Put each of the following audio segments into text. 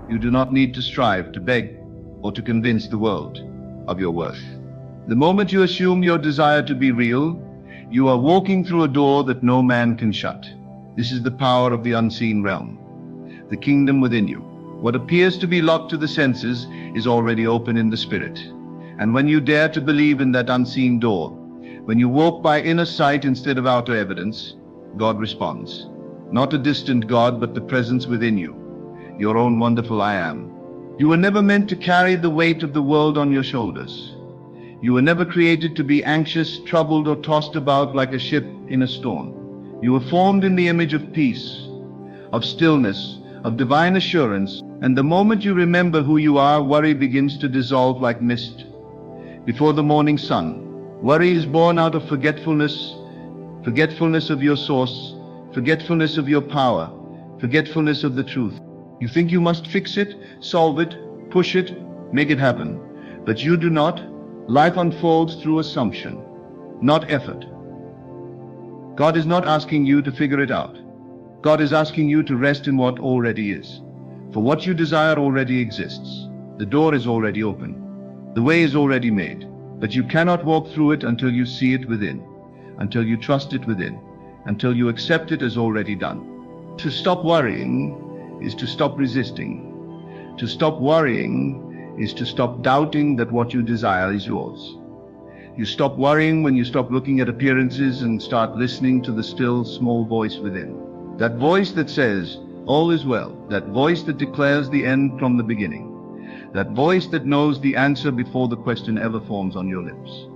You do not need to strive, to beg, or to convince the world of your worth. The moment you assume your desire to be real, you are walking through a door that no man can shut. This is the power of the unseen realm, the kingdom within you. What appears to be locked to the senses is already open in the spirit. And when you dare to believe in that unseen door, when you walk by inner sight instead of outer evidence, God responds. Not a distant God, but the presence within you, your own wonderful I am. You were never meant to carry the weight of the world on your shoulders. You were never created to be anxious, troubled, or tossed about like a ship in a storm. You were formed in the image of peace, of stillness, of divine assurance, and the moment you remember who you are, worry begins to dissolve like mist before the morning sun. Worry is born out of forgetfulness of your source, forgetfulness of your power, forgetfulness of the truth. You think you must fix it, solve it, push it, make it happen. But you do not. Life unfolds through assumption, not effort. God is not asking you to figure it out. God is asking you to rest in what already is. For what you desire already exists. The door is already open. The way is already made. But you cannot walk through it until you see it within, until you trust it within, until you accept it as already done. To stop worrying is to stop resisting. To stop worrying is to stop doubting that what you desire is yours. You stop worrying when you stop looking at appearances and start listening to the still, small voice within. That voice that says, all is well. That voice that declares the end from the beginning. That voice that knows the answer before the question ever forms on your lips.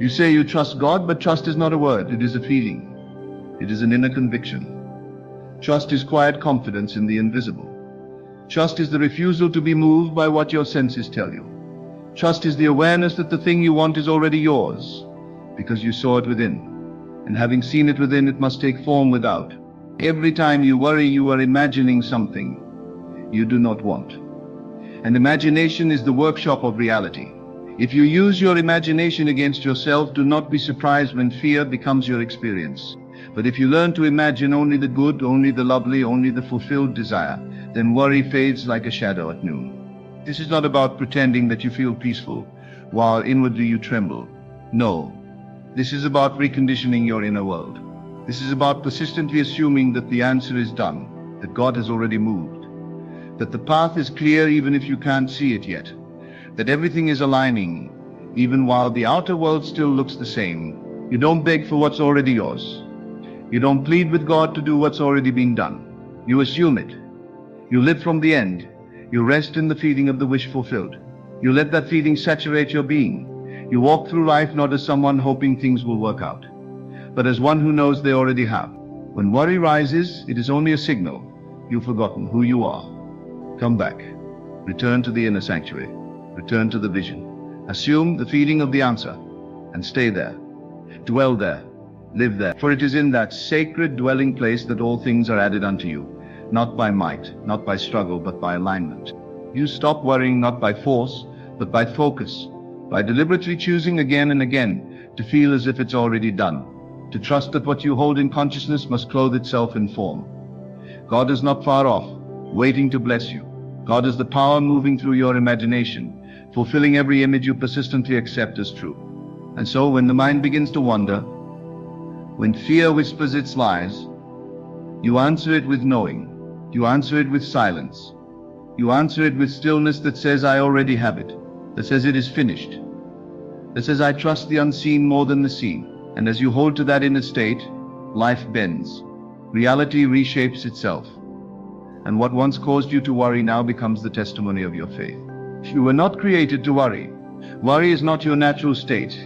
You say you trust God, but trust is not a word, it is a feeling. It is an inner conviction. Trust is quiet confidence in the invisible. Trust is the refusal to be moved by what your senses tell you. Trust is the awareness that the thing you want is already yours, because you saw it within. And having seen it within, it must take form without. Every time you worry, you are imagining something you do not want. And imagination is the workshop of reality. If you use your imagination against yourself, do not be surprised when fear becomes your experience. But if you learn to imagine only the good, only the lovely, only the fulfilled desire, then worry fades like a shadow at noon. This is not about pretending that you feel peaceful while inwardly you tremble. No, this is about reconditioning your inner world. This is about persistently assuming that the answer is done, that God has already moved, that the path is clear even if you can't see it yet, that everything is aligning even while the outer world still looks the same. You don't beg for what's already yours. You don't plead with God to do what's already been done. You assume it. You live from the end. You rest in the feeling of the wish fulfilled. You let that feeling saturate your being. You walk through life not as someone hoping things will work out, but as one who knows they already have. When worry rises, it is only a signal. You've forgotten who you are. Come back. Return to the inner sanctuary. Return to the vision. Assume the feeling of the answer and stay there. Dwell there. Live there. For it is in that sacred dwelling place that all things are added unto you. Not by might, not by struggle, but by alignment. You stop worrying not by force, but by focus, by deliberately choosing again and again to feel as if it's already done, to trust that what you hold in consciousness must clothe itself in form. God is not far off, waiting to bless you. God is the power moving through your imagination, fulfilling every image you persistently accept as true. And so when the mind begins to wander, when fear whispers its lies, you answer it with knowing. You answer it with silence. You answer it with stillness that says, I already have it, that says it is finished, that says I trust the unseen more than the seen. And as you hold to that inner state, life bends. Reality reshapes itself. And what once caused you to worry now becomes the testimony of your faith. You were not created to worry. Worry is not your natural state.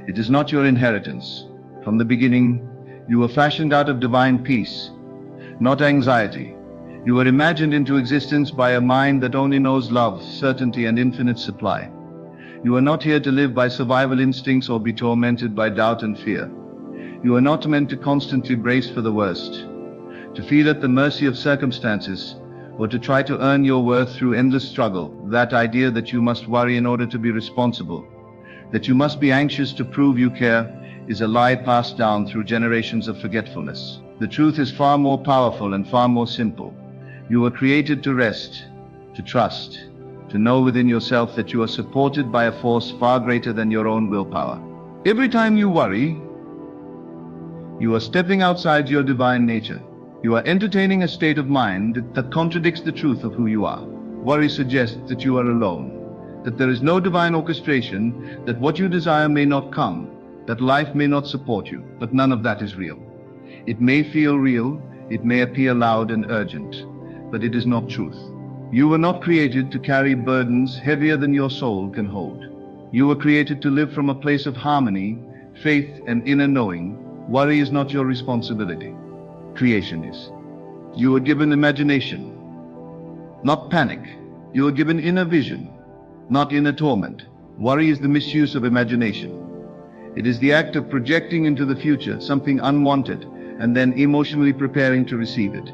It is not your inheritance. From the beginning, you were fashioned out of divine peace, not anxiety. You were imagined into existence by a mind that only knows love, certainty, and infinite supply. You are not here to live by survival instincts or be tormented by doubt and fear. You are not meant to constantly brace for the worst, to feel at the mercy of circumstances, or to try to earn your worth through endless struggle. That idea that you must worry in order to be responsible, that you must be anxious to prove you care, is a lie passed down through generations of forgetfulness. The truth is far more powerful and far more simple. You were created to rest, to trust, to know within yourself that you are supported by a force far greater than your own willpower. Every time you worry, you are stepping outside your divine nature. You are entertaining a state of mind that contradicts the truth of who you are. Worry suggests that you are alone, that there is no divine orchestration, that what you desire may not come, that life may not support you, but none of that is real. It may feel real, it may appear loud and urgent, but it is not truth. You were not created to carry burdens heavier than your soul can hold. You were created to live from a place of harmony, faith, and inner knowing. Worry is not your responsibility. Creation is. You were given imagination, not panic. You were given inner vision, not inner torment. Worry is the misuse of imagination. It is the act of projecting into the future something unwanted and then emotionally preparing to receive it.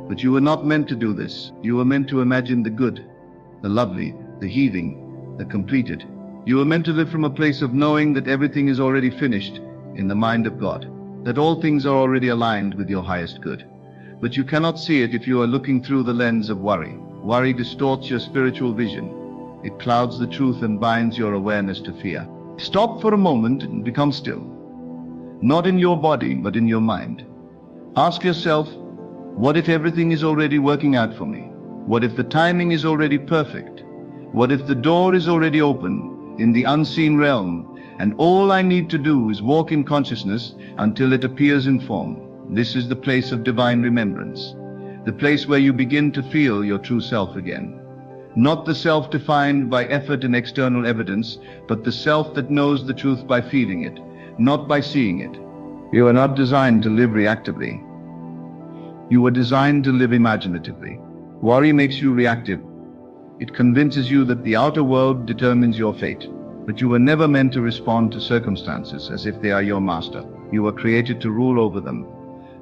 But you were not meant to do this. You were meant to imagine the good, the lovely, the healing, the completed. You were meant to live from a place of knowing that everything is already finished in the mind of God, that all things are already aligned with your highest good. But you cannot see it if you are looking through the lens of worry. Worry distorts your spiritual vision. It clouds the truth and binds your awareness to fear. Stop for a moment and become still. Not in your body, but in your mind. Ask yourself, what if everything is already working out for me? What if the timing is already perfect? What if the door is already open in the unseen realm, and all I need to do is walk in consciousness until it appears in form? This is the place of divine remembrance, the place where you begin to feel your true self again. Not the self defined by effort and external evidence, but the self that knows the truth by feeling it, not by seeing it. You are not designed to live reactively. You were designed to live imaginatively. Worry makes you reactive. It convinces you that the outer world determines your fate. But you were never meant to respond to circumstances as if they are your master. You were created to rule over them,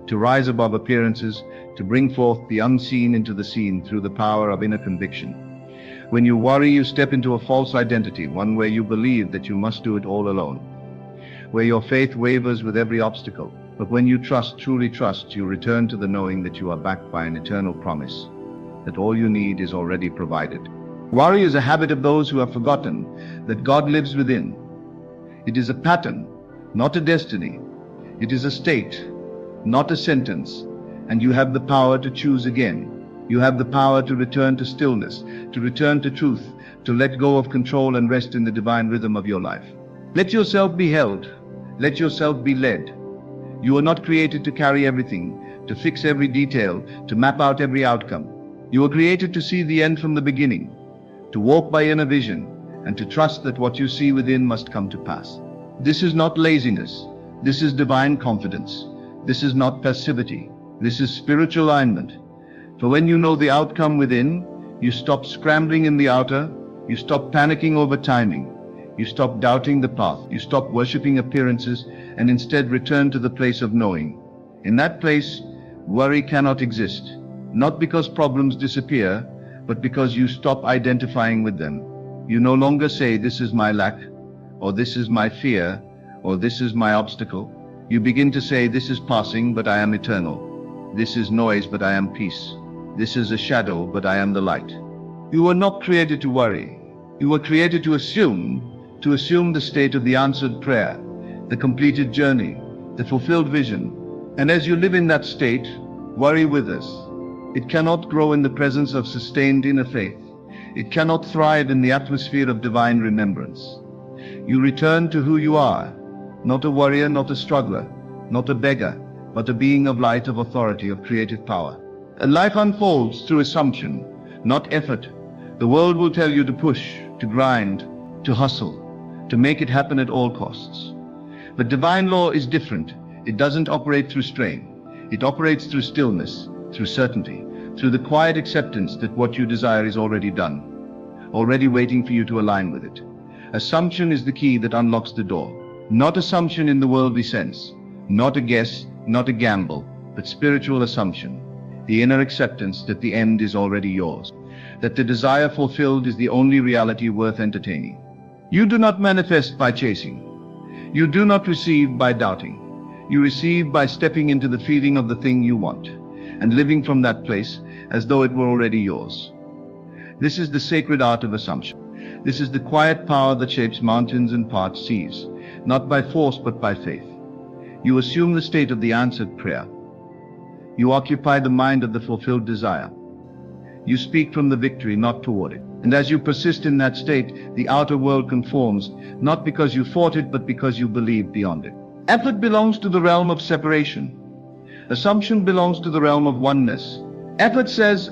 to rise above appearances, to bring forth the unseen into the seen through the power of inner conviction. When you worry, you step into a false identity, one where you believe that you must do it all alone, where your faith wavers with every obstacle. But when you trust, truly trust, you return to the knowing that you are backed by an eternal promise, that all you need is already provided. Worry is a habit of those who have forgotten that God lives within. It is a pattern, not a destiny. It is a state, not a sentence. And you have the power to choose again. You have the power to return to stillness, to return to truth, to let go of control and rest in the divine rhythm of your life. Let yourself be held. Let yourself be led. You are not created to carry everything, to fix every detail, to map out every outcome. You are created to see the end from the beginning, to walk by inner vision, and to trust that what you see within must come to pass. This is not laziness. This is divine confidence. This is not passivity. This is spiritual alignment. For when you know the outcome within, you stop scrambling in the outer, you stop panicking over timing, you stop doubting the path, you stop worshipping appearances, and instead return to the place of knowing. In that place, worry cannot exist, not because problems disappear, but because you stop identifying with them. You no longer say, this is my lack, or this is my fear, or this is my obstacle. You begin to say, this is passing, but I am eternal. This is noise, but I am peace. This is a shadow, but I am the light. You were not created to worry. You were created to assume the state of the answered prayer, the completed journey, the fulfilled vision. And as you live in that state, worry withers. It cannot grow in the presence of sustained inner faith. It cannot thrive in the atmosphere of divine remembrance. You return to who you are, not a warrior, not a struggler, not a beggar, but a being of light, of authority, of creative power. And life unfolds through assumption, not effort. The world will tell you to push, to grind, to hustle, to make it happen at all costs. But divine law is different. It doesn't operate through strain. It operates through stillness, through certainty, through the quiet acceptance that what you desire is already done, already waiting for you to align with it. Assumption is the key that unlocks the door. Not assumption in the worldly sense, not a guess, not a gamble, but spiritual assumption. The inner acceptance that the end is already yours, that the desire fulfilled is the only reality worth entertaining. You do not manifest by chasing. You do not receive by doubting. You receive by stepping into the feeling of the thing you want, and living from that place as though it were already yours. This is the sacred art of assumption. This is the quiet power that shapes mountains and parts seas, not by force but by faith. You assume the state of the answered prayer. You occupy the mind of the fulfilled desire. You speak from the victory, not toward it. And as you persist in that state, the outer world conforms, not because you fought it, but because you believe beyond it. Effort belongs to the realm of separation. Assumption belongs to the realm of oneness. Effort says,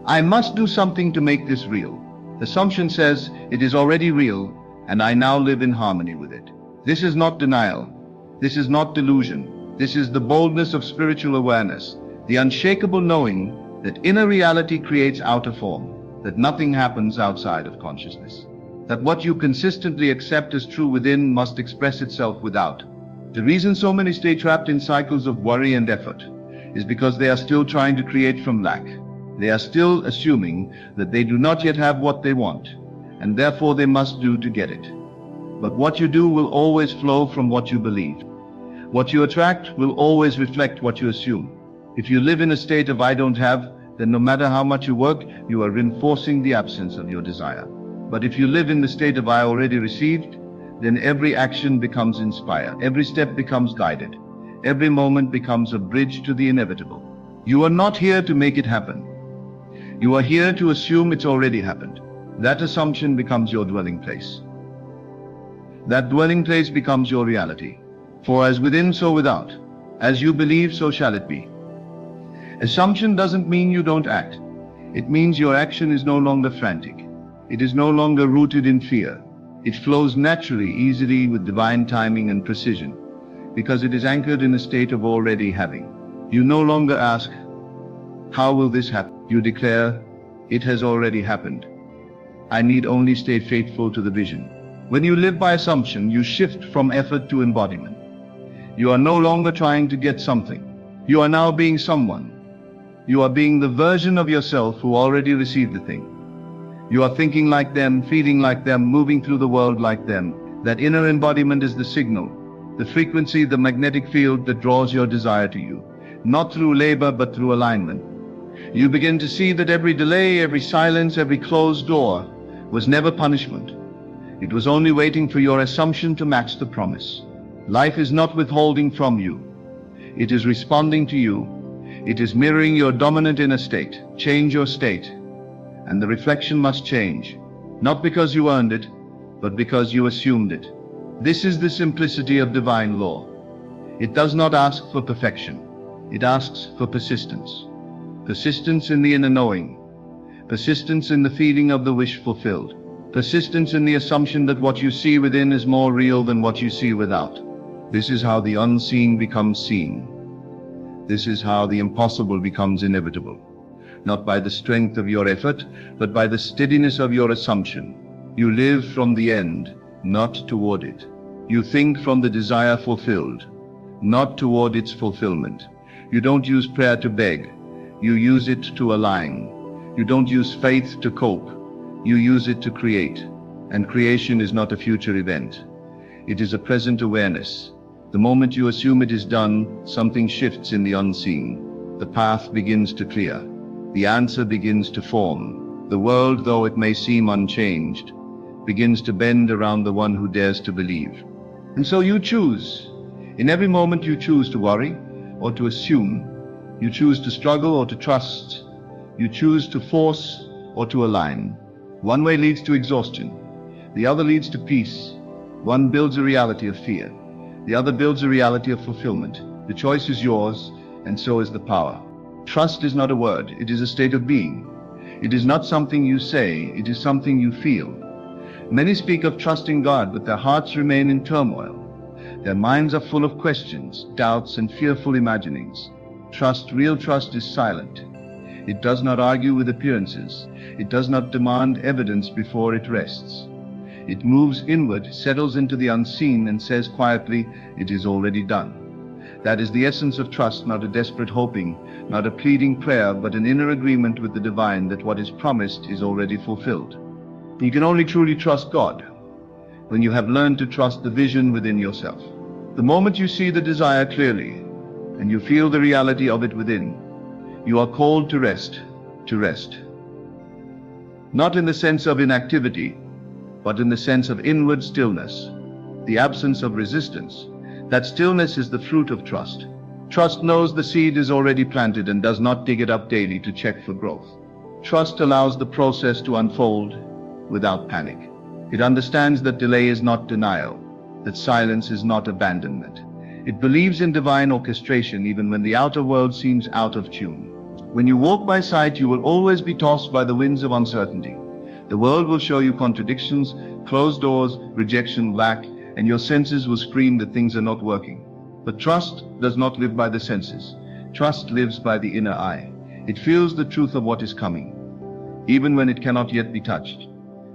I must do something to make this real. Assumption says, it is already real, and I now live in harmony with it. This is not denial. This is not delusion. This is the boldness of spiritual awareness, the unshakable knowing that inner reality creates outer form, that nothing happens outside of consciousness, that what you consistently accept as true within must express itself without. The reason so many stay trapped in cycles of worry and effort is because they are still trying to create from lack. They are still assuming that they do not yet have what they want, and therefore they must do to get it. But what you do will always flow from what you believe. What you attract will always reflect what you assume. If you live in a state of I don't have, then no matter how much you work, you are reinforcing the absence of your desire. But if you live in the state of I already received, then every action becomes inspired, every step becomes guided, every moment becomes a bridge to the inevitable. You are not here to make it happen. You are here to assume it's already happened. That assumption becomes your dwelling place. That dwelling place becomes your reality. For as within, so without. As you believe, so shall it be. Assumption doesn't mean you don't act. It means your action is no longer frantic. It is no longer rooted in fear. It flows naturally, easily, with divine timing and precision, because it is anchored in a state of already having. You no longer ask, how will this happen? You declare, it has already happened. I need only stay faithful to the vision. When you live by assumption, you shift from effort to embodiment. You are no longer trying to get something. You are now being someone. You are being the version of yourself who already received the thing. You are thinking like them, feeling like them, moving through the world like them. That inner embodiment is the signal, the frequency, the magnetic field that draws your desire to you, not through labor but through alignment. You begin to see that every delay, every silence, every closed door was never punishment. It was only waiting for your assumption to match the promise. Life is not withholding from you. It is responding to you. It is mirroring your dominant inner state. Change your state, and the reflection must change, not because you earned it, but because you assumed it. This is the simplicity of divine law. It does not ask for perfection. It asks for persistence. Persistence in the inner knowing. Persistence in the feeling of the wish fulfilled. Persistence in the assumption that what you see within is more real than what you see without. This is how the unseen becomes seen. This is how the impossible becomes inevitable. Not by the strength of your effort, but by the steadiness of your assumption. You live from the end, not toward it. You think from the desire fulfilled, not toward its fulfillment. You don't use prayer to beg. You use it to align. You don't use faith to cope. You use it to create. And creation is not a future event. It is a present awareness. The moment you assume it is done, something shifts in the unseen. The path begins to clear. The answer begins to form. The world, though it may seem unchanged, begins to bend around the one who dares to believe. And so you choose. In every moment you choose to worry or to assume. You choose to struggle or to trust. You choose to force or to align. One way leads to exhaustion. The other leads to peace. One builds a reality of fear. The other builds a reality of fulfillment. The choice is yours, and so is the power. Trust is not a word, it is a state of being. It is not something you say, it is something you feel. Many speak of trusting God, but their hearts remain in turmoil. Their minds are full of questions, doubts, and fearful imaginings. Trust, real trust, is silent. It does not argue with appearances. It does not demand evidence before it rests. It moves inward, settles into the unseen, and says quietly, it is already done. That is the essence of trust, not a desperate hoping, not a pleading prayer, but an inner agreement with the divine that what is promised is already fulfilled. You can only truly trust God when you have learned to trust the vision within yourself. The moment you see the desire clearly, and you feel the reality of it within, you are called to rest, to rest. Not in the sense of inactivity, but in the sense of inward stillness, the absence of resistance. That stillness is the fruit of trust. Trust knows the seed is already planted and does not dig it up daily to check for growth. Trust allows the process to unfold without panic. It understands that delay is not denial, that silence is not abandonment. It believes in divine orchestration even when the outer world seems out of tune. When you walk by sight, you will always be tossed by the winds of uncertainty. The world will show you contradictions, closed doors, rejection, lack, and your senses will scream that things are not working. But trust does not live by the senses. Trust lives by the inner eye. It feels the truth of what is coming, even when it cannot yet be touched.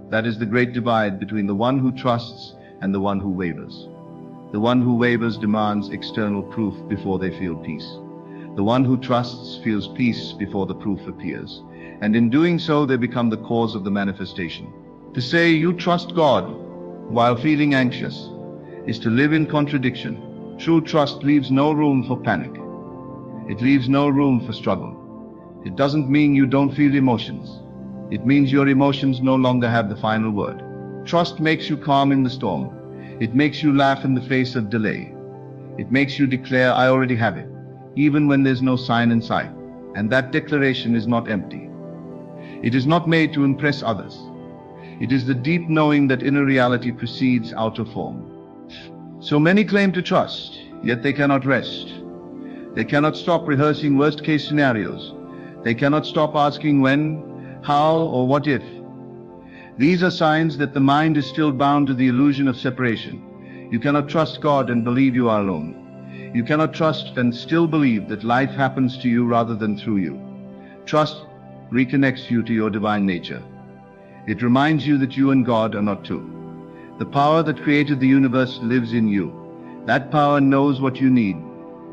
That is the great divide between the one who trusts and the one who wavers. The one who wavers demands external proof before they feel peace. The one who trusts feels peace before the proof appears. And in doing so, they become the cause of the manifestation. To say you trust God while feeling anxious is to live in contradiction. True trust leaves no room for panic. It leaves no room for struggle. It doesn't mean you don't feel emotions. It means your emotions no longer have the final word. Trust makes you calm in the storm. It makes you laugh in the face of delay. It makes you declare, I already have it, even when there's no sign in sight. And that declaration is not empty. It is not made to impress others. It is the deep knowing that inner reality precedes outer form. So many claim to trust, yet they cannot rest. They cannot stop rehearsing worst-case scenarios. They cannot stop asking when, how, or what if. These are signs that the mind is still bound to the illusion of separation. You cannot trust God and believe you are alone. You cannot trust and still believe that life happens to you rather than through you. Trust reconnects you to your divine nature. It reminds you that you and God are not two. The power that created the universe lives in you. That power knows what you need,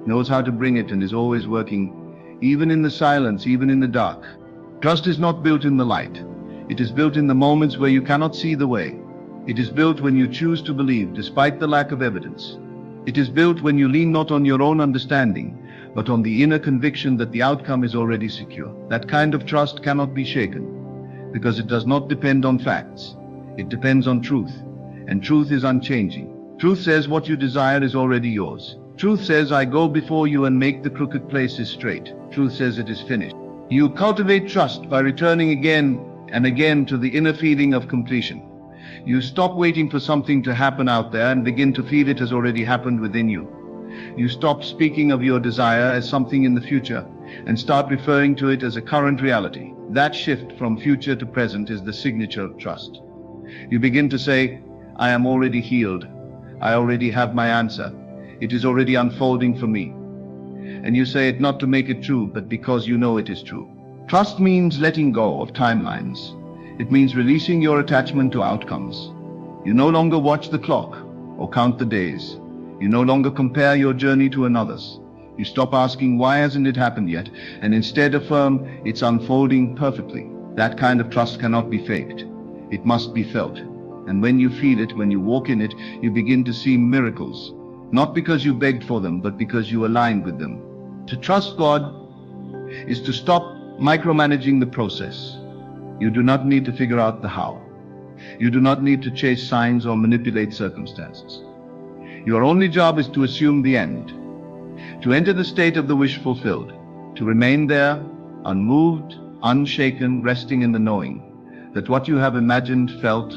knows how to bring it, and is always working, even in the silence, even in the dark. Trust is not built in the light. It is built in the moments where you cannot see the way. It is built when you choose to believe despite the lack of evidence. It is built when you lean not on your own understanding, but on the inner conviction that the outcome is already secure. That kind of trust cannot be shaken, because it does not depend on facts. It depends on truth, and truth is unchanging. Truth says what you desire is already yours. Truth says, I go before you and make the crooked places straight. Truth says it is finished. You cultivate trust by returning again and again to the inner feeling of completion. You stop waiting for something to happen out there and begin to feel it has already happened within you. You stop speaking of your desire as something in the future and start referring to it as a current reality. That shift from future to present is the signature of trust. You begin to say, I am already healed. I already have my answer. It is already unfolding for me. And you say it not to make it true, but because you know it is true. Trust means letting go of timelines. It means releasing your attachment to outcomes. You no longer watch the clock or count the days. You no longer compare your journey to another's. You stop asking, why hasn't it happened yet? And instead affirm, it's unfolding perfectly. That kind of trust cannot be faked. It must be felt. And when you feel it, when you walk in it, you begin to see miracles. Not because you begged for them, but because you aligned with them. To trust God is to stop micromanaging the process. You do not need to figure out the how. You do not need to chase signs or manipulate circumstances. Your only job is to assume the end, to enter the state of the wish fulfilled, to remain there, unmoved, unshaken, resting in the knowing that what you have imagined, felt,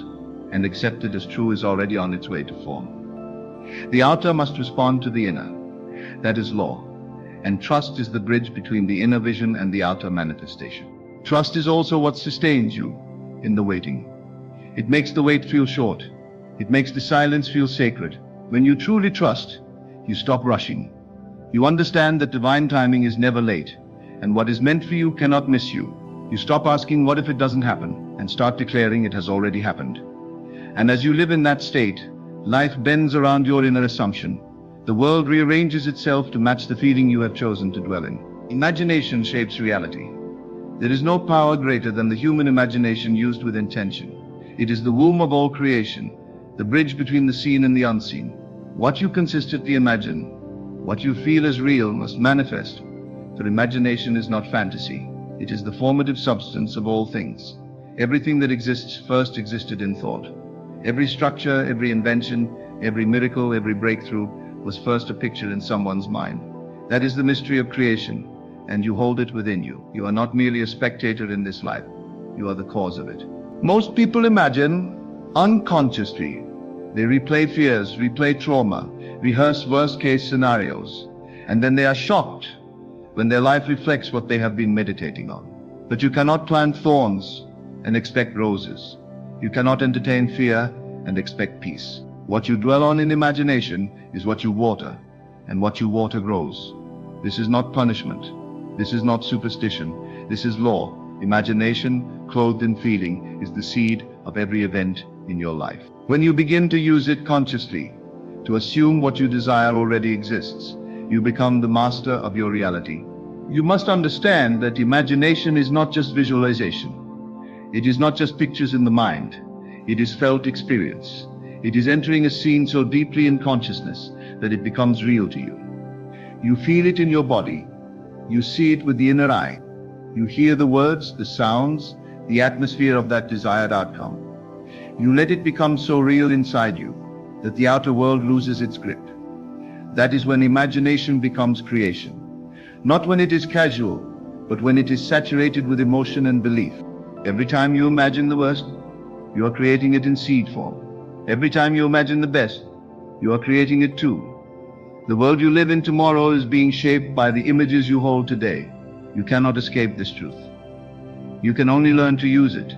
and accepted as true is already on its way to form. The outer must respond to the inner. That is law. And trust is the bridge between the inner vision and the outer manifestation. Trust is also what sustains you in the waiting. It makes the wait feel short. It makes the silence feel sacred. When you truly trust, you stop rushing. You understand that divine timing is never late, and what is meant for you cannot miss you. You stop asking, what if it doesn't happen, and start declaring it has already happened. And as you live in that state, life bends around your inner assumption. The world rearranges itself to match the feeling you have chosen to dwell in. Imagination shapes reality. There is no power greater than the human imagination used with intention. It is the womb of all creation, the bridge between the seen and the unseen. What you consistently imagine, what you feel as real, must manifest. For imagination is not fantasy. It is the formative substance of all things. Everything that exists first existed in thought. Every structure, every invention, every miracle, every breakthrough was first a picture in someone's mind. That is the mystery of creation, and you hold it within you. You are not merely a spectator in this life. You are the cause of it. Most people imagine unconsciously. They replay fears, replay trauma, rehearse worst-case scenarios, and then they are shocked when their life reflects what they have been meditating on. But you cannot plant thorns and expect roses. You cannot entertain fear and expect peace. What you dwell on in imagination is what you water, and what you water grows. This is not punishment. This is not superstition. This is law. Imagination, clothed in feeling, is the seed of every event in your life. When you begin to use it consciously, to assume what you desire already exists, you become the master of your reality. You must understand that imagination is not just visualization. It is not just pictures in the mind. It is felt experience. It is entering a scene so deeply in consciousness that it becomes real to you. You feel it in your body. You see it with the inner eye. You hear the words, the sounds, the atmosphere of that desired outcome. You let it become so real inside you that the outer world loses its grip. That is when imagination becomes creation. Not when it is casual, but when it is saturated with emotion and belief. Every time you imagine the worst, you are creating it in seed form. Every time you imagine the best, you are creating it too. The world you live in tomorrow is being shaped by the images you hold today. You cannot escape this truth. You can only learn to use it.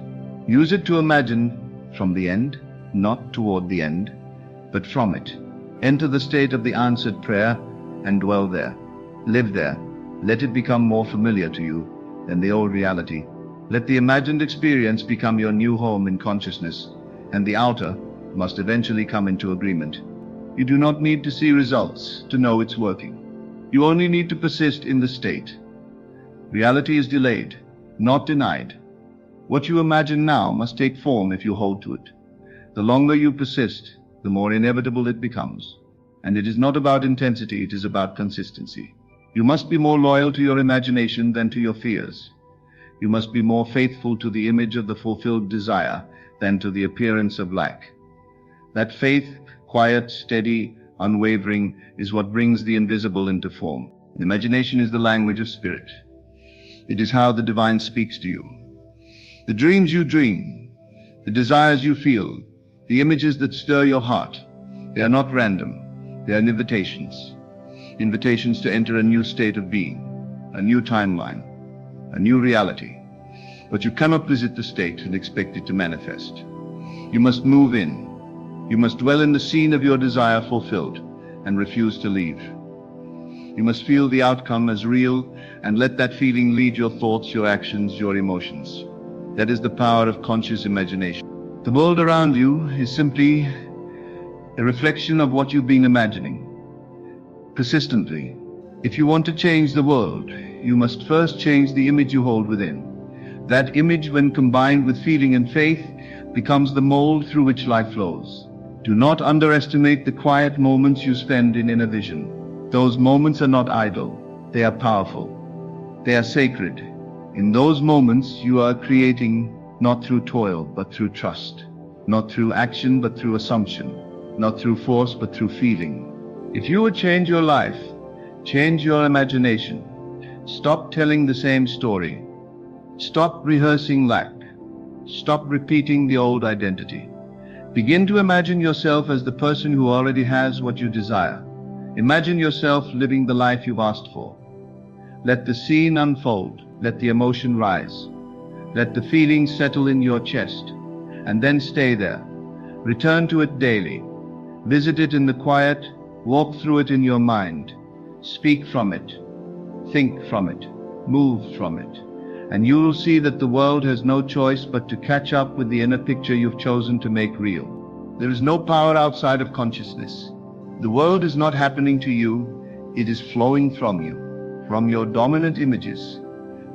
Use it to imagine from the end, not toward the end, but from it. Enter the state of the answered prayer and dwell there. Live there. Let it become more familiar to you than the old reality. Let the imagined experience become your new home in consciousness, and the outer must eventually come into agreement. You do not need to see results to know it's working. You only need to persist in the state. Reality is delayed, not denied. What you imagine now must take form if you hold to it. The longer you persist, the more inevitable it becomes. And it is not about intensity, it is about consistency. You must be more loyal to your imagination than to your fears. You must be more faithful to the image of the fulfilled desire than to the appearance of lack. That faith, quiet, steady, unwavering, is what brings the invisible into form. Imagination is the language of spirit. It is how the divine speaks to you. The dreams you dream, the desires you feel, the images that stir your heart, they are not random. They are invitations. Invitations to enter a new state of being, a new timeline, a new reality. But you cannot visit the state and expect it to manifest. You must move in. You must dwell in the scene of your desire fulfilled and refuse to leave. You must feel the outcome as real and let that feeling lead your thoughts, your actions, your emotions. That is the power of conscious imagination. The world around you is simply a reflection of what you've been imagining. Persistently. If you want to change the world, you must first change the image you hold within. That image, when combined with feeling and faith, becomes the mold through which life flows. Do not underestimate the quiet moments you spend in inner vision. Those moments are not idle. They are powerful. They are sacred. In those moments, you are creating not through toil, but through trust. Not through action, but through assumption. Not through force, but through feeling. If you would change your life, change your imagination. Stop telling the same story. Stop rehearsing lack. Stop repeating the old identity. Begin to imagine yourself as the person who already has what you desire. Imagine yourself living the life you've asked for. Let the scene unfold. Let the emotion rise. Let the feeling settle in your chest. And then stay there. Return to it daily. Visit it in the quiet. Walk through it in your mind. Speak from it. Think from it. Move from it. And you will see that the world has no choice but to catch up with the inner picture you've chosen to make real. There is no power outside of consciousness. The world is not happening to you. It is flowing from you, from your dominant images,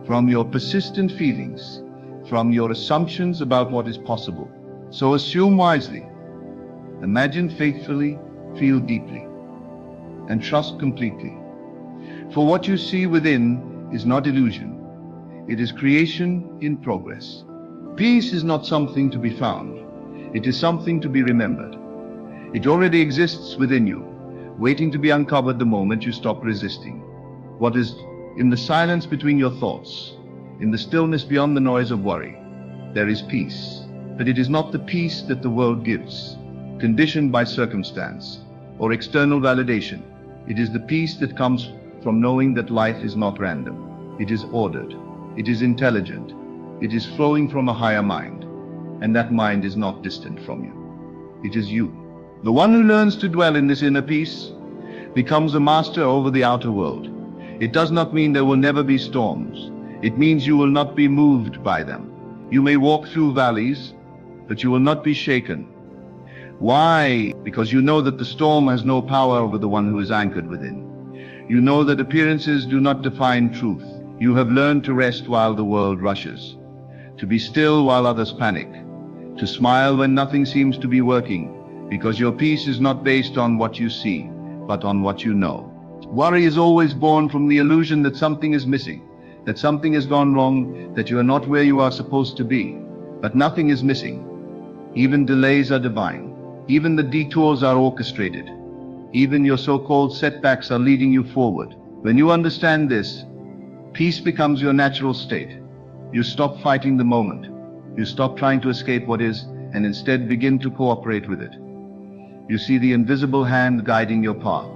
from your persistent feelings, from your assumptions about what is possible. So assume wisely. Imagine faithfully, feel deeply, and trust completely. For what you see within is not illusion. It is creation in progress. Peace is not something to be found. It is something to be remembered. It already exists within you, waiting to be uncovered the moment you stop resisting. What is in the silence between your thoughts, in the stillness beyond the noise of worry, there is peace. But it is not the peace that the world gives, conditioned by circumstance or external validation. It is the peace that comes from knowing that life is not random. It is ordered. It is intelligent. It is flowing from a higher mind, and that mind is not distant from you. It is you. The one who learns to dwell in this inner peace becomes a master over the outer world. It does not mean there will never be storms. It means you will not be moved by them. You may walk through valleys, but you will not be shaken. Why? Because you know that the storm has no power over the one who is anchored within. You know that appearances do not define truth. You have learned to rest while the world rushes, to be still while others panic, to smile when nothing seems to be working, because your peace is not based on what you see, but on what you know. Worry is always born from the illusion that something is missing, that something has gone wrong, that you are not where you are supposed to be. But nothing is missing. Even delays are divine. Even the detours are orchestrated. Even your so-called setbacks are leading you forward. When you understand this, peace becomes your natural state. You stop fighting the moment. You stop trying to escape what is, and instead begin to cooperate with it. You see the invisible hand guiding your path,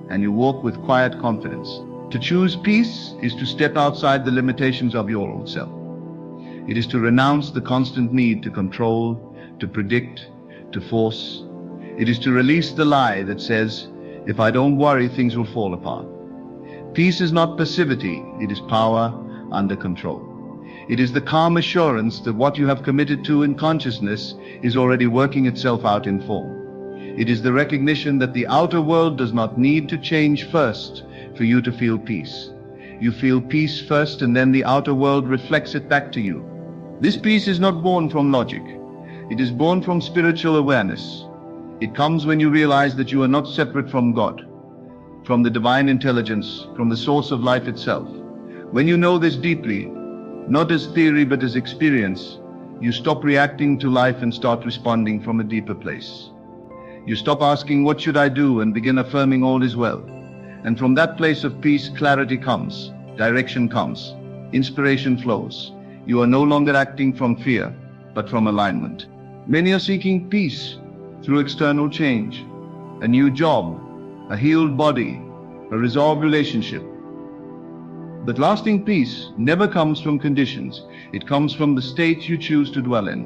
and you walk with quiet confidence. To choose peace is to step outside the limitations of your old self. It is to renounce the constant need to control, to predict, to force. It is to release the lie that says, if I don't worry, things will fall apart. Peace is not passivity, it is power under control. It is the calm assurance that what you have committed to in consciousness is already working itself out in form. It is the recognition that the outer world does not need to change first for you to feel peace. You feel peace first, and then the outer world reflects it back to you. This peace is not born from logic. It is born from spiritual awareness. It comes when you realize that you are not separate from God, from the divine intelligence, from the source of life itself. When you know this deeply, not as theory but as experience, you stop reacting to life and start responding from a deeper place. You stop asking, what should I do, and begin affirming all is well. And from that place of peace, clarity comes, direction comes, inspiration flows. You are no longer acting from fear, but from alignment. Many are seeking peace through external change, a new job, a healed body, a resolved relationship. But lasting peace never comes from conditions. It comes from the state you choose to dwell in.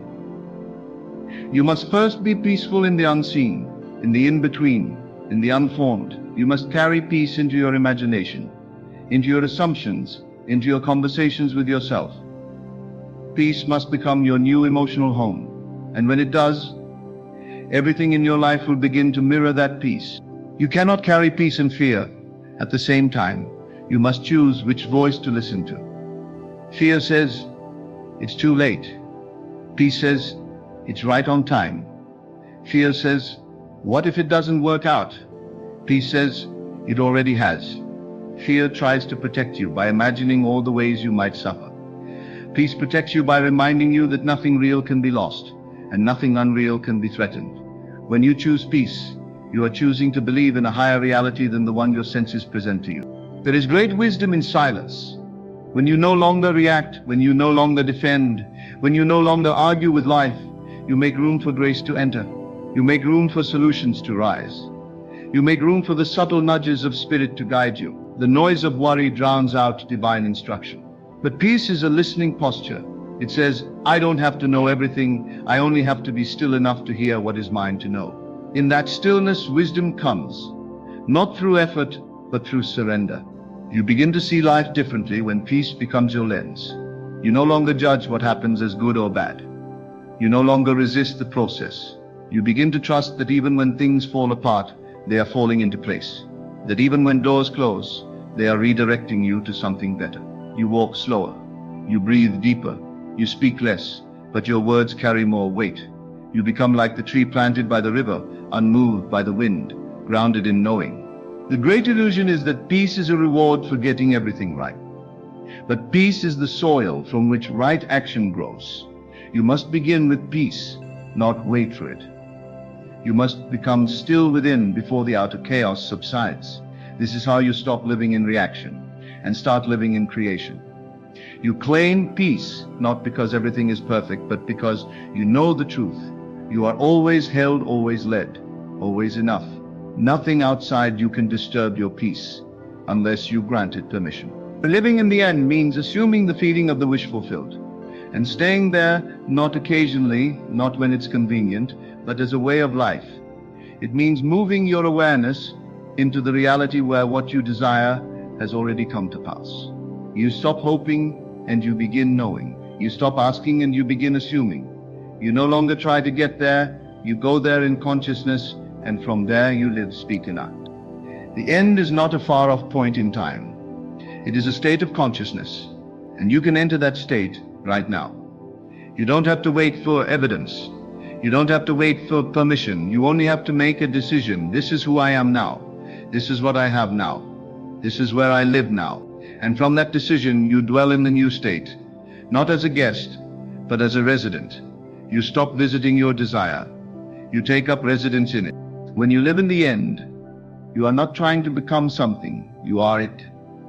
You must first be peaceful in the unseen, in the in-between, in the unformed. You must carry peace into your imagination, into your assumptions, into your conversations with yourself. Peace must become your new emotional home. And when it does, everything in your life will begin to mirror that peace. You cannot carry peace and fear at the same time. You must choose which voice to listen to. Fear says, it's too late. Peace says, it's right on time. Fear says, what if it doesn't work out? Peace says, it already has. Fear tries to protect you by imagining all the ways you might suffer. Peace protects you by reminding you that nothing real can be lost, and nothing unreal can be threatened. When you choose peace, you are choosing to believe in a higher reality than the one your senses present to you. There is great wisdom in silence. When you no longer react, when you no longer defend, when you no longer argue with life, you make room for grace to enter. You make room for solutions to rise. You make room for the subtle nudges of spirit to guide you. The noise of worry drowns out divine instruction. But peace is a listening posture. It says, I don't have to know everything. I only have to be still enough to hear what is mine to know. In that stillness, wisdom comes, not through effort, but through surrender. You begin to see life differently when peace becomes your lens. You no longer judge what happens as good or bad. You no longer resist the process. You begin to trust that even when things fall apart, they are falling into place. That even when doors close, they are redirecting you to something better. You walk slower. You breathe deeper. You speak less, but your words carry more weight. You become like the tree planted by the river, unmoved by the wind, grounded in knowing. The great illusion is that peace is a reward for getting everything right. But peace is the soil from which right action grows. You must begin with peace, not wait for it. You must become still within before the outer chaos subsides. This is how you stop living in reaction and start living in creation. You claim peace, not because everything is perfect, but because you know the truth. You are always held, always led, always enough. Nothing outside you can disturb your peace unless you grant it permission. Living in the end means assuming the feeling of the wish fulfilled and staying there, not occasionally, not when it's convenient, but as a way of life. It means moving your awareness into the reality where what you desire has already come to pass. You stop hoping and you begin knowing. You stop asking and you begin assuming. You no longer try to get there, you go there in consciousness, and from there you live, speak, and act. The end is not a far-off point in time. It is a state of consciousness, and you can enter that state right now. You don't have to wait for evidence. You don't have to wait for permission. You only have to make a decision. This is who I am now. This is what I have now. This is where I live now. And from that decision, you dwell in the new state, not as a guest, but as a resident. You stop visiting your desire. You take up residence in it. When you live in the end, you are not trying to become something. You are it.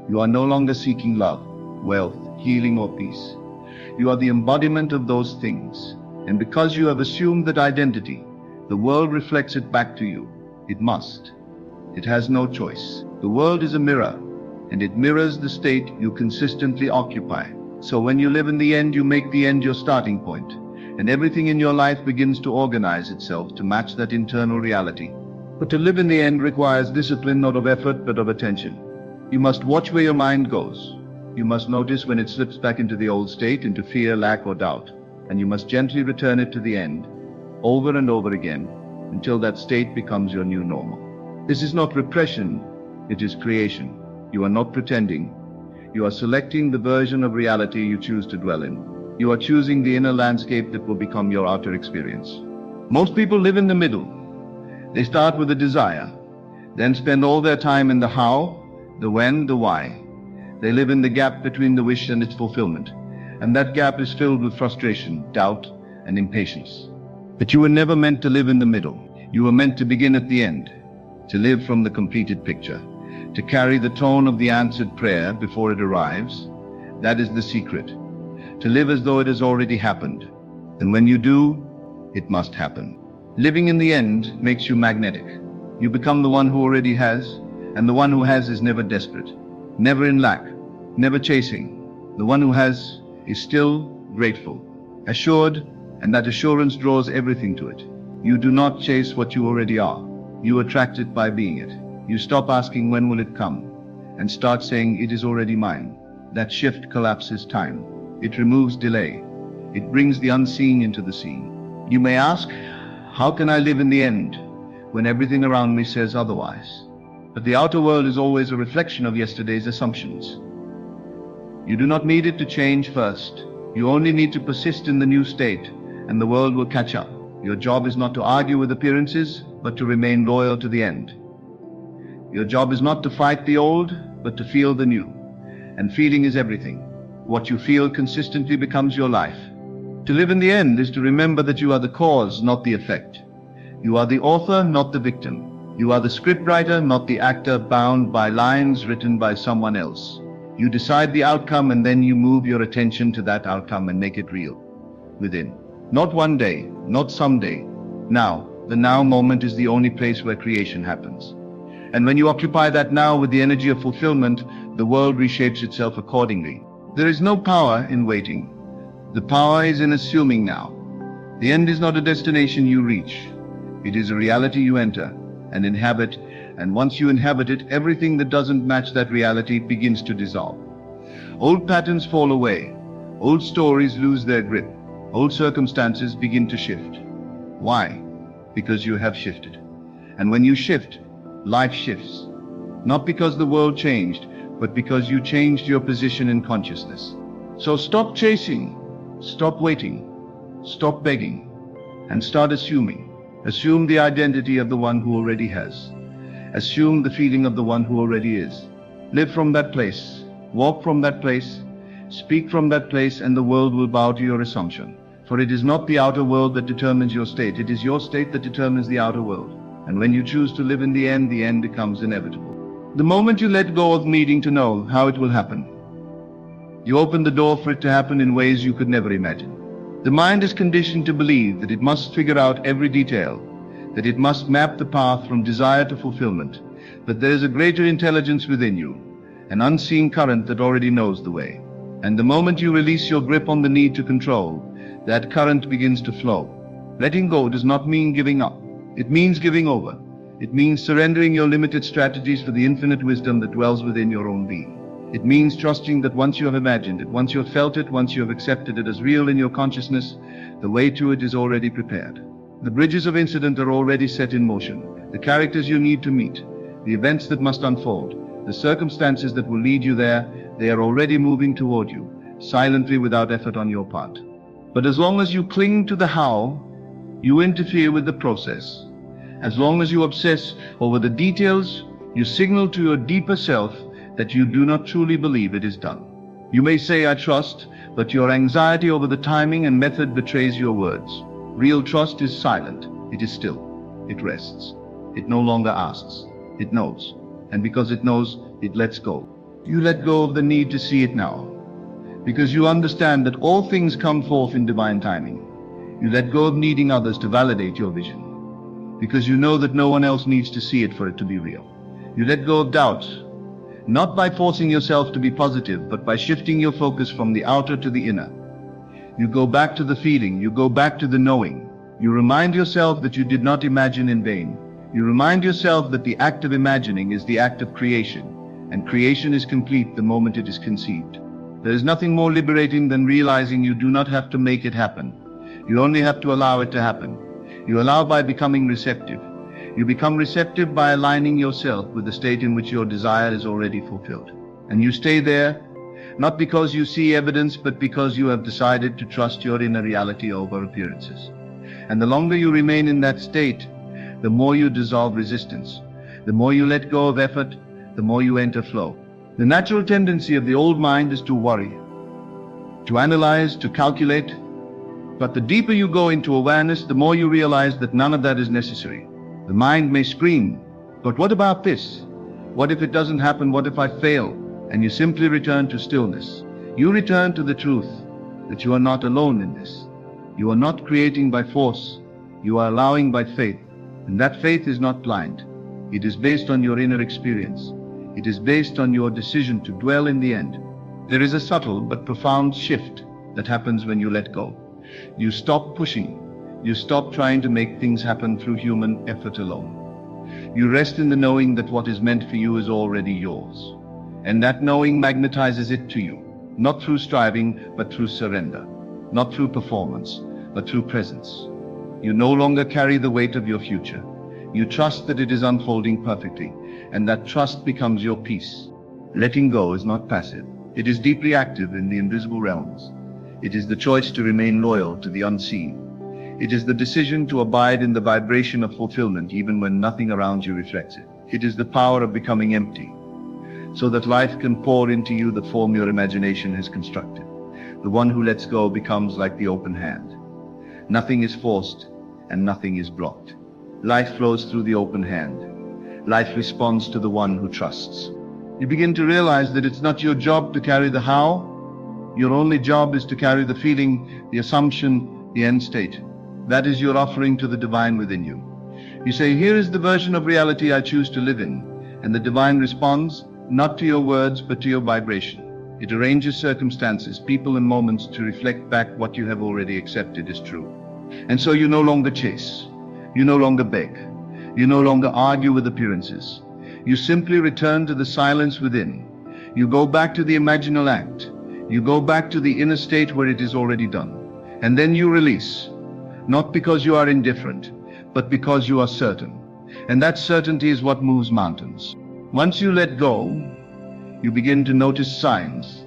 You are no longer seeking love, wealth, healing, or peace. You are the embodiment of those things. And because you have assumed that identity, the world reflects it back to you. It must. It has no choice. The world is a mirror, and it mirrors the state you consistently occupy. So when you live in the end, you make the end your starting point, and everything in your life begins to organize itself to match that internal reality. But to live in the end requires discipline, not of effort, but of attention. You must watch where your mind goes. You must notice when it slips back into the old state, into fear, lack, or doubt, and you must gently return it to the end, over and over again, until that state becomes your new normal. This is not repression, it is creation. You are not pretending. You are selecting the version of reality you choose to dwell in. You are choosing the inner landscape that will become your outer experience. Most people live in the middle. They start with a desire, then spend all their time in the how, the when, the why. They live in the gap between the wish and its fulfillment, and that gap is filled with frustration, doubt, and impatience. But you were never meant to live in the middle. You were meant to begin at the end, to live from the completed picture, to carry the tone of the answered prayer before it arrives. That is the secret. To live as though it has already happened. And when you do, it must happen. Living in the end makes you magnetic. You become the one who already has, and the one who has is never desperate, never in lack, never chasing. The one who has is still grateful, assured, and that assurance draws everything to it. You do not chase what you already are. You attract it by being it. You stop asking when will it come, and start saying it is already mine. That shift collapses time. It removes delay. It brings the unseen into the seen. You may ask, how can I live in the end when everything around me says otherwise? But the outer world is always a reflection of yesterday's assumptions. You do not need it to change first. You only need to persist in the new state, and the world will catch up. Your job is not to argue with appearances, but to remain loyal to the end. Your job is not to fight the old, but to feel the new. And feeling is everything. What you feel consistently becomes your life. To live in the end is to remember that you are the cause, not the effect. You are the author, not the victim. You are the scriptwriter, not the actor bound by lines written by someone else. You decide the outcome, and then you move your attention to that outcome and make it real within. Not one day, not someday. Now. The now moment is the only place where creation happens. And when you occupy that now with the energy of fulfillment, the world reshapes itself accordingly. There is no power in waiting. The power is in assuming now. The end is not a destination you reach. It is a reality you enter and inhabit, and once you inhabit it, everything that doesn't match that reality begins to dissolve. Old patterns fall away. Old stories lose their grip. Old circumstances begin to shift. Why? Because you have shifted. And when you shift, life shifts. Not because the world changed, but because you changed your position in consciousness. So stop chasing, stop waiting, stop begging, and start assuming. Assume the identity of the one who already has. Assume the feeling of the one who already is. Live from that place, walk from that place, speak from that place, and the world will bow to your assumption. For it is not the outer world that determines your state, it is your state that determines the outer world. And when you choose to live in the end becomes inevitable. The moment you let go of needing to know how it will happen, you open the door for it to happen in ways you could never imagine. The mind is conditioned to believe that it must figure out every detail, that it must map the path from desire to fulfillment, but there is a greater intelligence within you, an unseen current that already knows the way. And the moment you release your grip on the need to control, that current begins to flow. Letting go does not mean giving up. It means giving over. It means surrendering your limited strategies for the infinite wisdom that dwells within your own being. It means trusting that once you have imagined it, once you have felt it, once you have accepted it as real in your consciousness, the way to it is already prepared. The bridges of incident are already set in motion. The characters you need to meet, the events that must unfold, the circumstances that will lead you there, they are already moving toward you, silently without effort on your part. But as long as you cling to the how, you interfere with the process. As long as you obsess over the details, you signal to your deeper self that you do not truly believe it is done. You may say, I trust, but your anxiety over the timing and method betrays your words. Real trust is silent. It is still. It rests. It no longer asks. It knows. And because it knows, it lets go. You let go of the need to see it now, because you understand that all things come forth in divine timing. You let go of needing others to validate your vision, because you know that no one else needs to see it for it to be real. You let go of doubt, not by forcing yourself to be positive, but by shifting your focus from the outer to the inner. You go back to the feeling, you go back to the knowing. You remind yourself that you did not imagine in vain. You remind yourself that the act of imagining is the act of creation, and creation is complete the moment it is conceived. There is nothing more liberating than realizing you do not have to make it happen. You only have to allow it to happen. You allow by becoming receptive. You become receptive by aligning yourself with the state in which your desire is already fulfilled. And you stay there, not because you see evidence, but because you have decided to trust your inner reality over appearances. And the longer you remain in that state, the more you dissolve resistance. The more you let go of effort, the more you enter flow. The natural tendency of the old mind is to worry, to analyze, to calculate. But the deeper you go into awareness, the more you realize that none of that is necessary. The mind may scream, but what about this? What if it doesn't happen? What if I fail? And you simply return to stillness. You return to the truth that you are not alone in this. You are not creating by force. You are allowing by faith. And that faith is not blind. It is based on your inner experience. It is based on your decision to dwell in the end. There is a subtle but profound shift that happens when you let go. You stop pushing. You stop trying to make things happen through human effort alone. You rest in the knowing that what is meant for you is already yours. And that knowing magnetizes it to you, not through striving, but through surrender. Not through performance, but through presence. You no longer carry the weight of your future. You trust that it is unfolding perfectly, and that trust becomes your peace. Letting go is not passive. It is deeply active in the invisible realms. It is the choice to remain loyal to the unseen. It is the decision to abide in the vibration of fulfillment even when nothing around you reflects it. It is the power of becoming empty, so that life can pour into you the form your imagination has constructed. The one who lets go becomes like the open hand. Nothing is forced, and nothing is blocked. Life flows through the open hand. Life responds to the one who trusts. You begin to realize that it's not your job to carry the how. Your only job is to carry the feeling, the assumption, the end state. That is your offering to the divine within you. You say, here is the version of reality I choose to live in. And the divine responds, not to your words, but to your vibration. It arranges circumstances, people and moments to reflect back what you have already accepted as true. And so you no longer chase. You no longer beg. You no longer argue with appearances. You simply return to the silence within. You go back to the imaginal act. You go back to the inner state where it is already done. And then you release. Not because you are indifferent, but because you are certain. And that certainty is what moves mountains. Once you let go, you begin to notice signs.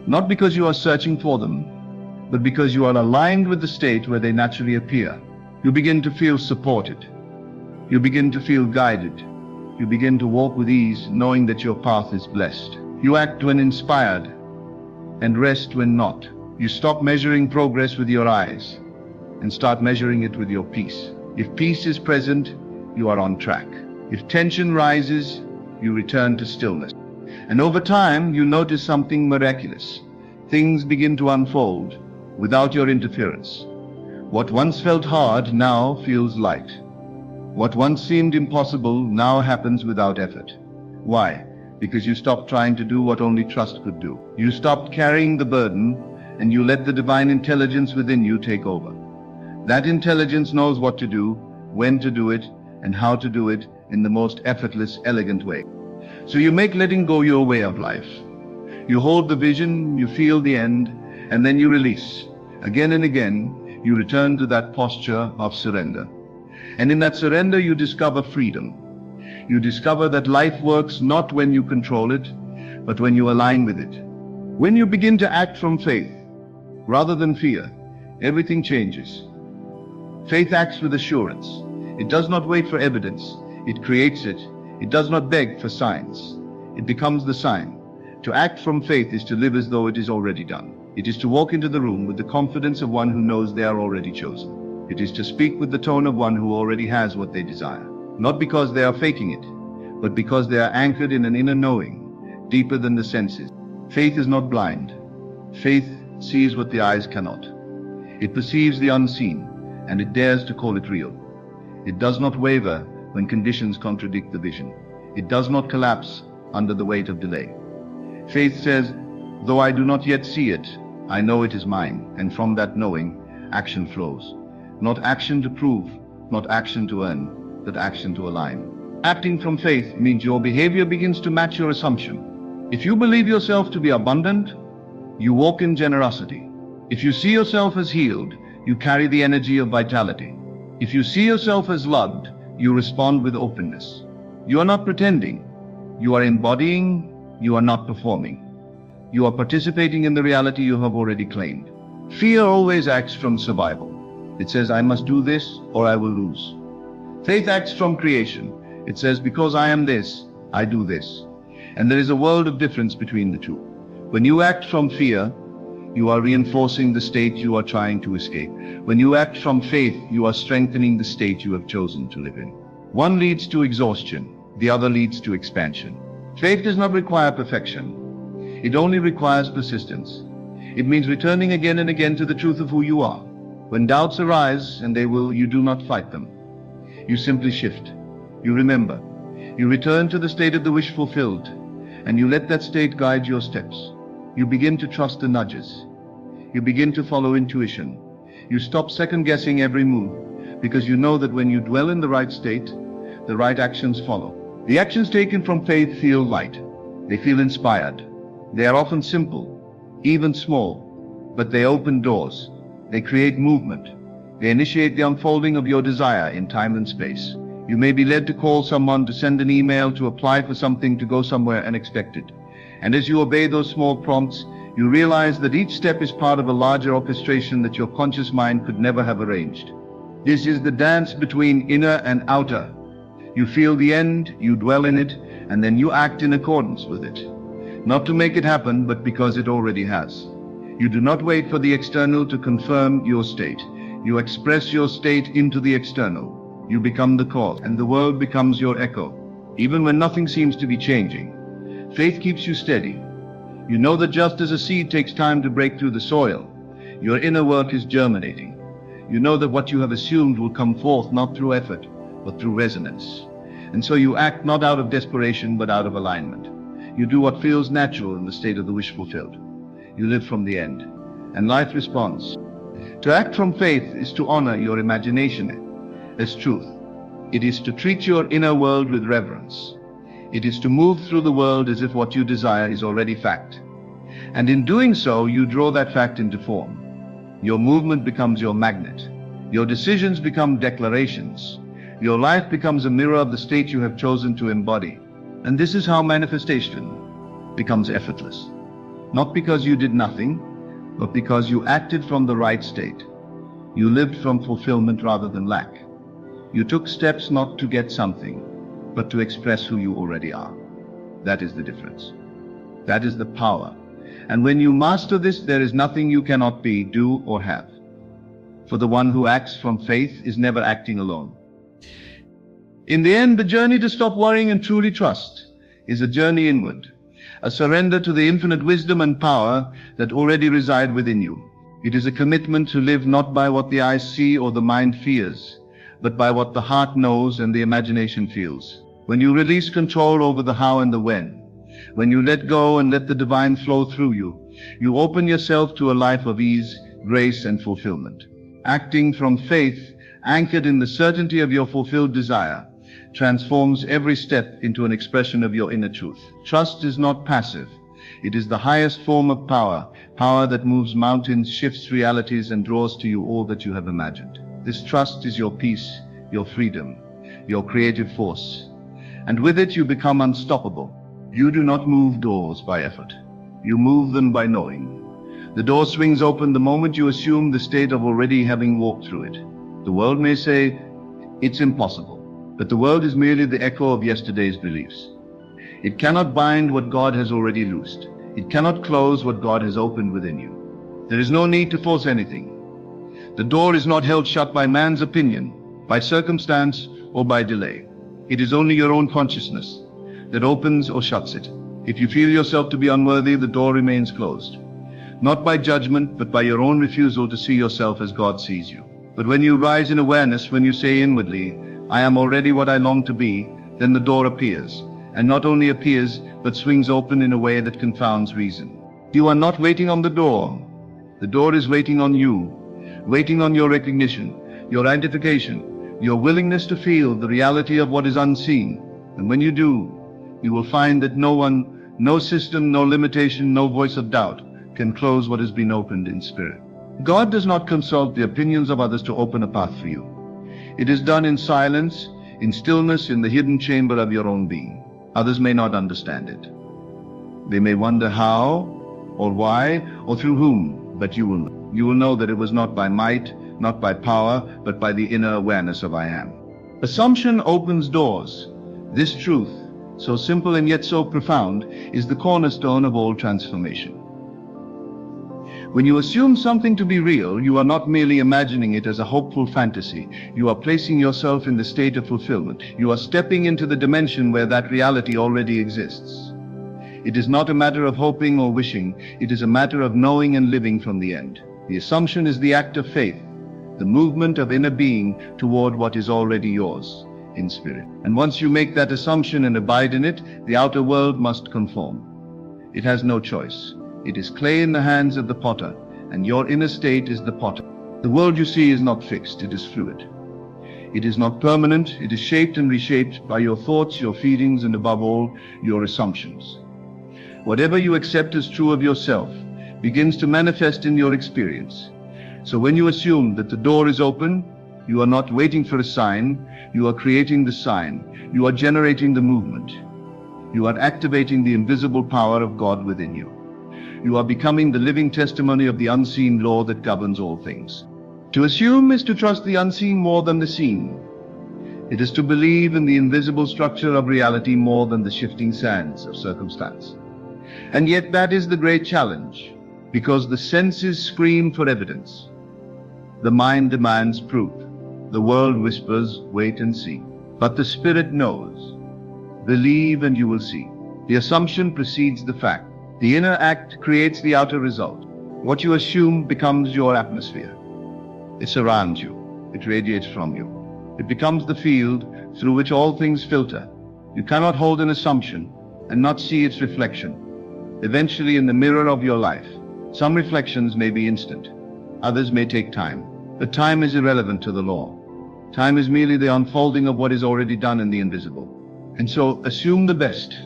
Not because you are searching for them, but because you are aligned with the state where they naturally appear. You begin to feel supported. You begin to feel guided. You begin to walk with ease, knowing that your path is blessed. You act when inspired and rest when not. You stop measuring progress with your eyes and start measuring it with your peace. If peace is present, you are on track. If tension rises, you return to stillness. And over time, you notice something miraculous. Things begin to unfold without your interference. What once felt hard now feels light. What once seemed impossible now happens without effort. Why? Because you stopped trying to do what only trust could do. You stopped carrying the burden, and you let the divine intelligence within you take over. That intelligence knows what to do, when to do it, and how to do it in the most effortless, elegant way. So you make letting go your way of life. You hold the vision, you feel the end, and then you release. Again and again, you return to that posture of surrender. And in that surrender, you discover freedom. You discover that life works not when you control it, but when you align with it. When you begin to act from faith, rather than fear, everything changes. Faith acts with assurance. It does not wait for evidence. It creates it. It does not beg for signs. It becomes the sign. To act from faith is to live as though it is already done. It is to walk into the room with the confidence of one who knows they are already chosen. It is to speak with the tone of one who already has what they desire. Not because they are faking it, but because they are anchored in an inner knowing, deeper than the senses. Faith is not blind. Faith sees what the eyes cannot. It perceives the unseen, and it dares to call it real. It does not waver when conditions contradict the vision. It does not collapse under the weight of delay. Faith says, though I do not yet see it, I know it is mine, and from that knowing, action flows. Not action to prove, not action to earn, but action to align. Acting from faith means your behavior begins to match your assumption. If you believe yourself to be abundant, you walk in generosity. If you see yourself as healed, you carry the energy of vitality. If you see yourself as loved, you respond with openness. You are not pretending. You are embodying. You are not performing. You are participating in the reality you have already claimed. Fear always acts from survival. It says, I must do this or I will lose. Faith acts from creation. It says, because I am this, I do this. And there is a world of difference between the two. When you act from fear, you are reinforcing the state you are trying to escape. When you act from faith, you are strengthening the state you have chosen to live in. One leads to exhaustion, the other leads to expansion. Faith does not require perfection. It only requires persistence. It means returning again and again to the truth of who you are. When doubts arise, and they will, you do not fight them. You simply shift. You remember. You return to the state of the wish fulfilled, and you let that state guide your steps. You begin to trust the nudges. You begin to follow intuition. You stop second-guessing every move, because you know that when you dwell in the right state, the right actions follow. The actions taken from faith feel light. They feel inspired. They are often simple, even small, but they open doors. They create movement. They initiate the unfolding of your desire in time and space. You may be led to call someone, to send an email, to apply for something, to go somewhere unexpected. And as you obey those small prompts, you realize that each step is part of a larger orchestration that your conscious mind could never have arranged. This is the dance between inner and outer. You feel the end, you dwell in it, and then you act in accordance with it. Not to make it happen, but because it already has. You do not wait for the external to confirm your state. You express your state into the external. You become the cause, and the world becomes your echo. Even when nothing seems to be changing, faith keeps you steady. You know that just as a seed takes time to break through the soil, your inner work is germinating. You know that what you have assumed will come forth not through effort, but through resonance. And so you act not out of desperation, but out of alignment. You do what feels natural in the state of the wish fulfilled. You live from the end, and life responds. To act from faith is to honor your imagination as truth. It is to treat your inner world with reverence. It is to move through the world as if what you desire is already fact. And in doing so, you draw that fact into form. Your movement becomes your magnet. Your decisions become declarations. Your life becomes a mirror of the state you have chosen to embody. And this is how manifestation becomes effortless. Not because you did nothing, but because you acted from the right state. You lived from fulfillment rather than lack. You took steps not to get something, but to express who you already are. That is the difference. That is the power. And when you master this, there is nothing you cannot be, do, or have. For the one who acts from faith is never acting alone. In the end, the journey to stop worrying and truly trust is a journey inward, a surrender to the infinite wisdom and power that already reside within you. It is a commitment to live not by what the eyes see or the mind fears, but by what the heart knows and the imagination feels. When you release control over the how and the when you let go and let the divine flow through you, you open yourself to a life of ease, grace, and fulfillment. Acting from faith, anchored in the certainty of your fulfilled desire, transforms every step into an expression of your inner truth. Trust is not passive. It is the highest form of power, power that moves mountains, shifts realities, and draws to you all that you have imagined. This trust is your peace, your freedom, your creative force. And with it you become unstoppable. You do not move doors by effort. You move them by knowing. The door swings open the moment you assume the state of already having walked through it. The world may say, it's impossible. But the world is merely the echo of yesterday's beliefs. It cannot bind what God has already loosed. It cannot close what God has opened within you. There is no need to force anything. The door is not held shut by man's opinion, by circumstance, or by delay. It is only your own consciousness that opens or shuts it. If you feel yourself to be unworthy, the door remains closed. Not by judgment, but by your own refusal to see yourself as God sees you. But when you rise in awareness, when you say inwardly, I am already what I long to be, then the door appears. And not only appears, but swings open in a way that confounds reason. You are not waiting on the door. The door is waiting on you, waiting on your recognition, your identification, your willingness to feel the reality of what is unseen. And when you do, you will find that no one, no system, no limitation, no voice of doubt can close what has been opened in spirit. God does not consult the opinions of others to open a path for you. It is done in silence, in stillness, in the hidden chamber of your own being. Others may not understand it. They may wonder how, or why, or through whom, but you will know. You will know that it was not by might, not by power, but by the inner awareness of I am. Assumption opens doors. This truth, so simple and yet so profound, is the cornerstone of all transformation. When you assume something to be real, you are not merely imagining it as a hopeful fantasy. You are placing yourself in the state of fulfillment. You are stepping into the dimension where that reality already exists. It is not a matter of hoping or wishing. It is a matter of knowing and living from the end. The assumption is the act of faith, the movement of inner being toward what is already yours in spirit. And once you make that assumption and abide in it, the outer world must conform. It has no choice. It is clay in the hands of the potter, and your inner state is the potter. The world you see is not fixed, it is fluid. It is not permanent, it is shaped and reshaped by your thoughts, your feelings, and above all, your assumptions. Whatever you accept as true of yourself begins to manifest in your experience. So when you assume that the door is open, you are not waiting for a sign, you are creating the sign. You are generating the movement. You are activating the invisible power of God within you. You are becoming the living testimony of the unseen law that governs all things. To assume is to trust the unseen more than the seen. It is to believe in the invisible structure of reality more than the shifting sands of circumstance. And yet that is the great challenge, because the senses scream for evidence. The mind demands proof. The world whispers, wait and see. But the spirit knows. Believe and you will see. The assumption precedes the fact. The inner act creates the outer result. What you assume becomes your atmosphere. It surrounds you. It radiates from you. It becomes the field through which all things filter. You cannot hold an assumption and not see its reflection. Eventually, in the mirror of your life, some reflections may be instant. Others may take time. But time is irrelevant to the law. Time is merely the unfolding of what is already done in the invisible. And so, assume the best.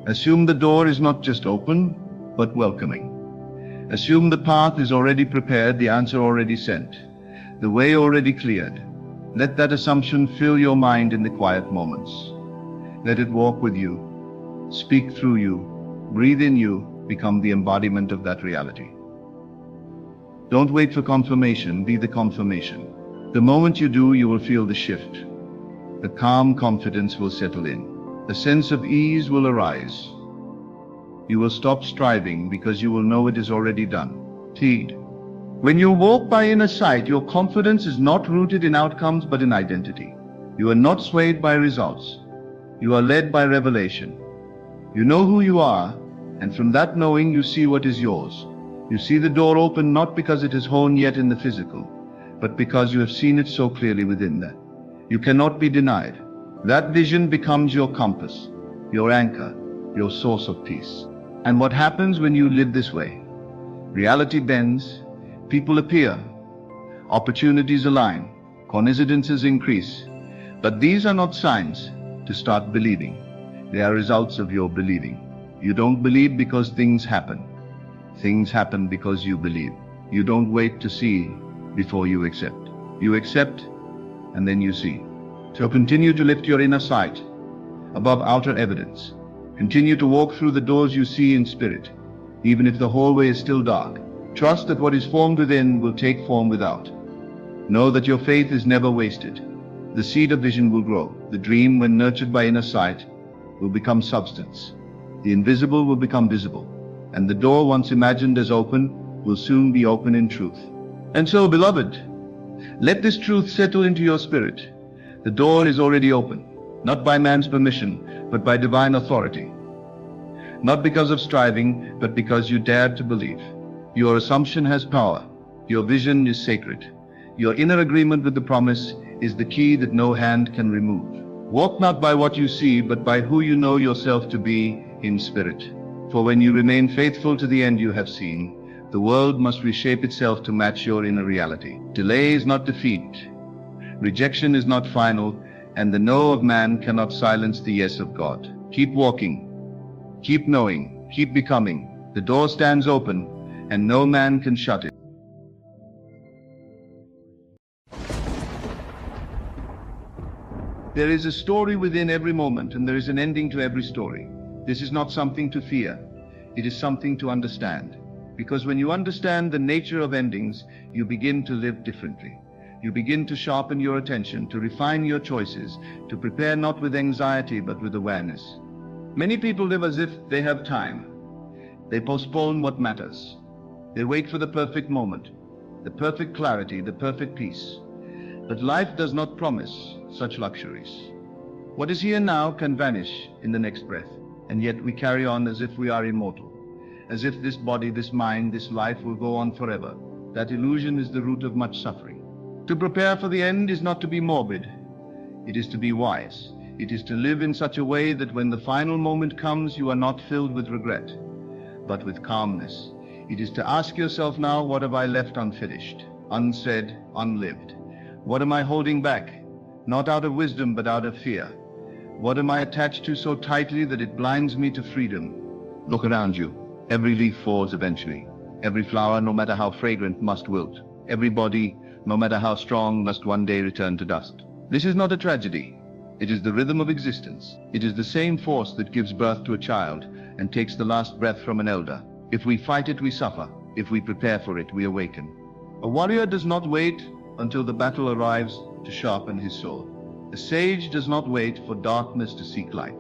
Assume the door is not just open, but welcoming. Assume the path is already prepared, the answer already sent, the way already cleared. Let that assumption fill your mind in the quiet moments. Let it walk with you, speak through you, breathe in you, become the embodiment of that reality. Don't wait for confirmation, be the confirmation. The moment you do, you will feel the shift. The calm confidence will settle in. A sense of ease will arise. You will stop striving because you will know it is already done. Seed. When you walk by inner sight, your confidence is not rooted in outcomes but in identity. You are not swayed by results. You are led by revelation. You know who you are, and from that knowing you see what is yours. You see the door open not because it is honed yet in the physical, but because you have seen it so clearly within that. You cannot be denied. That vision becomes your compass, your anchor, your source of peace. And what happens when you live this way? Reality bends, people appear, opportunities align, coincidences increase. But these are not signs to start believing. They are results of your believing. You don't believe because things happen. Things happen because you believe. You don't wait to see before you accept. You accept and then you see. So continue to lift your inner sight above outer evidence. Continue to walk through the doors you see in spirit, even if the hallway is still dark. Trust that what is formed within will take form without. Know that your faith is never wasted. The seed of vision will grow. The dream, when nurtured by inner sight, will become substance. The invisible will become visible. And the door once imagined as open will soon be open in truth. And so, beloved, let this truth settle into your spirit. The door is already open, not by man's permission, but by divine authority. Not because of striving, but because you dared to believe. Your assumption has power. Your vision is sacred. Your inner agreement with the promise is the key that no hand can remove. Walk not by what you see, but by who you know yourself to be in spirit. For when you remain faithful to the end you have seen, the world must reshape itself to match your inner reality. Delay is not defeat. Rejection is not final, and the no of man cannot silence the yes of God. Keep walking. Keep knowing. Keep becoming. The door stands open, and no man can shut it. There is a story within every moment, and there is an ending to every story. This is not something to fear. It is something to understand. Because when you understand the nature of endings, you begin to live differently. You begin to sharpen your attention, to refine your choices, to prepare not with anxiety but with awareness. Many people live as if they have time. They postpone what matters. They wait for the perfect moment, the perfect clarity, the perfect peace. But life does not promise such luxuries. What is here now can vanish in the next breath, and yet we carry on as if we are immortal, as if this body, this mind, this life will go on forever. That illusion is the root of much suffering. To prepare for the end is not to be morbid. It is to be wise. It is to live in such a way that when the final moment comes, you are not filled with regret, but with calmness. It is to ask yourself now, what have I left unfinished, unsaid, unlived? What am I holding back? Not out of wisdom, but out of fear. What am I attached to so tightly that it blinds me to freedom? Look around you. Every leaf falls eventually. Every flower, no matter how fragrant, must wilt. Every body, no matter how strong, must one day return to dust. This is not a tragedy. It is the rhythm of existence. It is the same force that gives birth to a child and takes the last breath from an elder. If we fight it, we suffer. If we prepare for it, we awaken. A warrior does not wait until the battle arrives to sharpen his sword. A sage does not wait for darkness to seek light.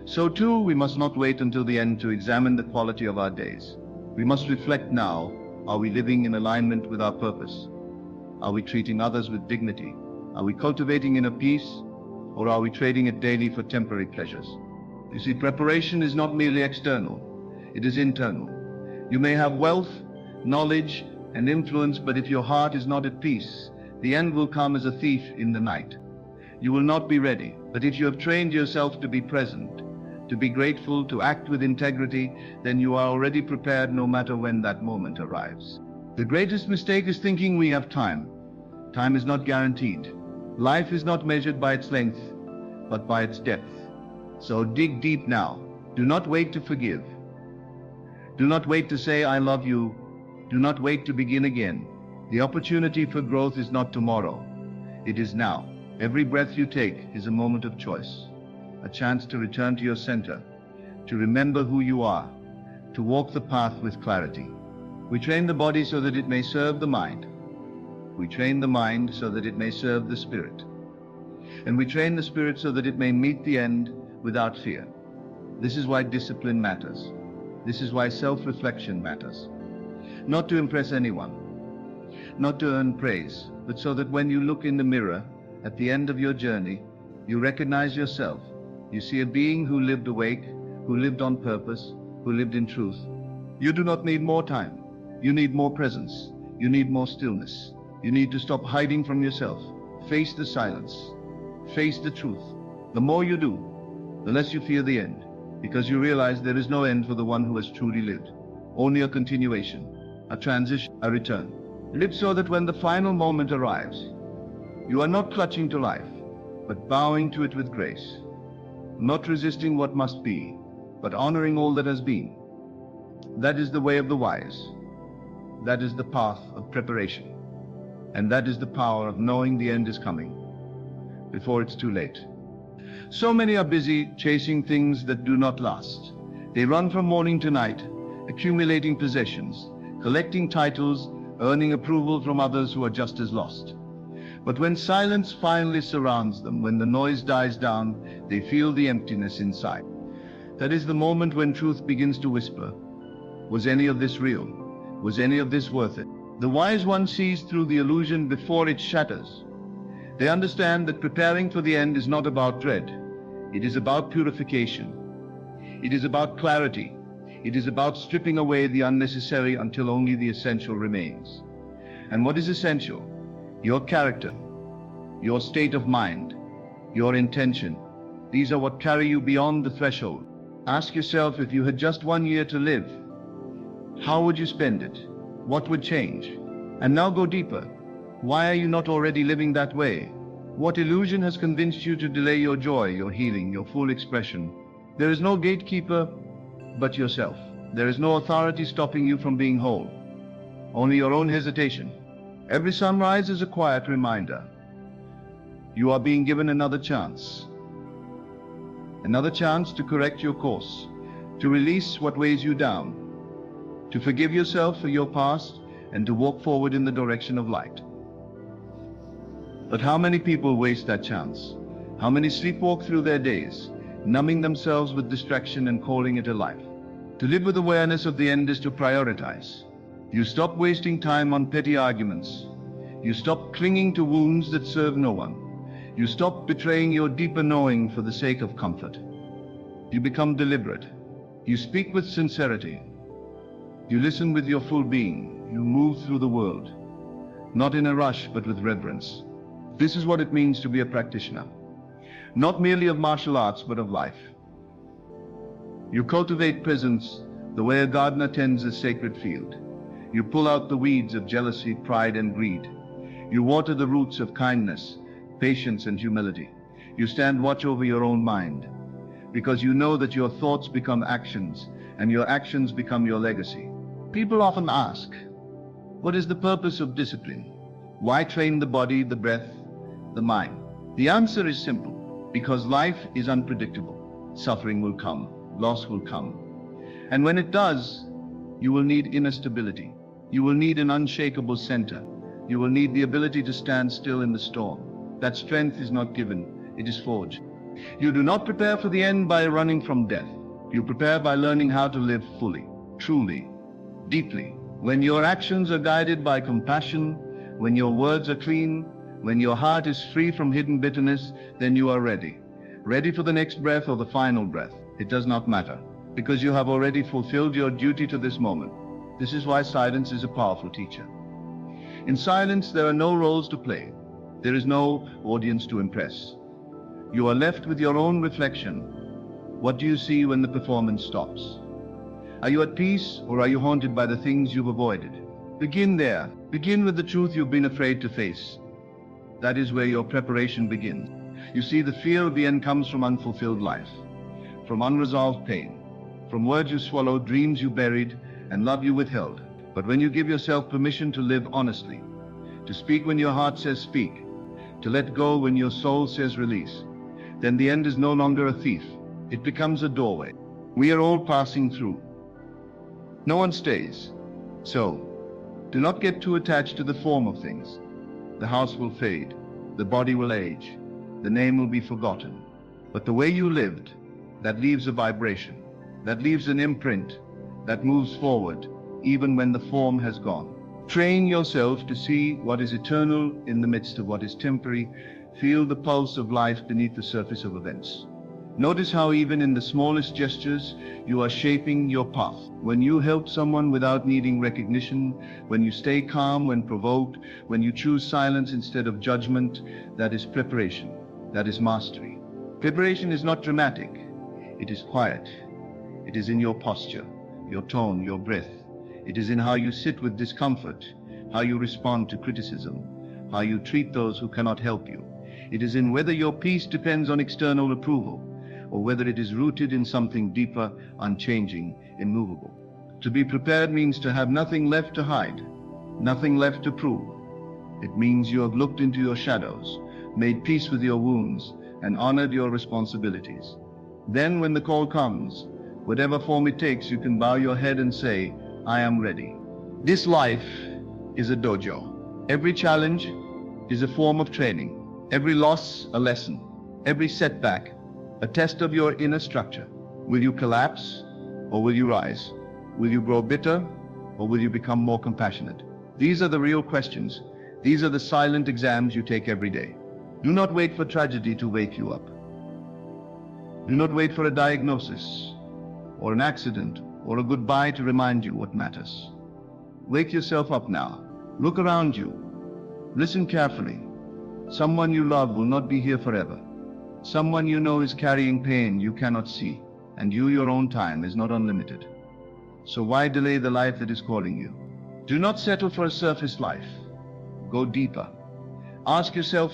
So too, we must not wait until the end to examine the quality of our days. We must reflect now. Are we living in alignment with our purpose? Are we treating others with dignity? Are we cultivating inner peace, or are we trading it daily for temporary pleasures? You see, preparation is not merely external, it is internal. You may have wealth, knowledge, and influence, but if your heart is not at peace, the end will come as a thief in the night. You will not be ready. But if you have trained yourself to be present, to be grateful, to act with integrity, then you are already prepared no matter when that moment arrives. The greatest mistake is thinking we have time. Time is not guaranteed. Life is not measured by its length, but by its depth. So dig deep now. Do not wait to forgive. Do not wait to say, I love you. Do not wait to begin again. The opportunity for growth is not tomorrow. It is now. Every breath you take is a moment of choice, a chance to return to your center, to remember who you are, to walk the path with clarity. We train the body so that it may serve the mind. We train the mind so that it may serve the spirit. And we train the spirit so that it may meet the end without fear. This is why discipline matters. This is why self-reflection matters. Not to impress anyone, not to earn praise, but so that when you look in the mirror at the end of your journey, you recognize yourself. You see a being who lived awake, who lived on purpose, who lived in truth. You do not need more time. You need more presence. You need more stillness. You need to stop hiding from yourself. Face the silence. Face the truth. The more you do, the less you fear the end, because you realize there is no end for the one who has truly lived. Only a continuation, a transition, a return. Live so that when the final moment arrives, you are not clutching to life, but bowing to it with grace. Not resisting what must be, but honoring all that has been. That is the way of the wise. That is the path of preparation. And that is the power of knowing the end is coming, before it's too late. So many are busy chasing things that do not last. They run from morning to night, accumulating possessions, collecting titles, earning approval from others who are just as lost. But when silence finally surrounds them, when the noise dies down, they feel the emptiness inside. That is the moment when truth begins to whisper, was any of this real? Was any of this worth it? The wise one sees through the illusion before it shatters. They understand that preparing for the end is not about dread. It is about purification. It is about clarity. It is about stripping away the unnecessary until only the essential remains. And what is essential? Your character, your state of mind, your intention. These are what carry you beyond the threshold. Ask yourself, if you had just 1 year to live, how would you spend it? What would change? And now go deeper. Why are you not already living that way? What illusion has convinced you to delay your joy, your healing, your full expression? There is no gatekeeper but yourself. There is no authority stopping you from being whole. Only your own hesitation. Every sunrise is a quiet reminder. You are being given another chance. Another chance to correct your course, to release what weighs you down, to forgive yourself for your past, and to walk forward in the direction of light. But how many people waste that chance? How many sleepwalk through their days, numbing themselves with distraction and calling it a life? To live with awareness of the end is to prioritize. You stop wasting time on petty arguments. You stop clinging to wounds that serve no one. You stop betraying your deeper knowing for the sake of comfort. You become deliberate. You speak with sincerity. You listen with your full being. You move through the world, not in a rush, but with reverence. This is what it means to be a practitioner, not merely of martial arts, but of life. You cultivate presence the way a gardener tends a sacred field. You pull out the weeds of jealousy, pride, and greed. You water the roots of kindness, patience, and humility. You stand watch over your own mind, because you know that your thoughts become actions, and your actions become your legacy. People often ask, what is the purpose of discipline? Why train the body, the breath, the mind? The answer is simple, because life is unpredictable. Suffering will come, loss will come. And when it does, you will need inner stability. You will need an unshakable center. You will need the ability to stand still in the storm. That strength is not given, it is forged. You do not prepare for the end by running from death. You prepare by learning how to live fully, truly, deeply. When your actions are guided by compassion, when your words are clean, when your heart is free from hidden bitterness, then you are ready. Ready for the next breath or the final breath. It does not matter, because you have already fulfilled your duty to this moment. This is why silence is a powerful teacher. In silence, there are no roles to play. There is no audience to impress. You are left with your own reflection. What do you see when the performance stops? Are you at peace, or are you haunted by the things you've avoided? Begin there. Begin with the truth you've been afraid to face. That is where your preparation begins. You see, the fear of the end comes from unfulfilled life, from unresolved pain, from words you swallowed, dreams you buried, and love you withheld. But when you give yourself permission to live honestly, to speak when your heart says speak, to let go when your soul says release, then the end is no longer a thief. It becomes a doorway. We are all passing through. No one stays. So, do not get too attached to the form of things. The house will fade, the body will age, the name will be forgotten. But the way you lived, that leaves a vibration, that leaves an imprint, that moves forward, even when the form has gone. Train yourself to see what is eternal in the midst of what is temporary. Feel the pulse of life beneath the surface of events. Notice how even in the smallest gestures, you are shaping your path. When you help someone without needing recognition, when you stay calm when provoked, when you choose silence instead of judgment, that is preparation. That is mastery. Preparation is not dramatic. It is quiet. It is in your posture, your tone, your breath. It is in how you sit with discomfort, how you respond to criticism, how you treat those who cannot help you. It is in whether your peace depends on external approval, or whether it is rooted in something deeper, unchanging, immovable. To be prepared means to have nothing left to hide, nothing left to prove. It means you have looked into your shadows, made peace with your wounds, and honored your responsibilities. Then when the call comes, whatever form it takes, you can bow your head and say, I am ready. This life is a dojo. Every challenge is a form of training. Every loss, a lesson. Every setback, a test of your inner structure. Will you collapse or will you rise? Will you grow bitter or will you become more compassionate? These are the real questions. These are the silent exams you take every day. Do not wait for tragedy to wake you up. Do not wait for a diagnosis or an accident or a goodbye to remind you what matters. Wake yourself up now. Look around you. Listen carefully. Someone you love will not be here forever. Someone you know is carrying pain you cannot see, and your own time is not unlimited. So why delay the life that is calling you? Do not settle for a surface life. Go deeper. Ask yourself,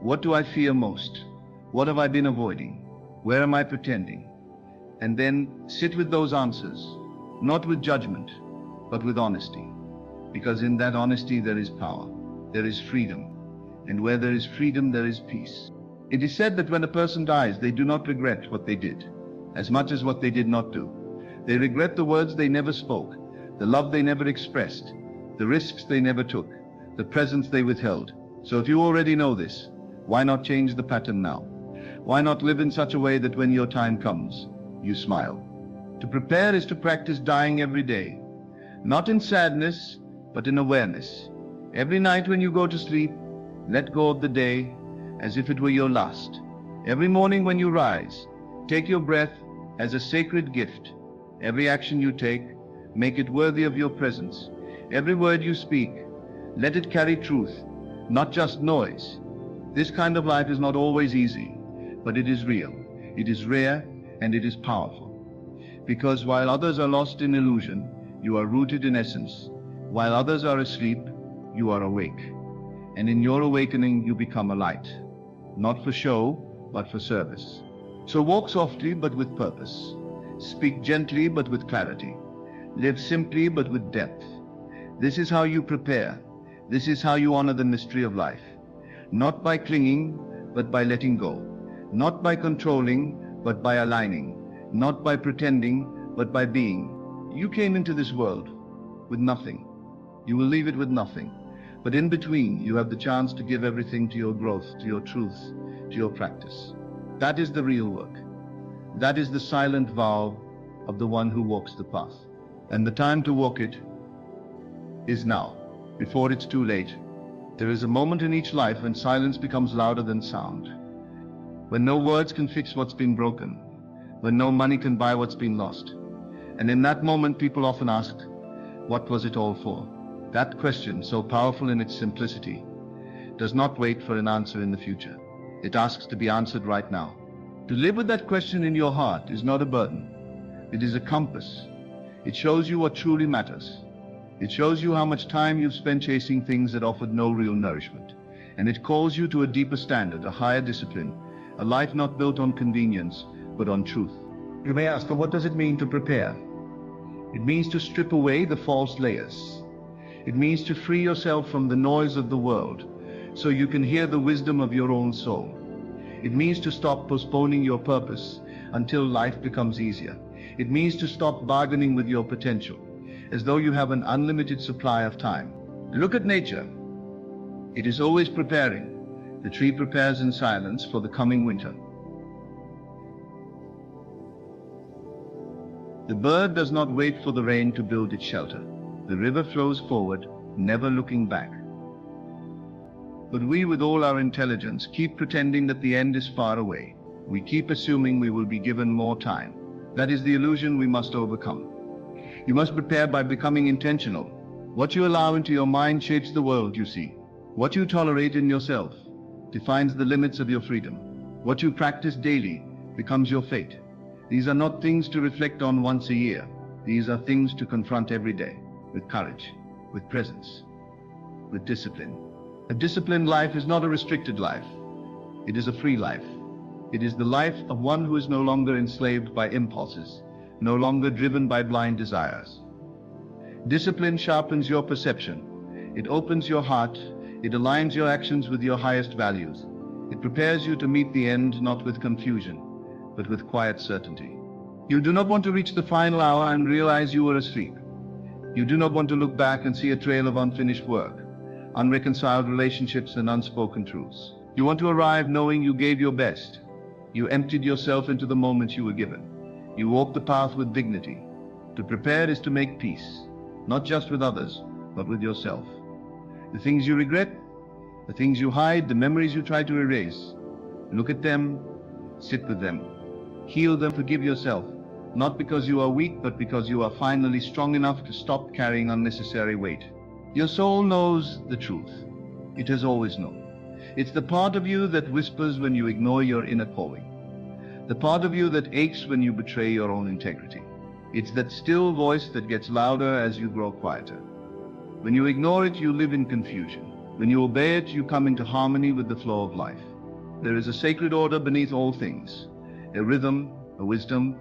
what do I fear most? What have I been avoiding? Where am I pretending? And then sit with those answers, not with judgment, but with honesty. Because in that honesty there is power, there is freedom, and where there is freedom there is peace. It is said that when a person dies, they do not regret what they did, as much as what they did not do. They regret the words they never spoke, the love they never expressed, the risks they never took, the presence they withheld. So if you already know this, why not change the pattern now? Why not live in such a way that when your time comes, you smile? To prepare is to practice dying every day, not in sadness, but in awareness. Every night when you go to sleep, let go of the day as if it were your last. Every morning when you rise, take your breath as a sacred gift. Every action you take, make it worthy of your presence. Every word you speak, let it carry truth, not just noise. This kind of life is not always easy, but it is real, it is rare, and it is powerful. Because while others are lost in illusion, you are rooted in essence. While others are asleep, you are awake. And in your awakening, you become a light. Not for show, but for service. So walk softly, but with purpose. Speak gently, but with clarity. Live simply, but with depth. This is how you prepare. This is how you honor the mystery of life. Not by clinging, but by letting go. Not by controlling, but by aligning. Not by pretending, but by being. You came into this world with nothing. You will leave it with nothing. But in between, you have the chance to give everything to your growth, to your truth, to your practice. That is the real work. That is the silent vow of the one who walks the path. And the time to walk it is now, before it's too late. There is a moment in each life when silence becomes louder than sound. When no words can fix what's been broken. When no money can buy what's been lost. And in that moment, people often ask, what was it all for? That question, so powerful in its simplicity, does not wait for an answer in the future. It asks to be answered right now. To live with that question in your heart is not a burden. It is a compass. It shows you what truly matters. It shows you how much time you've spent chasing things that offered no real nourishment. And it calls you to a deeper standard, a higher discipline, a life not built on convenience, but on truth. You may ask, well, what does it mean to prepare? It means to strip away the false layers. It means to free yourself from the noise of the world so you can hear the wisdom of your own soul. It means to stop postponing your purpose until life becomes easier. It means to stop bargaining with your potential as though you have an unlimited supply of time. Look at nature. It is always preparing. The tree prepares in silence for the coming winter. The bird does not wait for the rain to build its shelter. The river flows forward, never looking back. But we, with all our intelligence, keep pretending that the end is far away. We keep assuming we will be given more time. That is the illusion we must overcome. You must prepare by becoming intentional. What you allow into your mind shapes the world you see. What you tolerate in yourself defines the limits of your freedom. What you practice daily becomes your fate. These are not things to reflect on once a year. These are things to confront every day, with courage, with presence, with discipline. A disciplined life is not a restricted life. It is a free life. It is the life of one who is no longer enslaved by impulses, no longer driven by blind desires. Discipline sharpens your perception. It opens your heart. It aligns your actions with your highest values. It prepares you to meet the end not with confusion, but with quiet certainty. You do not want to reach the final hour and realize you were asleep. You do not want to look back and see a trail of unfinished work, unreconciled relationships and unspoken truths. You want to arrive knowing you gave your best. You emptied yourself into the moments you were given. You walked the path with dignity. To prepare is to make peace, not just with others, but with yourself. The things you regret, the things you hide, the memories you try to erase. Look at them, sit with them, heal them, forgive yourself, not because you are weak, but because you are finally strong enough to stop carrying unnecessary weight. Your soul knows the truth. It has always known. It's the part of you that whispers when you ignore your inner calling. The part of you that aches when you betray your own integrity. It's that still voice that gets louder as you grow quieter. When you ignore it, you live in confusion. When you obey it, you come into harmony with the flow of life. There is a sacred order beneath all things, a rhythm, a wisdom,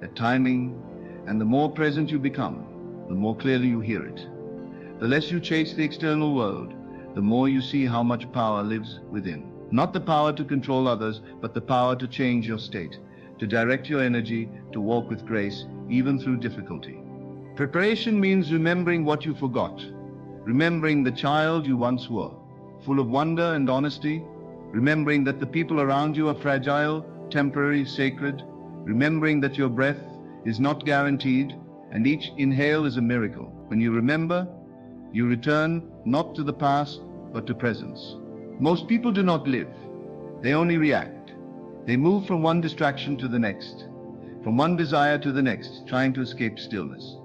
a timing, and the more present you become, the more clearly you hear it. The less you chase the external world, the more you see how much power lives within. Not the power to control others, but the power to change your state, to direct your energy, to walk with grace, even through difficulty. Preparation means remembering what you forgot, remembering the child you once were, full of wonder and honesty, remembering that the people around you are fragile, temporary, sacred, remembering that your breath is not guaranteed, and each inhale is a miracle. When you remember, you return not to the past, but to presence. Most people do not live. They only react. They move from one distraction to the next, from one desire to the next, trying to escape stillness.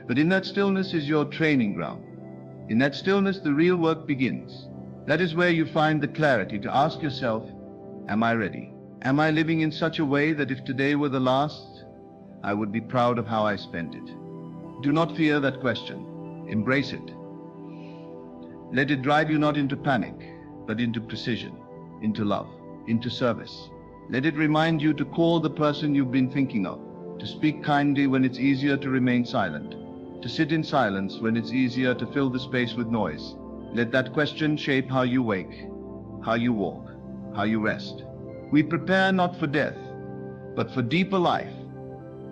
But in that stillness is your training ground. In that stillness, the real work begins. That is where you find the clarity to ask yourself, am I ready? Am I living in such a way that if today were the last, I would be proud of how I spent it? Do not fear that question. Embrace it. Let it drive you not into panic, but into precision, into love, into service. Let it remind you to call the person you've been thinking of, to speak kindly when it's easier to remain silent, to sit in silence when it's easier to fill the space with noise. Let that question shape how you wake, how you walk, how you rest. We prepare not for death, but for deeper life,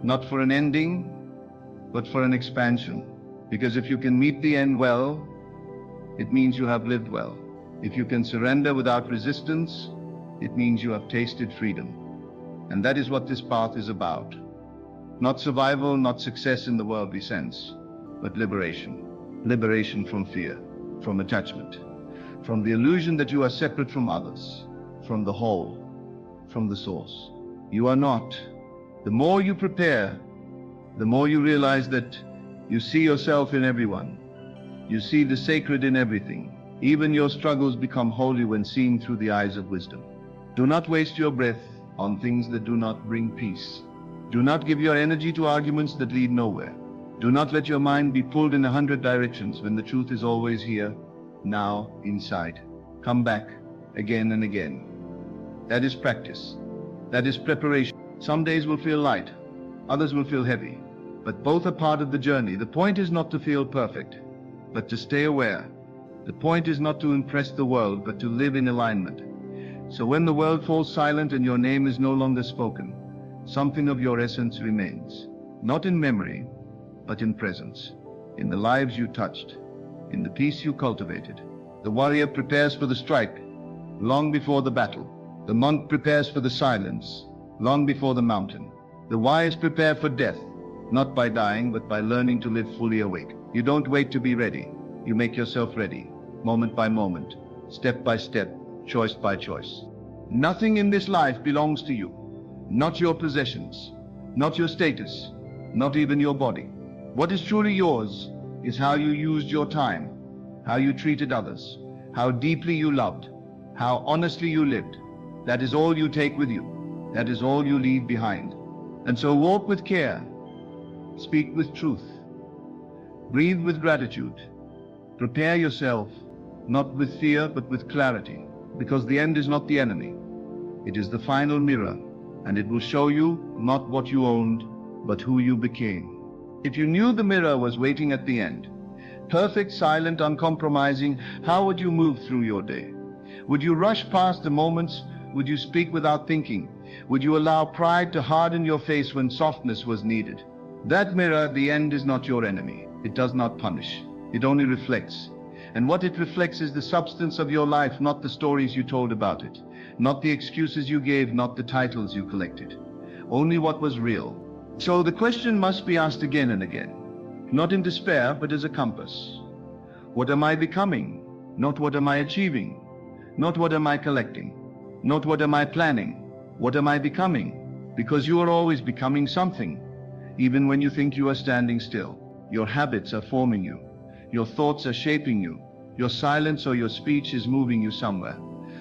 not for an ending, but for an expansion. Because if you can meet the end well, it means you have lived well. If you can surrender without resistance, it means you have tasted freedom. And that is what this path is about. Not survival, not success in the worldly sense, but liberation. Liberation from fear, from attachment, from the illusion that you are separate from others, from the whole, from the source. You are not. The more you prepare, the more you realize that you see yourself in everyone. You see the sacred in everything. Even your struggles become holy when seen through the eyes of wisdom. Do not waste your breath on things that do not bring peace. Do not give your energy to arguments that lead nowhere. Do not let your mind be pulled in 100 directions when the truth is always here, now, inside. Come back again and again. That is practice. That is preparation. Some days will feel light, others will feel heavy, but both are part of the journey. The point is not to feel perfect, but to stay aware. The point is not to impress the world, but to live in alignment. So when the world falls silent and your name is no longer spoken, something of your essence remains, not in memory, but in presence, in the lives you touched, in the peace you cultivated. The warrior prepares for the strike long before the battle. The monk prepares for the silence long before the mountain. The wise prepare for death, not by dying, but by learning to live fully awake. You don't wait to be ready. You make yourself ready, moment by moment, step by step, choice by choice. Nothing in this life belongs to you. Not your possessions, not your status, not even your body. What is truly yours is how you used your time, how you treated others, how deeply you loved, how honestly you lived. That is all you take with you. That is all you leave behind. And so walk with care, speak with truth, breathe with gratitude, prepare yourself, not with fear but with clarity, because the end is not the enemy. It is the final mirror, and it will show you not what you owned, but who you became. If you knew the mirror was waiting at the end, perfect, silent, uncompromising, how would you move through your day? Would you rush past the moments? Would you speak without thinking? Would you allow pride to harden your face when softness was needed? That mirror, the end, is not your enemy. It does not punish. It only reflects. And what it reflects is the substance of your life, not the stories you told about it, not the excuses you gave, not the titles you collected. Only what was real. So the question must be asked again and again, not in despair, but as a compass. What am I becoming? Not what am I achieving? Not what am I collecting? Not what am I planning? What am I becoming? Because you are always becoming something, even when you think you are standing still. Your habits are forming you. Your thoughts are shaping you. Your silence or your speech is moving you somewhere.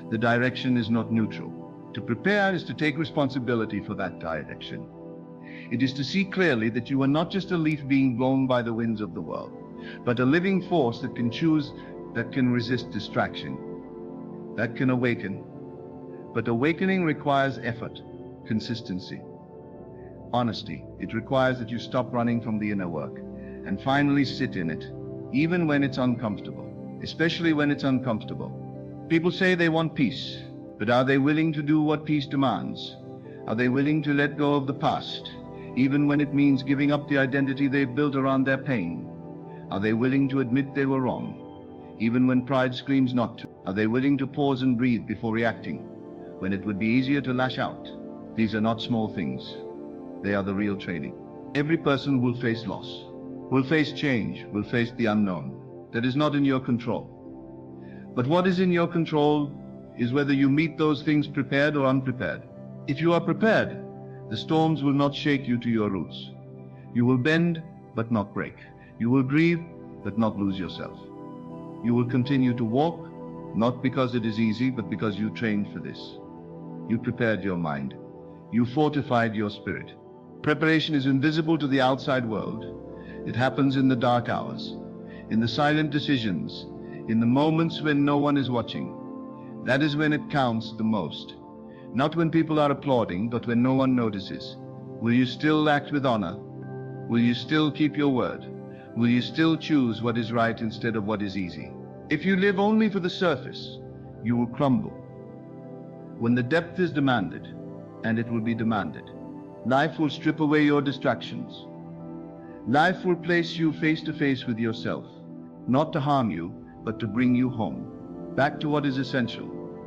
The direction is not neutral. To prepare is to take responsibility for that direction. It is to see clearly that you are not just a leaf being blown by the winds of the world, but a living force that can choose, that can resist distraction, that can awaken. But awakening requires effort, consistency, honesty. It requires that you stop running from the inner work and finally sit in it, even when it's uncomfortable, especially when it's uncomfortable. People say they want peace, but are they willing to do what peace demands? Are they willing to let go of the past, even when it means giving up the identity they've built around their pain? Are they willing to admit they were wrong, even when pride screams not to? Are they willing to pause and breathe before reacting, when it would be easier to lash out? These are not small things. They are the real training. Every person will face loss, will face change, will face the unknown. That is not in your control. But what is in your control is whether you meet those things prepared or unprepared. If you are prepared, the storms will not shake you to your roots. You will bend, but not break. You will grieve, but not lose yourself. You will continue to walk, not because it is easy, but because you trained for this. You prepared your mind. You fortified your spirit. Preparation is invisible to the outside world. It happens in the dark hours, in the silent decisions, in the moments when no one is watching. That is when it counts the most. Not when people are applauding, but when no one notices. Will you still act with honor? Will you still keep your word? Will you still choose what is right instead of what is easy? If you live only for the surface, you will crumble. When the depth is demanded, and it will be demanded, life will strip away your distractions. Life will place you face to face with yourself, not to harm you, but to bring you home. Back to what is essential,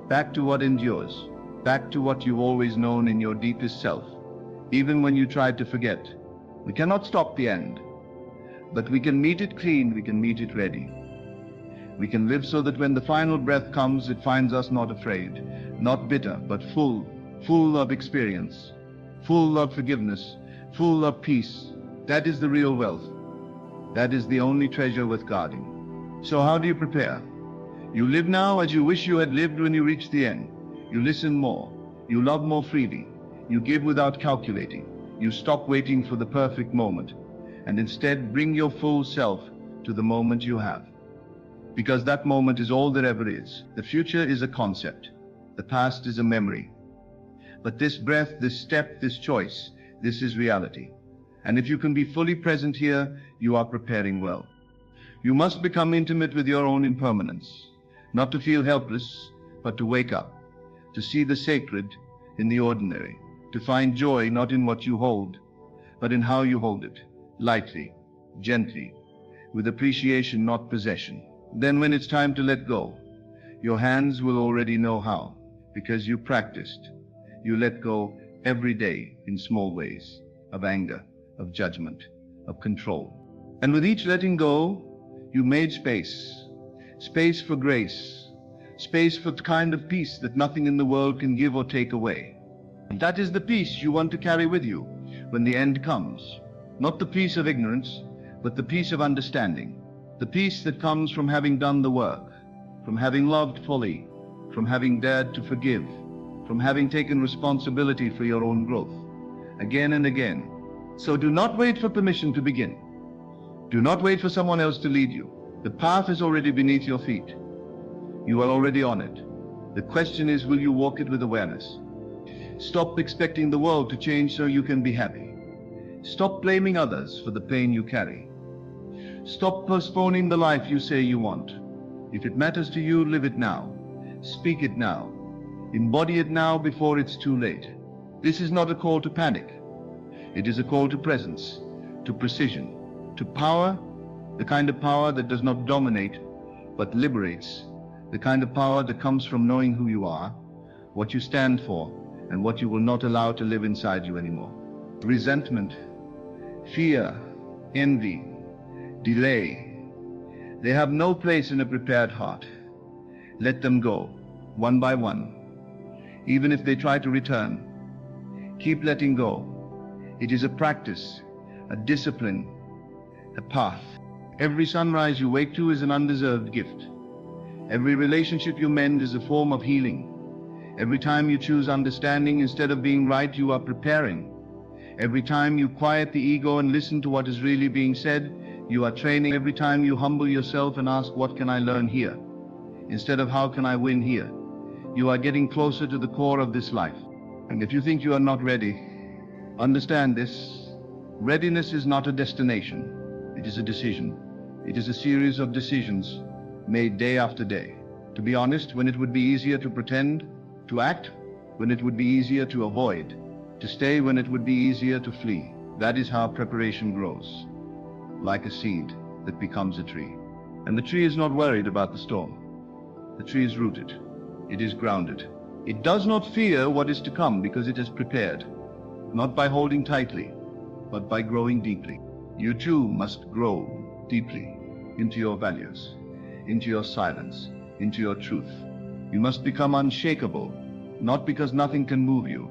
back to what endures, back to what you've always known in your deepest self, even when you tried to forget. We cannot stop the end, but we can meet it clean, we can meet it ready. We can live so that when the final breath comes, it finds us not afraid, not bitter, but full of experience, full of forgiveness, full of peace. That is the real wealth. That is the only treasure worth guarding. So how do you prepare? You live now as you wish you had lived when you reach the end. You listen more. You love more freely. You give without calculating. You stop waiting for the perfect moment, and instead bring your full self to the moment you have. Because that moment is all there ever is. The future is a concept. The past is a memory. But this breath, this step, this choice, this is reality. And if you can be fully present here, you are preparing well. You must become intimate with your own impermanence, not to feel helpless, but to wake up, to see the sacred in the ordinary, to find joy not in what you hold, but in how you hold it, lightly, gently, with appreciation, not possession. Then when it's time to let go, your hands will already know how, because you practiced. You let go every day in small ways, of anger, of judgment, of control. And with each letting go, you made space. Space for grace. Space for the kind of peace that nothing in the world can give or take away. And that is the peace you want to carry with you when the end comes. Not the peace of ignorance, but the peace of understanding. The peace that comes from having done the work, from having loved fully, from having dared to forgive, from having taken responsibility for your own growth, again and again. So do not wait for permission to begin. Do not wait for someone else to lead you. The path is already beneath your feet. You are already on it. The question is, will you walk it with awareness? Stop expecting the world to change so you can be happy. Stop blaming others for the pain you carry. Stop postponing the life you say you want. If it matters to you, live it now. Speak it now. Embody it now before it's too late. This is not a call to panic. It is a call to presence, to precision, to power, the kind of power that does not dominate, but liberates, the kind of power that comes from knowing who you are, what you stand for, and what you will not allow to live inside you anymore. Resentment, fear, envy, delay, they have no place in a prepared heart. Let them go, one by one. Even if they try to return, keep letting go. It is a practice, a discipline, a path. Every sunrise you wake to is an undeserved gift. Every relationship you mend is a form of healing. Every time you choose understanding instead of being right, you are preparing. Every time you quiet the ego and listen to what is really being said, you are training. Every time you humble yourself and ask, what can I learn here? Instead of how can I win here? You are getting closer to the core of this life. And if you think you are not ready, understand this. Readiness is not a destination. It is a decision. It is a series of decisions made day after day. To be honest, when it would be easier to pretend, to act, when it would be easier to avoid, to stay when it would be easier to flee. That is how preparation grows, like a seed that becomes a tree. And the tree is not worried about the storm. The tree is rooted. It is grounded. It does not fear what is to come because it is prepared, not by holding tightly, but by growing deeply. You too must grow deeply into your values, into your silence, into your truth. You must become unshakable, not because nothing can move you,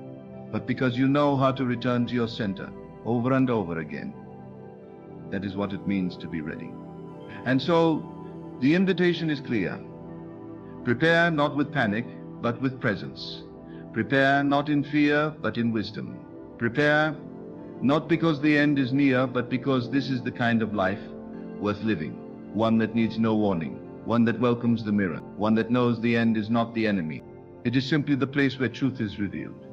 but because you know how to return to your center over and over again. That is what it means to be ready. And so, the invitation is clear. Prepare not with panic, but with presence. Prepare not in fear, but in wisdom. Prepare not because the end is near, but because this is the kind of life worth living. One that needs no warning. One that welcomes the mirror. One that knows the end is not the enemy. It is simply the place where truth is revealed.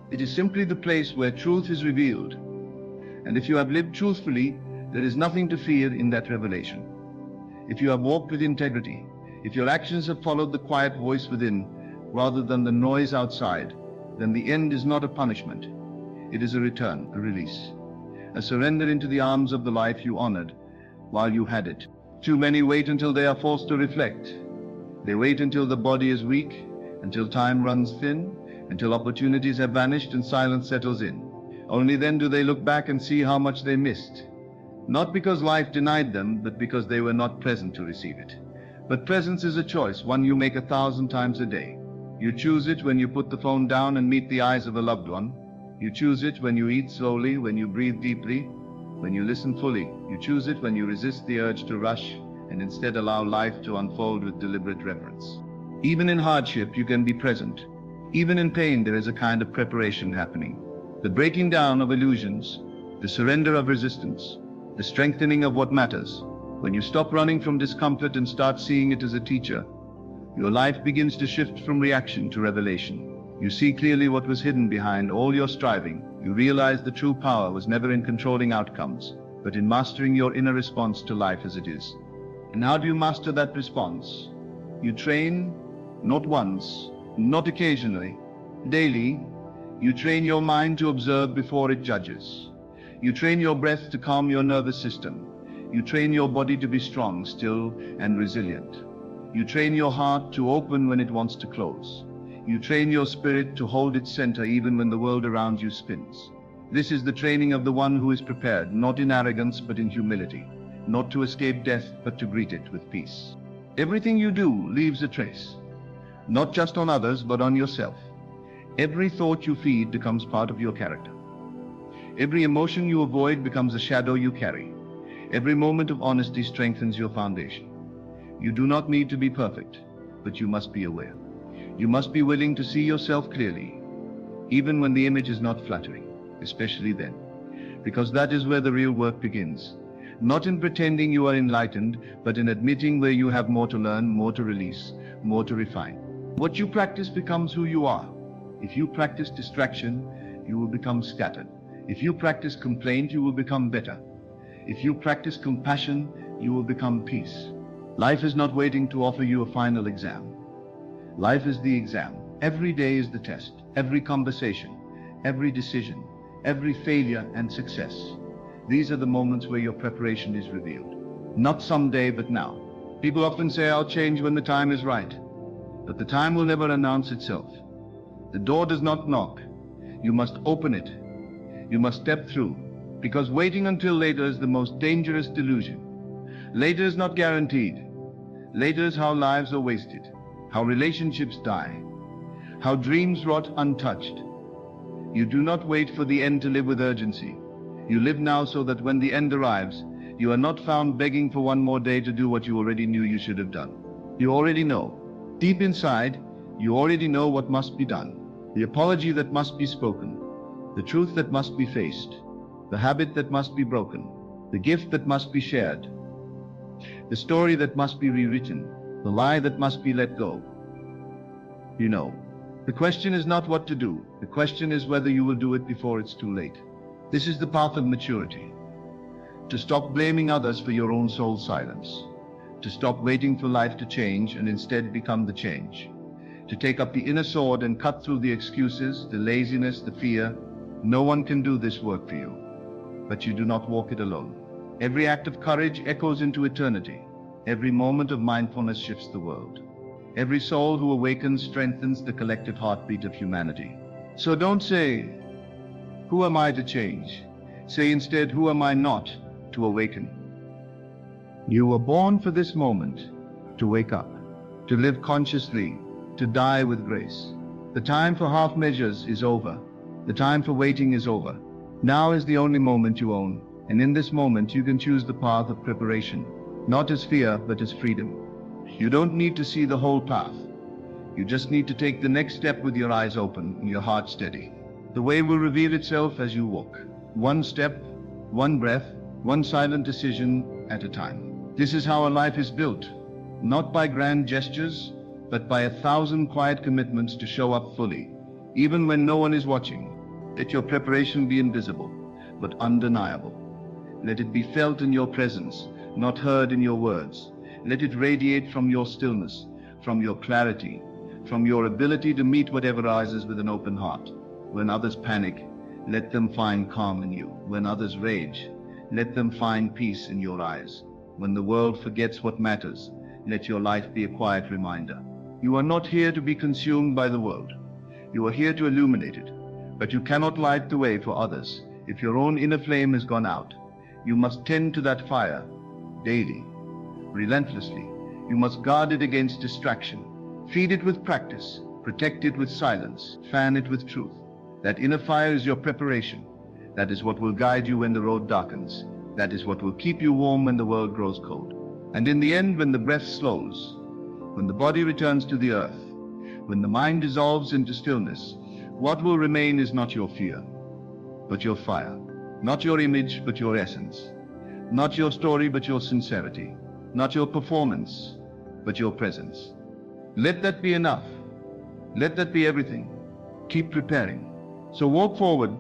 It is simply the place where truth is revealed. And if you have lived truthfully, there is nothing to fear in that revelation. If you have walked with integrity, if your actions have followed the quiet voice within rather than the noise outside, then the end is not a punishment. It is a return, a release, a surrender into the arms of the life you honored while you had it. Too many wait until they are forced to reflect. They wait until the body is weak, until time runs thin, until opportunities have vanished and silence settles in. Only then do they look back and see how much they missed. Not because life denied them, but because they were not present to receive it. But presence is a choice, one you make 1,000 times a day. You choose it when you put the phone down and meet the eyes of a loved one. You choose it when you eat slowly, when you breathe deeply, when you listen fully. You choose it when you resist the urge to rush and instead allow life to unfold with deliberate reverence. Even in hardship, you can be present. Even in pain, there is a kind of preparation happening. The breaking down of illusions, the surrender of resistance, the strengthening of what matters. When you stop running from discomfort and start seeing it as a teacher, your life begins to shift from reaction to revelation. You see clearly what was hidden behind all your striving. You realize the true power was never in controlling outcomes, but in mastering your inner response to life as it is. And how do you master that response? You train, not once, not occasionally, daily. You train your mind to observe before it judges. You train your breath to calm your nervous system. You train your body to be strong, still, and resilient. You train your heart to open when it wants to close. You train your spirit to hold its center even when the world around you spins. This is the training of the one who is prepared, not in arrogance but in humility, not to escape death but to greet it with peace. Everything you do leaves a trace, not just on others but on yourself. Every thought you feed becomes part of your character. Every emotion you avoid becomes a shadow you carry. Every moment of honesty strengthens your foundation. You do not need to be perfect, but you must be aware. You must be willing to see yourself clearly, even when the image is not flattering, especially then, because that is where the real work begins. Not in pretending you are enlightened, but in admitting where you have more to learn, more to release, more to refine. What you practice becomes who you are. If you practice distraction, you will become scattered. If you practice complaint, you will become bitter. If you practice compassion, you will become peace. Life is not waiting to offer you a final exam. Life is the exam. Every day is the test. Every conversation, every decision, every failure and success. These are the moments where your preparation is revealed. Not someday, but now. People often say, I'll change when the time is right. But the time will never announce itself. The door does not knock. You must open it. You must step through. Because waiting until later is the most dangerous delusion. Later is not guaranteed. Later is how lives are wasted, how relationships die, how dreams rot untouched. You do not wait for the end to live with urgency. You live now so that when the end arrives, you are not found begging for one more day to do what you already knew you should have done. You already know. Deep inside, you already know what must be done. The apology that must be spoken, the truth that must be faced, the habit that must be broken, the gift that must be shared, the story that must be rewritten, the lie that must be let go. You know. The question is not what to do. The question is whether you will do it before it's too late. This is the path of maturity. To stop blaming others for your own soul's silence. To stop waiting for life to change and instead become the change. To take up the inner sword and cut through the excuses, the laziness, the fear. No one can do this work for you, but you do not walk it alone. Every act of courage echoes into eternity. Every moment of mindfulness shifts the world. Every soul who awakens strengthens the collective heartbeat of humanity. So don't say, who am I to change? Say instead, who am I not to awaken? You were born for this moment, to wake up, to live consciously, to die with grace. The time for half measures is over. The time for waiting is over. Now is the only moment you own, and in this moment you can choose the path of preparation, not as fear, but as freedom. You don't need to see the whole path. You just need to take the next step with your eyes open and your heart steady. The way will reveal itself as you walk. One step, one breath, one silent decision at a time. This is how a life is built, not by grand gestures, but by 1,000 quiet commitments to show up fully, even when no one is watching. Let your preparation be invisible, but undeniable. Let it be felt in your presence, not heard in your words. Let it radiate from your stillness, from your clarity, from your ability to meet whatever arises with an open heart. When others panic, let them find calm in you. When others rage, let them find peace in your eyes. When the world forgets what matters, let your life be a quiet reminder. You are not here to be consumed by the world. You are here to illuminate it. But you cannot light the way for others if your own inner flame has gone out. You must tend to that fire daily, relentlessly. You must guard it against distraction. Feed it with practice. Protect it with silence. Fan it with truth. That inner fire is your preparation. That is what will guide you when the road darkens. That is what will keep you warm when the world grows cold. And in the end, when the breath slows, when the body returns to the earth, when the mind dissolves into stillness, what will remain is not your fear, but your fire. Not your image, but your essence. Not your story, but your sincerity. Not your performance, but your presence. Let that be enough. Let that be everything. Keep preparing. So walk forward,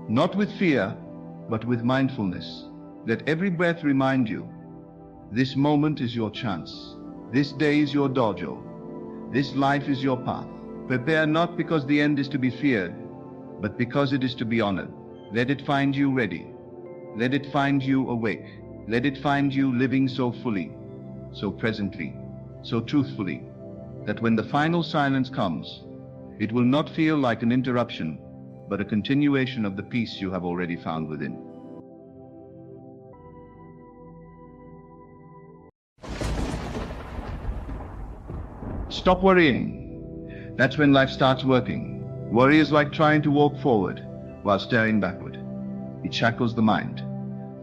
not with fear, but with mindfulness. Let every breath remind you, this moment is your chance. This day is your dojo. This life is your path. Prepare not because the end is to be feared, but because it is to be honored. Let it find you ready. Let it find you awake. Let it find you living so fully, so presently, so truthfully, that when the final silence comes, it will not feel like an interruption, but a continuation of the peace you have already found within. Stop worrying. That's when life starts working. Worry is like trying to walk forward while staring backward. It shackles the mind,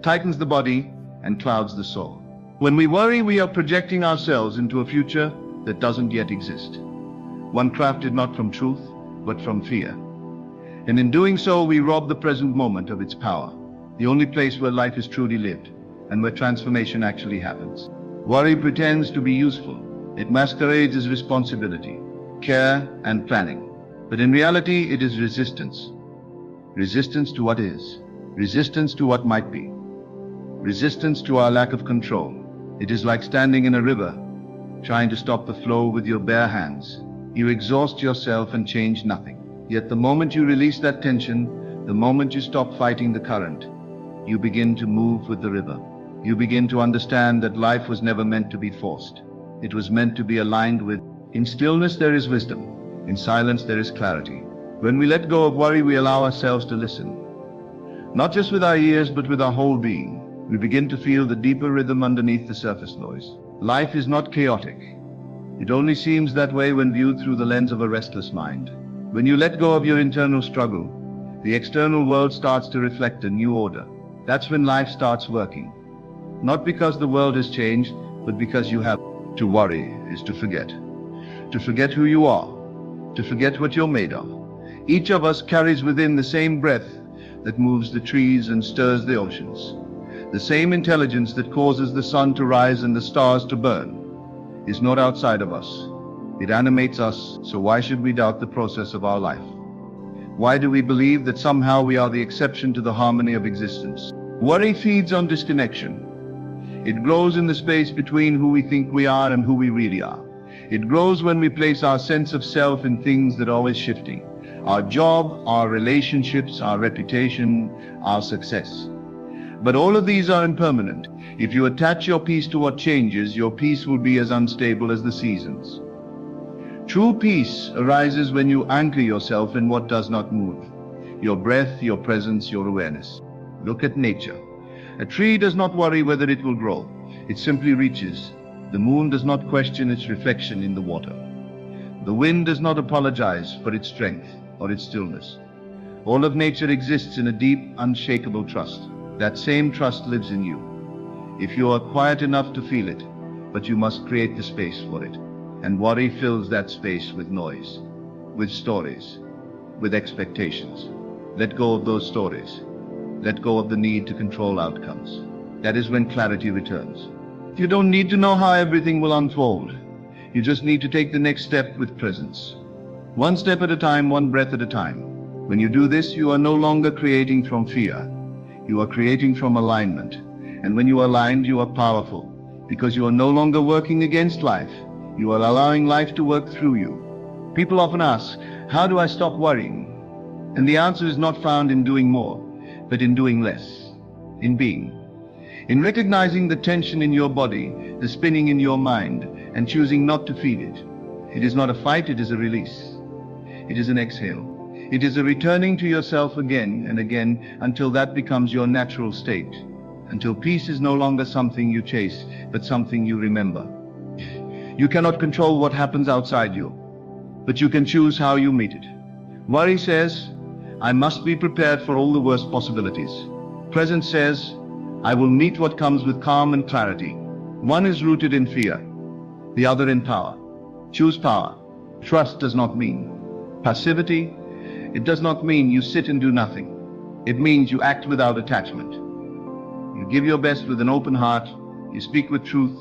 tightens the body, and clouds the soul. When we worry, we are projecting ourselves into a future that doesn't yet exist. One crafted not from truth, but from fear. And in doing so, we rob the present moment of its power, the only place where life is truly lived and where transformation actually happens. Worry pretends to be useful. It masquerades as responsibility, care, and planning. But in reality, it is resistance. Resistance to what is. Resistance to what might be. Resistance to our lack of control. It is like standing in a river, trying to stop the flow with your bare hands. You exhaust yourself and change nothing. Yet the moment you release that tension, the moment you stop fighting the current, you begin to move with the river. You begin to understand that life was never meant to be forced. It was meant to be aligned with. In stillness there is wisdom. In silence there is clarity. When we let go of worry, we allow ourselves to listen. Not just with our ears, but with our whole being. We begin to feel the deeper rhythm underneath the surface noise. Life is not chaotic. It only seems that way when viewed through the lens of a restless mind. When you let go of your internal struggle, the external world starts to reflect a new order. That's when life starts working. Not because the world has changed, but because you have. To worry is to forget. To forget who you are. To forget what you're made of. Each of us carries within the same breath that moves the trees and stirs the oceans. The same intelligence that causes the sun to rise and the stars to burn is not outside of us. It animates us, so why should we doubt the process of our life? Why do we believe that somehow we are the exception to the harmony of existence? Worry feeds on disconnection. It grows in the space between who we think we are and who we really are. It grows when we place our sense of self in things that are always shifting. Our job, our relationships, our reputation, our success. But all of these are impermanent. If you attach your peace to what changes, your peace will be as unstable as the seasons. True peace arises when you anchor yourself in what does not move. Your breath, your presence, your awareness. Look at nature. A tree does not worry whether it will grow. It simply reaches. The moon does not question its reflection in the water. The wind does not apologize for its strength or its stillness. All of nature exists in a deep, unshakable trust. That same trust lives in you. If you are quiet enough to feel it, but you must create the space for it. And worry fills that space with noise, with stories, with expectations. Let go of those stories. Let go of the need to control outcomes. That is when clarity returns. You don't need to know how everything will unfold. You just need to take the next step with presence. One step at a time, one breath at a time. When you do this, you are no longer creating from fear. You are creating from alignment. And when you are aligned, you are powerful. Because you are no longer working against life. You are allowing life to work through you. People often ask, how do I stop worrying? And the answer is not found in doing more, but in doing less, in being. In recognizing the tension in your body, the spinning in your mind, and choosing not to feed it. It is not a fight, it is a release. It is an exhale. It is a returning to yourself again and again until that becomes your natural state. Until peace is no longer something you chase, but something you remember. You cannot control what happens outside you, but you can choose how you meet it. Worry says, I must be prepared for all the worst possibilities. Presence says, I will meet what comes with calm and clarity. One is rooted in fear, the other in power. Choose power. Trust does not mean passivity. It does not mean you sit and do nothing. It means you act without attachment. You give your best with an open heart. You speak with truth.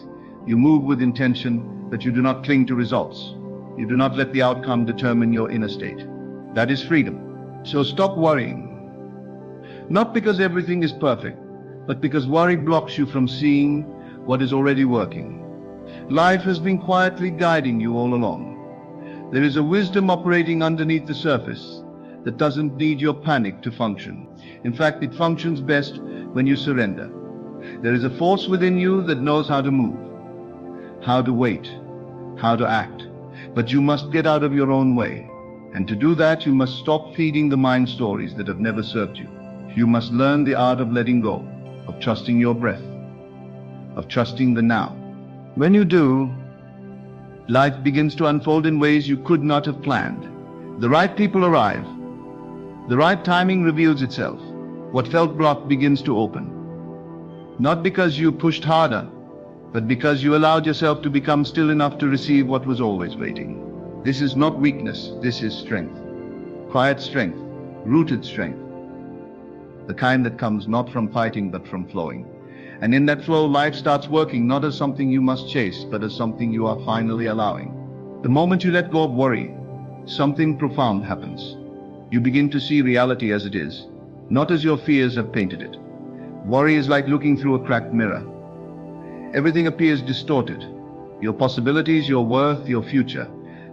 You move with intention, but you do not cling to results. You do not let the outcome determine your inner state. That is freedom. So stop worrying. Not because everything is perfect, but because worry blocks you from seeing what is already working. Life has been quietly guiding you all along. There is a wisdom operating underneath the surface that doesn't need your panic to function. In fact, it functions best when you surrender. There is a force within you that knows how to move, how to wait, how to act. But you must get out of your own way. And to do that, you must stop feeding the mind stories that have never served you. You must learn the art of letting go, of trusting your breath, of trusting the now. When you do, life begins to unfold in ways you could not have planned. The right people arrive. The right timing reveals itself. What felt blocked begins to open. Not because you pushed harder, but because you allowed yourself to become still enough to receive what was always waiting. This is not weakness, this is strength. Quiet strength, rooted strength. The kind that comes not from fighting but from flowing. And in that flow, life starts working not as something you must chase, but as something you are finally allowing. The moment you let go of worry, something profound happens. You begin to see reality as it is, not as your fears have painted it. Worry is like looking through a cracked mirror. Everything appears distorted. Your possibilities, your worth, your future.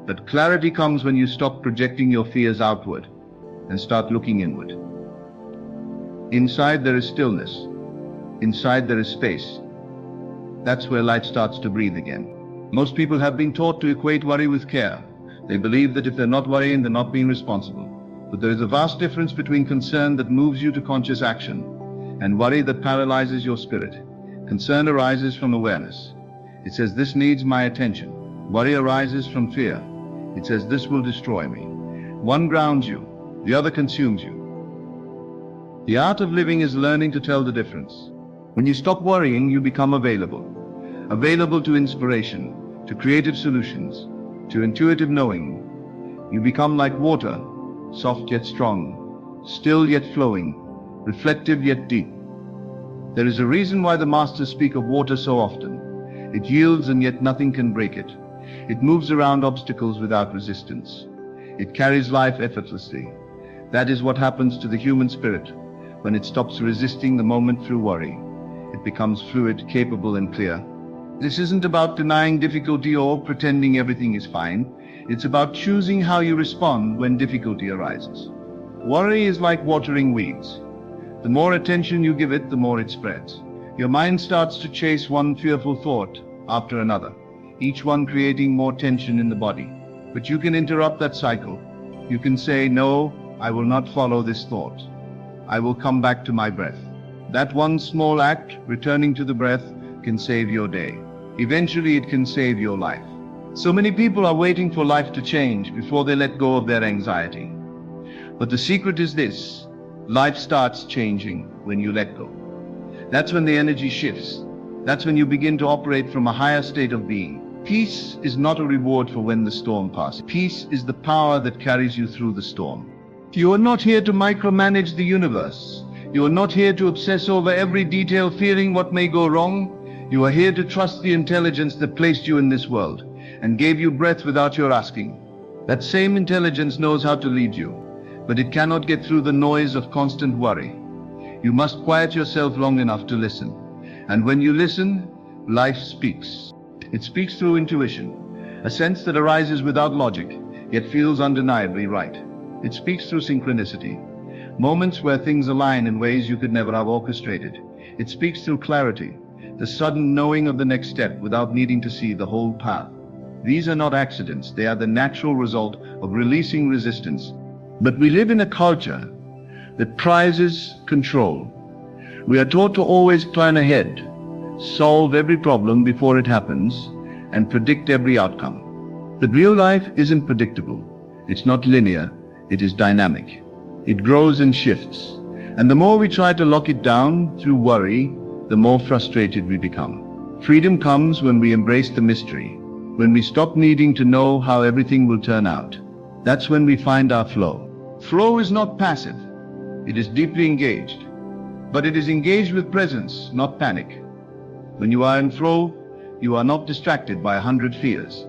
But clarity comes when you stop projecting your fears outward and start looking inward. Inside there is stillness. Inside there is space. That's where life starts to breathe again. Most people have been taught to equate worry with care. They believe that if they're not worrying, they're not being responsible. But there is a vast difference between concern that moves you to conscious action and worry that paralyzes your spirit. Concern arises from awareness. It says, this needs my attention. Worry arises from fear. It says, this will destroy me. One grounds you, the other consumes you. The art of living is learning to tell the difference. When you stop worrying, you become available. Available to inspiration, to creative solutions, to intuitive knowing. You become like water, soft yet strong, still yet flowing, reflective yet deep. There is a reason why the masters speak of water so often. It yields and yet nothing can break it. It moves around obstacles without resistance. It carries life effortlessly. That is what happens to the human spirit when it stops resisting the moment through worry. It becomes fluid, capable and clear. This isn't about denying difficulty or pretending everything is fine. It's about choosing how you respond when difficulty arises. Worry is like watering weeds. The more attention you give it, the more it spreads. Your mind starts to chase one fearful thought after another, each one creating more tension in the body. But you can interrupt that cycle. You can say, no, I will not follow this thought. I will come back to my breath. That one small act, returning to the breath, can save your day. Eventually it can save your life. So many people are waiting for life to change before they let go of their anxiety. But the secret is this: life starts changing when you let go. That's when the energy shifts. That's when you begin to operate from a higher state of being. Peace is not a reward for when the storm passes. Peace is the power that carries you through the storm. You are not here to micromanage the universe. You are not here to obsess over every detail, fearing what may go wrong. You are here to trust the intelligence that placed you in this world and gave you breath without your asking. That same intelligence knows how to lead you, but it cannot get through the noise of constant worry. You must quiet yourself long enough to listen. And when you listen, life speaks. It speaks through intuition, a sense that arises without logic, yet feels undeniably right. It speaks through synchronicity, moments where things align in ways you could never have orchestrated. It speaks through clarity, the sudden knowing of the next step without needing to see the whole path. These are not accidents, they are the natural result of releasing resistance. But we live in a culture that prizes control. We are taught to always plan ahead, solve every problem before it happens, and predict every outcome. But real life isn't predictable. It's not linear, it is dynamic. It grows and shifts. And the more we try to lock it down through worry, the more frustrated we become. Freedom comes when we embrace the mystery, when we stop needing to know how everything will turn out. That's when we find our flow. Flow is not passive. It is deeply engaged. But it is engaged with presence, not panic. When you are in flow, you are not distracted by 100 fears.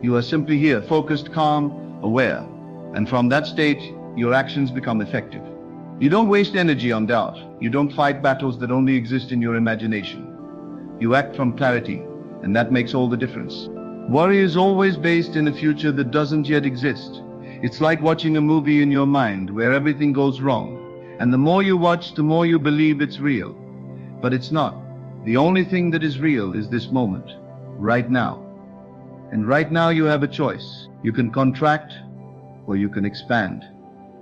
You are simply here, focused, calm, aware. And from that state, your actions become effective. You don't waste energy on doubt. You don't fight battles that only exist in your imagination. You act from clarity, and that makes all the difference. Worry is always based in a future that doesn't yet exist. It's like watching a movie in your mind where everything goes wrong. And the more you watch, the more you believe it's real. But it's not. The only thing that is real is this moment, right now. And right now you have a choice. You can contract, or you can expand.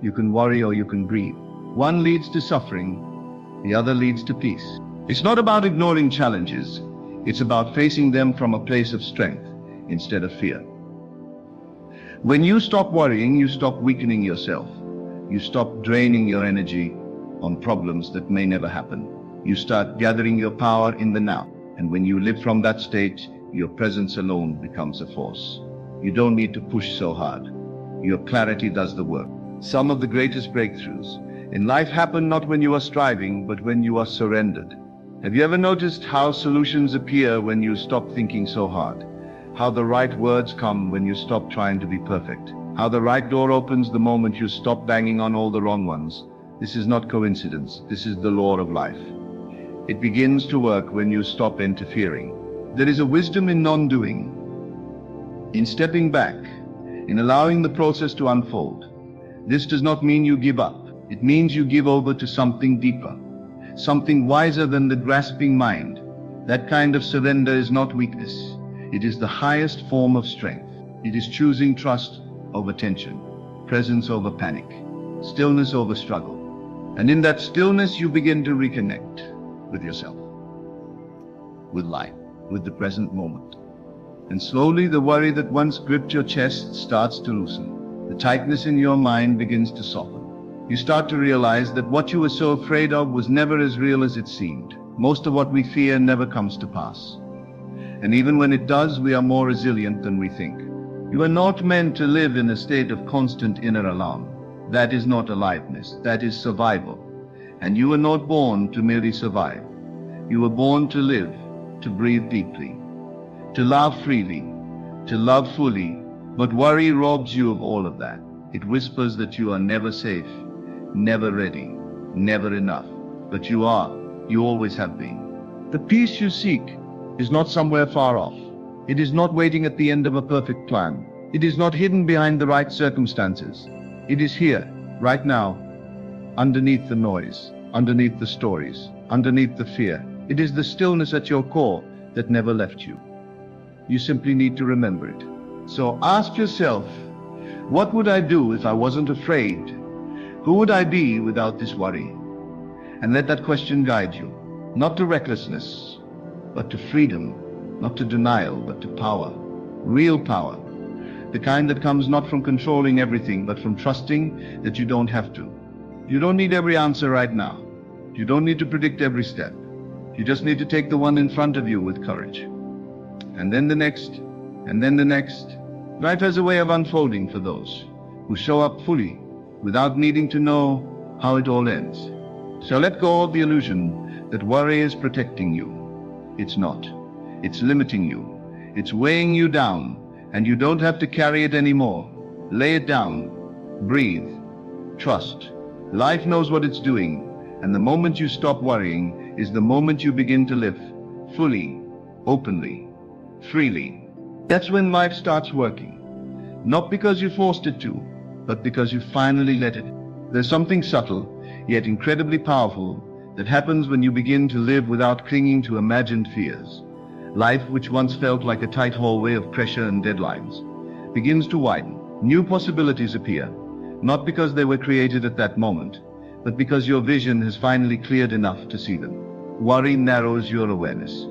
You can worry or you can breathe. One leads to suffering, the other leads to peace. It's not about ignoring challenges. It's about facing them from a place of strength instead of fear. When you stop worrying, you stop weakening yourself. You stop draining your energy on problems that may never happen. You start gathering your power in the now. And when you live from that state, your presence alone becomes a force. You don't need to push so hard. Your clarity does the work. Some of the greatest breakthroughs in life happen not when you are striving, but when you are surrendered. Have you ever noticed how solutions appear when you stop thinking so hard? How the right words come when you stop trying to be perfect? How the right door opens the moment you stop banging on all the wrong ones? This is not coincidence. This is the law of life. It begins to work when you stop interfering. There is a wisdom in non-doing, in stepping back, in allowing the process to unfold. This does not mean you give up. It means you give over to something deeper, something wiser than the grasping mind. That kind of surrender is not weakness. It is the highest form of strength. It is choosing trust over tension, presence over panic, stillness over struggle. And in that stillness, you begin to reconnect with yourself, with life, with the present moment. And slowly, the worry that once gripped your chest starts to loosen. The tightness in your mind begins to soften. You start to realize that what you were so afraid of was never as real as it seemed. Most of what we fear never comes to pass. And even when it does, we are more resilient than we think. You are not meant to live in a state of constant inner alarm. That is not aliveness, that is survival. And you were not born to merely survive. You were born to live, to breathe deeply, to laugh freely, to love fully. But worry robs you of all of that. It whispers that you are never safe, never ready, never enough. But you are. You always have been. The peace you seek is not somewhere far off. It is not waiting at the end of a perfect plan. It is not hidden behind the right circumstances. It is here, right now, underneath the noise, underneath the stories, underneath the fear. It is the stillness at your core that never left you. You simply need to remember it. So ask yourself, what would I do if I wasn't afraid? Who would I be without this worry? And let that question guide you, not to recklessness, but to freedom, not to denial, but to power, real power, the kind that comes not from controlling everything, but from trusting that you don't have to. You don't need every answer right now. You don't need to predict every step. You just need to take the one in front of you with courage. And then the next, and then the next. Life has a way of unfolding for those who show up fully without needing to know how it all ends. So let go of the illusion that worry is protecting you. It's not. It's limiting you. It's weighing you down, and you don't have to carry it anymore. Lay it down. Breathe. Trust. Life knows what it's doing, and the moment you stop worrying is the moment you begin to live fully, openly, freely. That's when life starts working. Not because you forced it to, but because you finally let it. There's something subtle, yet incredibly powerful, that happens when you begin to live without clinging to imagined fears. Life, which once felt like a tight hallway of pressure and deadlines, begins to widen. New possibilities appear, not because they were created at that moment, but because your vision has finally cleared enough to see them. Worry narrows your awareness.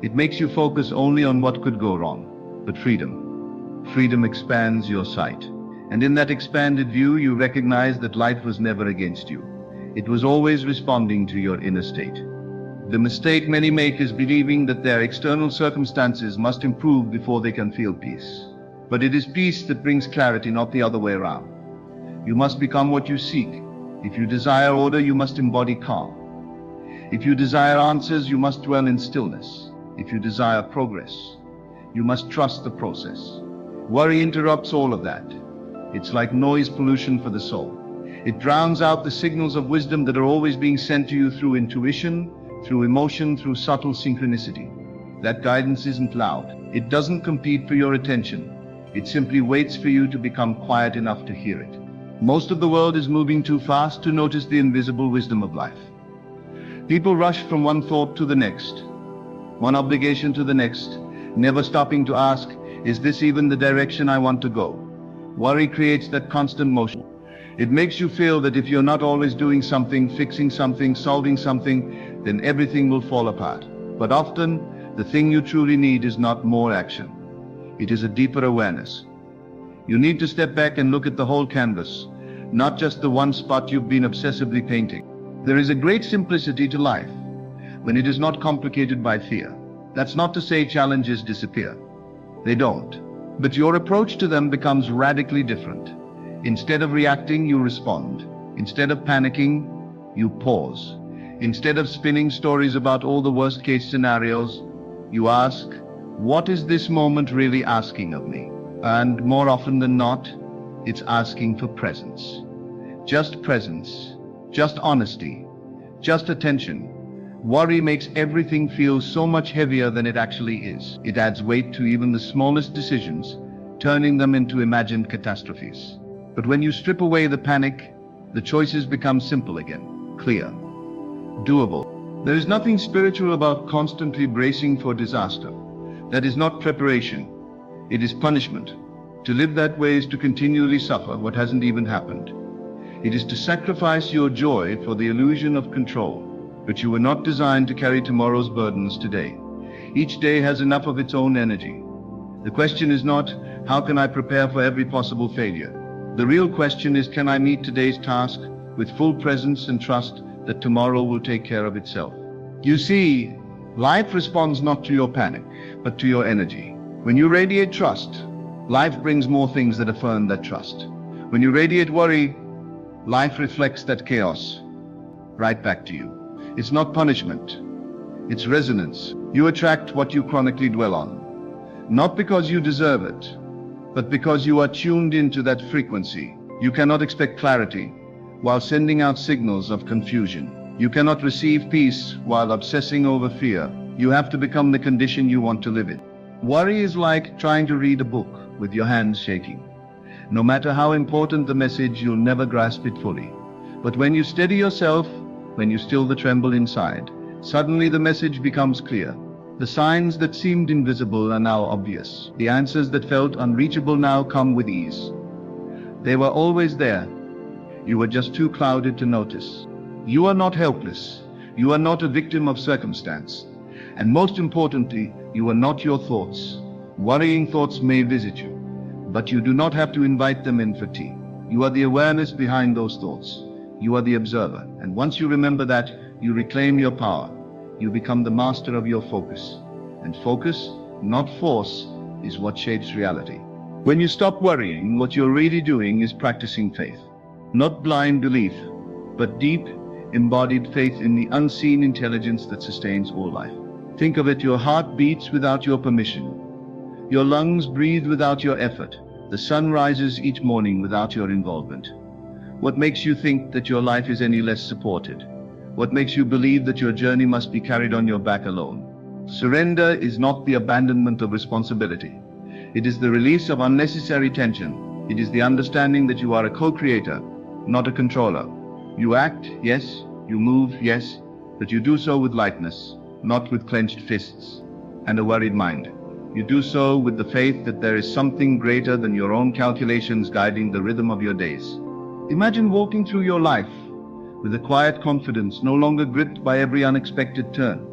It makes you focus only on what could go wrong. But freedom expands your sight. And in that expanded view, you recognize that life was never against you. It was always responding to your inner state. The mistake many make is believing that their external circumstances must improve before they can feel peace. But it is peace that brings clarity, not the other way around. You must become what you seek. If you desire order, you must embody calm. If you desire answers, you must dwell in stillness. If you desire progress, you must trust the process. Worry interrupts all of that. It's like noise pollution for the soul. It drowns out the signals of wisdom that are always being sent to you through intuition, through emotion, through subtle synchronicity. That guidance isn't loud. It doesn't compete for your attention. It simply waits for you to become quiet enough to hear it. Most of the world is moving too fast to notice the invisible wisdom of life. People rush from one thought to the next, one obligation to the next, never stopping to ask, is this even the direction I want to go? Worry creates that constant motion. It makes you feel that if you're not always doing something, fixing something, solving something, then everything will fall apart. But often, the thing you truly need is not more action. It is a deeper awareness. You need to step back and look at the whole canvas, not just the one spot you've been obsessively painting. There is a great simplicity to life when it is not complicated by fear. That's not to say challenges disappear. They don't. But your approach to them becomes radically different. Instead of reacting, you respond. Instead of panicking, you pause. Instead of spinning stories about all the worst-case scenarios, you ask, what is this moment really asking of me? And more often than not, it's asking for presence. Just presence. Just honesty. Just attention. Worry makes everything feel so much heavier than it actually is. It adds weight to even the smallest decisions, turning them into imagined catastrophes. But when you strip away the panic, the choices become simple again, clear, doable. There is nothing spiritual about constantly bracing for disaster. That is not preparation. It is punishment. To live that way is to continually suffer what hasn't even happened. It is to sacrifice your joy for the illusion of control. But you were not designed to carry tomorrow's burdens today. Each day has enough of its own energy. The question is not, how can I prepare for every possible failure? The real question is, can I meet today's task with full presence and trust that tomorrow will take care of itself? You see, life responds not to your panic, but to your energy. When you radiate trust, life brings more things that affirm that trust. When you radiate worry, life reflects that chaos right back to you. It's not punishment, it's resonance. You attract what you chronically dwell on, not because you deserve it, but because you are tuned into that frequency. You cannot expect clarity while sending out signals of confusion. You cannot receive peace while obsessing over fear. You have to become the condition you want to live in. Worry is like trying to read a book with your hands shaking. No matter how important the message, you'll never grasp it fully. But when you steady yourself, when you still the tremble inside, suddenly the message becomes clear. The signs that seemed invisible are now obvious. The answers that felt unreachable now come with ease. They were always there. You were just too clouded to notice. You are not helpless. You are not a victim of circumstance. And most importantly, you are not your thoughts. Worrying thoughts may visit you, but you do not have to invite them in for tea. You are the awareness behind those thoughts. You are the observer. And once you remember that, you reclaim your power. You become the master of your focus. And focus, not force, is what shapes reality. When you stop worrying, what you're really doing is practicing faith. Not blind belief, but deep, embodied faith in the unseen intelligence that sustains all life. Think of it, your heart beats without your permission. Your lungs breathe without your effort. The sun rises each morning without your involvement. What makes you think that your life is any less supported? What makes you believe that your journey must be carried on your back alone? Surrender is not the abandonment of responsibility. It is the release of unnecessary tension. It is the understanding that you are a co-creator, not a controller. You act, yes. You move, yes. But you do so with lightness, not with clenched fists and a worried mind. You do so with the faith that there is something greater than your own calculations guiding the rhythm of your days. Imagine walking through your life with a quiet confidence, no longer gripped by every unexpected turn.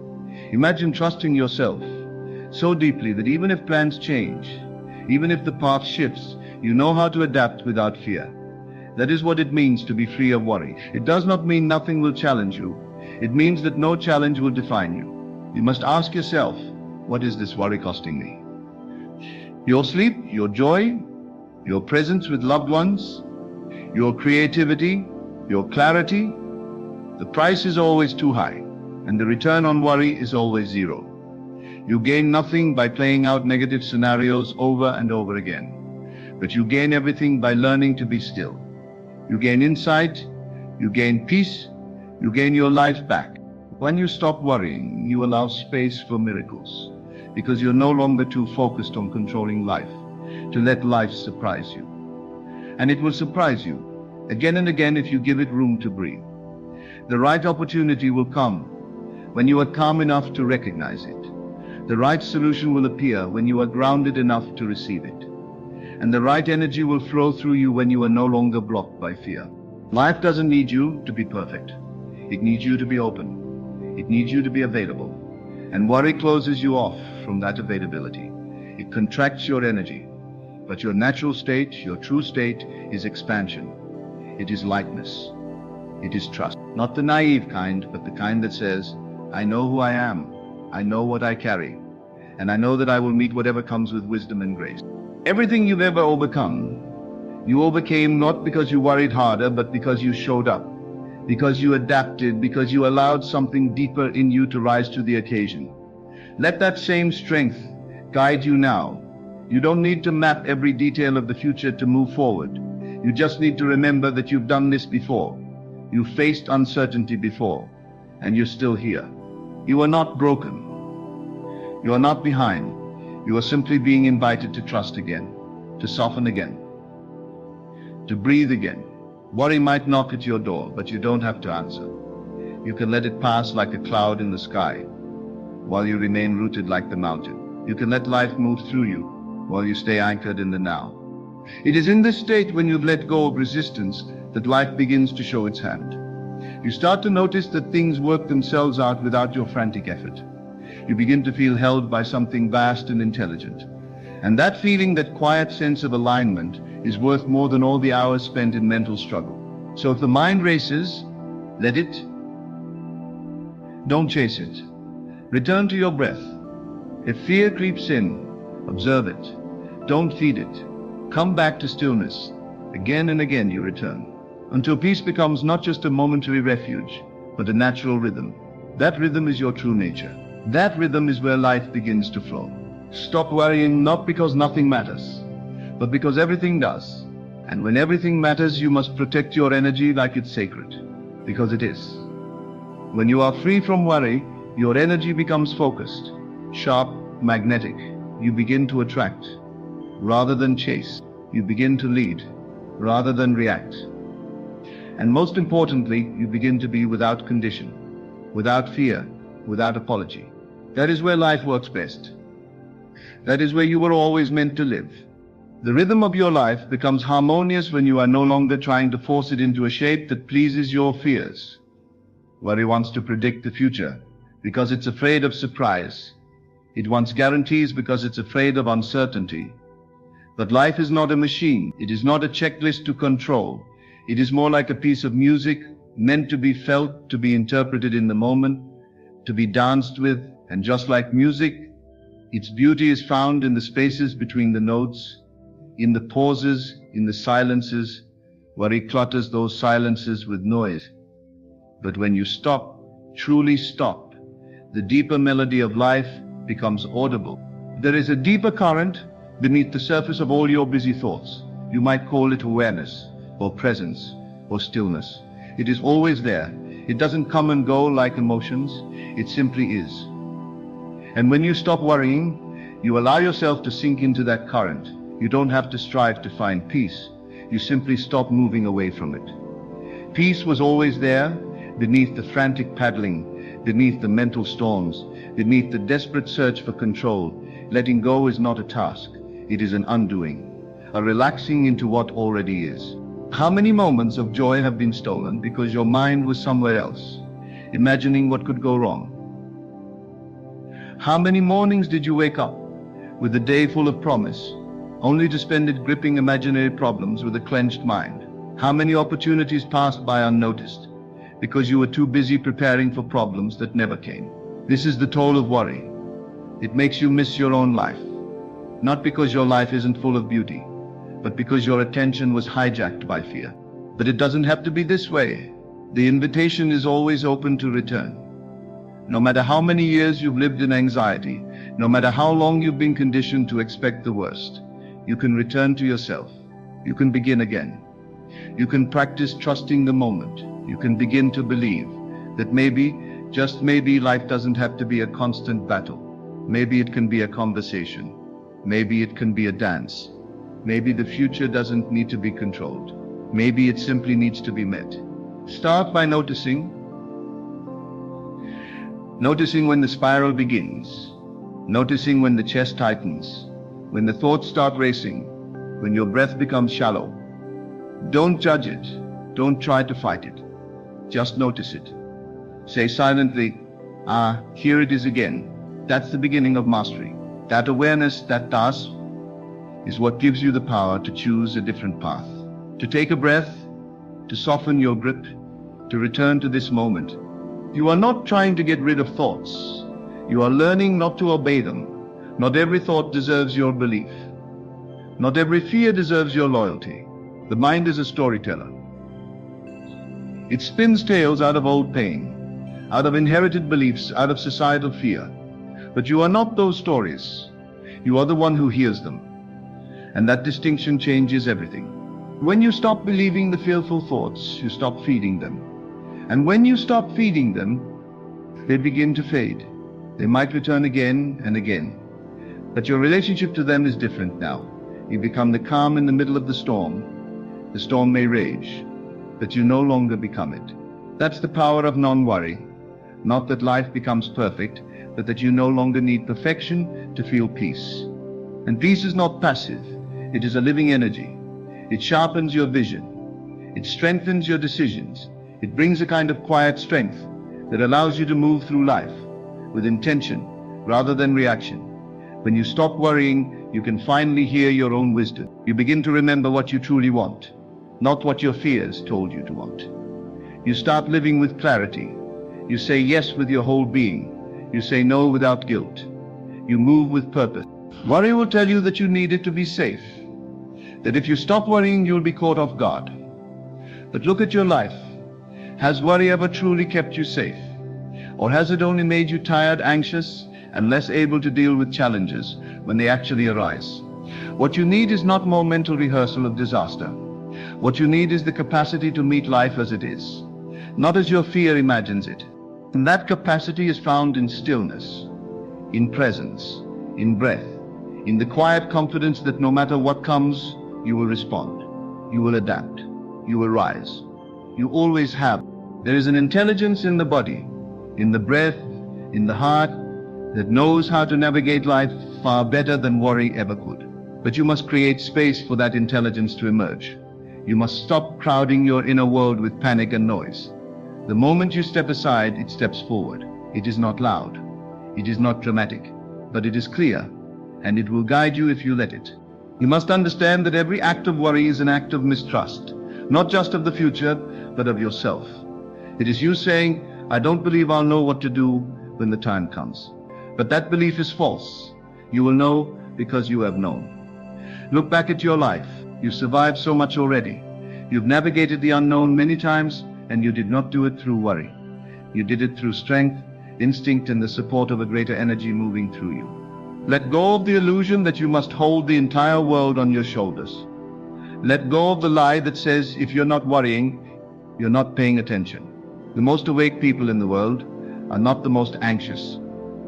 Imagine trusting yourself so deeply that even if plans change, even if the path shifts, you know how to adapt without fear. That is what it means to be free of worry. It does not mean nothing will challenge you. It means that no challenge will define you. You must ask yourself, what is this worry costing me? Your sleep, your joy, your presence with loved ones, your creativity, your clarity. The price is always too high, and the return on worry is always zero. You gain nothing by playing out negative scenarios over and over again, but you gain everything by learning to be still. You gain insight, you gain peace, you gain your life back. When you stop worrying, you allow space for miracles, because you're no longer too focused on controlling life to let life surprise you. And it will surprise you again and again if you give it room to breathe. The right opportunity will come when you are calm enough to recognize it. The right solution will appear when you are grounded enough to receive it. and the right energy will flow through you when you are no longer blocked by fear. Life doesn't need you to be perfect. It needs you to be open. It needs you to be available. And worry closes you off from that availability. It contracts your energy. But your natural state, your true state, is expansion. It is lightness. It is trust. Not the naive kind, but the kind that says, I know who I am. I know what I carry. And I know that I will meet whatever comes with wisdom and grace. Everything you've ever overcome, you overcame not because you worried harder, but because you showed up. Because you adapted, because you allowed something deeper in you to rise to the occasion. Let that same strength guide you now. You don't need to map every detail of the future to move forward. You just need to remember that you've done this before. You faced uncertainty before, and you're still here. You are not broken. You are not behind. You are simply being invited to trust again, to soften again, to breathe again. Worry might knock at your door, but you don't have to answer. You can let it pass like a cloud in the sky, while you remain rooted like the mountain. You can let life move through you, while you stay anchored in the now. It is in this state, when you've let go of resistance, that life begins to show its hand. You start to notice that things work themselves out without your frantic effort. You begin to feel held by something vast and intelligent. And that feeling, that quiet sense of alignment, is worth more than all the hours spent in mental struggle. So if the mind races, let it. Don't chase it. Return to your breath. If fear creeps in, observe it. Don't feed it. Come back to stillness. Again and again you return, until peace becomes not just a momentary refuge, but a natural rhythm. That rhythm is your true nature. That rhythm is where life begins to flow. Stop worrying, not because nothing matters, but because everything does. And when everything matters, you must protect your energy like it's sacred, because it is. When you are free from worry, your energy becomes focused, sharp, magnetic. You begin to attract, rather than chase. You begin to lead, rather than react. And most importantly, you begin to be without condition, without fear, without apology. That is where life works best. That is where you were always meant to live. The rhythm of your life becomes harmonious when you are no longer trying to force it into a shape that pleases your fears. Worry wants to predict the future because it's afraid of surprise. It wants guarantees because it's afraid of uncertainty. But life is not a machine. It is not a checklist to control. It is more like a piece of music meant to be felt, to be interpreted in the moment, to be danced with. And just like music, its beauty is found in the spaces between the notes, in the pauses, in the silences. Worry clutters those silences with noise. But when you stop, truly stop, the deeper melody of life becomes audible. There is a deeper current beneath the surface of all your busy thoughts. You might call it awareness, or presence, or stillness. It is always there. It doesn't come and go like emotions. It simply is. And when you stop worrying, you allow yourself to sink into that current. You don't have to strive to find peace. You simply stop moving away from it. Peace was always there, beneath the frantic paddling, beneath the mental storms, beneath the desperate search for control. Letting go is not a task. It is an undoing, a relaxing into what already is. How many moments of joy have been stolen because your mind was somewhere else, imagining what could go wrong? How many mornings did you wake up with a day full of promise, only to spend it gripping imaginary problems with a clenched mind? How many opportunities passed by unnoticed because you were too busy preparing for problems that never came? This is the toll of worry. It makes you miss your own life. Not because your life isn't full of beauty, but because your attention was hijacked by fear. But it doesn't have to be this way. The invitation is always open to return. No matter how many years you've lived in anxiety, no matter how long you've been conditioned to expect the worst, you can return to yourself. You can begin again. You can practice trusting the moment. You can begin to believe that maybe, just maybe, life doesn't have to be a constant battle. Maybe it can be a conversation. Maybe it can be a dance. Maybe the future doesn't need to be controlled. Maybe it simply needs to be met. Start by noticing when the spiral begins, noticing when the chest tightens, when the thoughts start racing, when your breath becomes shallow. Don't judge it. Don't try to fight it. Just notice it. Say silently, here it is again. That's the beginning of mastery. That awareness, that task, is what gives you the power to choose a different path. To take a breath, to soften your grip, to return to this moment. You are not trying to get rid of thoughts. You are learning not to obey them. Not every thought deserves your belief. Not every fear deserves your loyalty. The mind is a storyteller. It spins tales out of old pain, out of inherited beliefs, out of societal fear. But you are not those stories. You are the one who hears them. And that distinction changes everything. When you stop believing the fearful thoughts, you stop feeding them. And when you stop feeding them, they begin to fade. They might return again and again. But your relationship to them is different now. You become the calm in the middle of the storm. The storm may rage, but you no longer become it. That's the power of non-worry. Not that life becomes perfect, but that you no longer need perfection to feel peace. And peace is not passive. It is a living energy. It sharpens your vision. It strengthens your decisions. It brings a kind of quiet strength that allows you to move through life with intention rather than reaction. When you stop worrying, you can finally hear your own wisdom. You begin to remember what you truly want, not what your fears told you to want. You start living with clarity. You say yes with your whole being. You say no without guilt. You move with purpose. Worry will tell you that you need it to be safe, that if you stop worrying, you'll be caught off guard. But look at your life. Has worry ever truly kept you safe? Or has it only made you tired, anxious, and less able to deal with challenges when they actually arise? What you need is not more mental rehearsal of disaster. What you need is the capacity to meet life as it is, not as your fear imagines it. And that capacity is found in stillness, in presence, in breath, in the quiet confidence that no matter what comes, you will respond, you will adapt, you will rise. You always have. There is an intelligence in the body, in the breath, in the heart, that knows how to navigate life far better than worry ever could. But you must create space for that intelligence to emerge. You must stop crowding your inner world with panic and noise. The moment you step aside, it steps forward. It is not loud. It is not dramatic, but it is clear, and it will guide you if you let it. You must understand that every act of worry is an act of mistrust, not just of the future, but of yourself. It is you saying, I don't believe I'll know what to do when the time comes. But that belief is false. You will know because you have known. Look back at your life. You've survived so much already. You've navigated the unknown many times, and you did not do it through worry. You did it through strength, instinct, and the support of a greater energy moving through you. Let go of the illusion that you must hold the entire world on your shoulders. Let go of the lie that says if you're not worrying, you're not paying attention. The most awake people in the world are not the most anxious.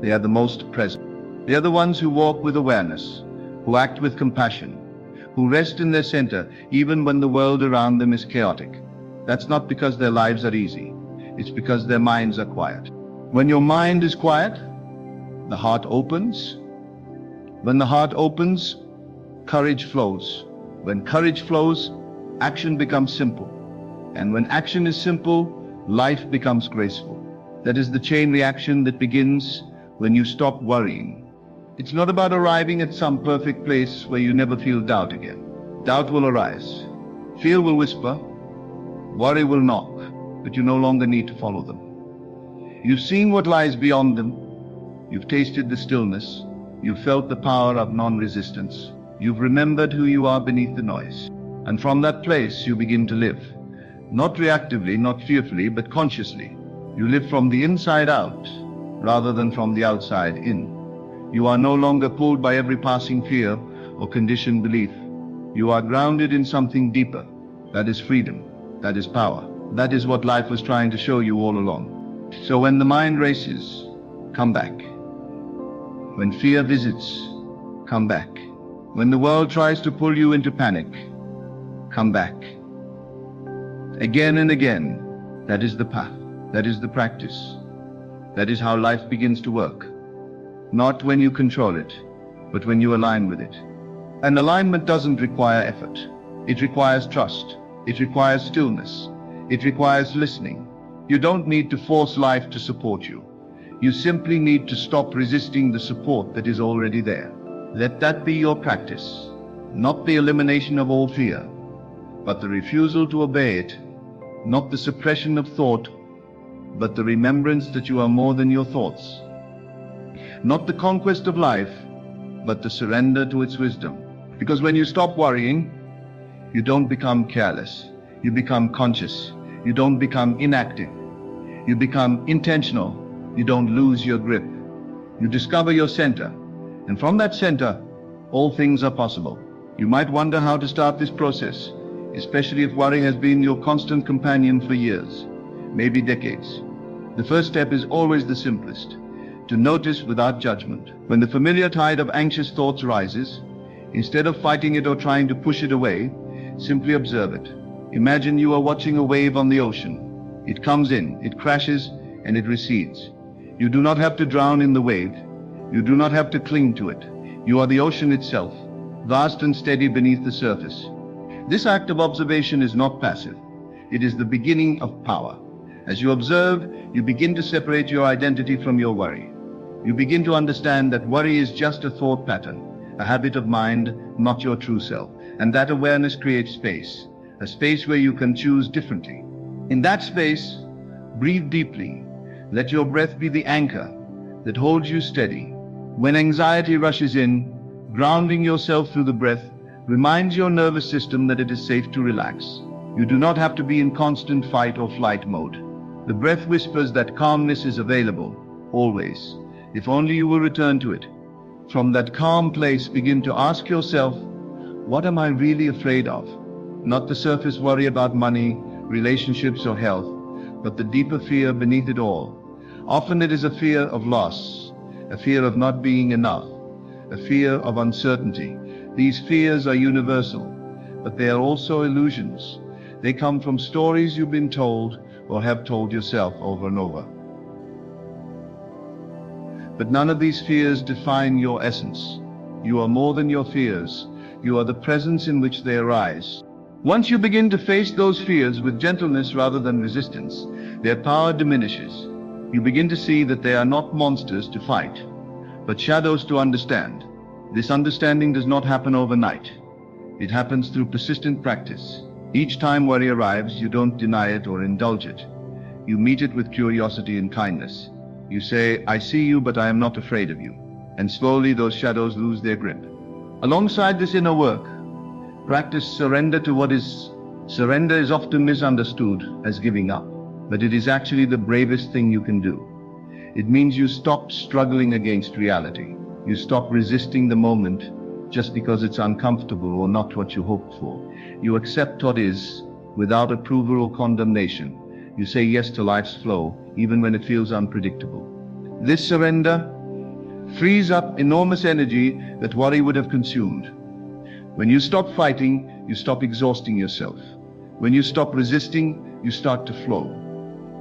They are the most present. They are the ones who walk with awareness, who act with compassion, who rest in their center even when the world around them is chaotic. That's not because their lives are easy. It's because their minds are quiet. When your mind is quiet, the heart opens. When the heart opens, courage flows. When courage flows, action becomes simple. And when action is simple, life becomes graceful. That is the chain reaction that begins when you stop worrying. It's not about arriving at some perfect place where you never feel doubt again. Doubt will arise. Fear will whisper. Worry will knock, but you no longer need to follow them. You've seen what lies beyond them. You've tasted the stillness. You've felt the power of non-resistance. You've remembered who you are beneath the noise. And from that place, you begin to live. Not reactively, not fearfully, but consciously. You live from the inside out, rather than from the outside in. You are no longer pulled by every passing fear or conditioned belief. You are grounded in something deeper. That is freedom. That is power. That is what life was trying to show you all along. So when the mind races, come back. When fear visits, come back. When the world tries to pull you into panic, come back. Again and again, that is the path. That is the practice. That is how life begins to work. Not when you control it, but when you align with it. And alignment doesn't require effort. It requires trust. It requires stillness. It requires listening. You don't need to force life to support you. You simply need to stop resisting the support that is already there. Let that be your practice, not the elimination of all fear, but the refusal to obey it, not the suppression of thought, but the remembrance that you are more than your thoughts. Not the conquest of life, but the surrender to its wisdom. Because when you stop worrying, you don't become careless. You become conscious. You don't become inactive. You become intentional. You don't lose your grip. You discover your center. And from that center, all things are possible. You might wonder how to start this process, especially if worry has been your constant companion for years, maybe decades. The first step is always the simplest: to notice without judgment. When the familiar tide of anxious thoughts rises, instead of fighting it or trying to push it away, simply observe it. Imagine you are watching a wave on the ocean. It comes in, it crashes, and it recedes. You do not have to drown in the wave. You do not have to cling to it. You are the ocean itself, vast and steady beneath the surface. This act of observation is not passive. It is the beginning of power. As you observe, you begin to separate your identity from your worry. You begin to understand that worry is just a thought pattern, a habit of mind, not your true self. And that awareness creates space, a space where you can choose differently. In that space, breathe deeply. Let your breath be the anchor that holds you steady. When anxiety rushes in, grounding yourself through the breath reminds your nervous system that it is safe to relax. You do not have to be in constant fight or flight mode. The breath whispers that calmness is available, always, if only you will return to it. From that calm place, begin to ask yourself, what am I really afraid of? Not the surface worry about money, relationships, or health, but the deeper fear beneath it all. Often it is a fear of loss, a fear of not being enough, a fear of uncertainty. These fears are universal, but they are also illusions. They come from stories you've been told or have told yourself over and over. But none of these fears define your essence. You are more than your fears. You are the presence in which they arise. Once you begin to face those fears with gentleness rather than resistance, their power diminishes. You begin to see that they are not monsters to fight, but shadows to understand. This understanding does not happen overnight. It happens through persistent practice. Each time worry arrives, you don't deny it or indulge it. You meet it with curiosity and kindness. You say, I see you, but I am not afraid of you. And slowly those shadows lose their grip. Alongside this inner work, practice surrender to what is. Surrender is often misunderstood as giving up, but it is actually the bravest thing you can do. It means you stop struggling against reality. You stop resisting the moment just because it's uncomfortable or not what you hoped for. You accept what is without approval or condemnation. You say yes to life's flow, even when it feels unpredictable. This surrender frees up enormous energy that worry would have consumed. When you stop fighting, you stop exhausting yourself. When you stop resisting, you start to flow.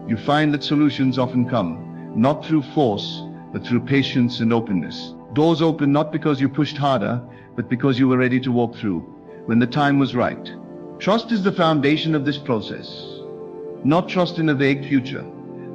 You find that solutions often come, not through force, but through patience and openness. Doors open not because you pushed harder, but because you were ready to walk through, when the time was right. Trust is the foundation of this process. Not trust in a vague future,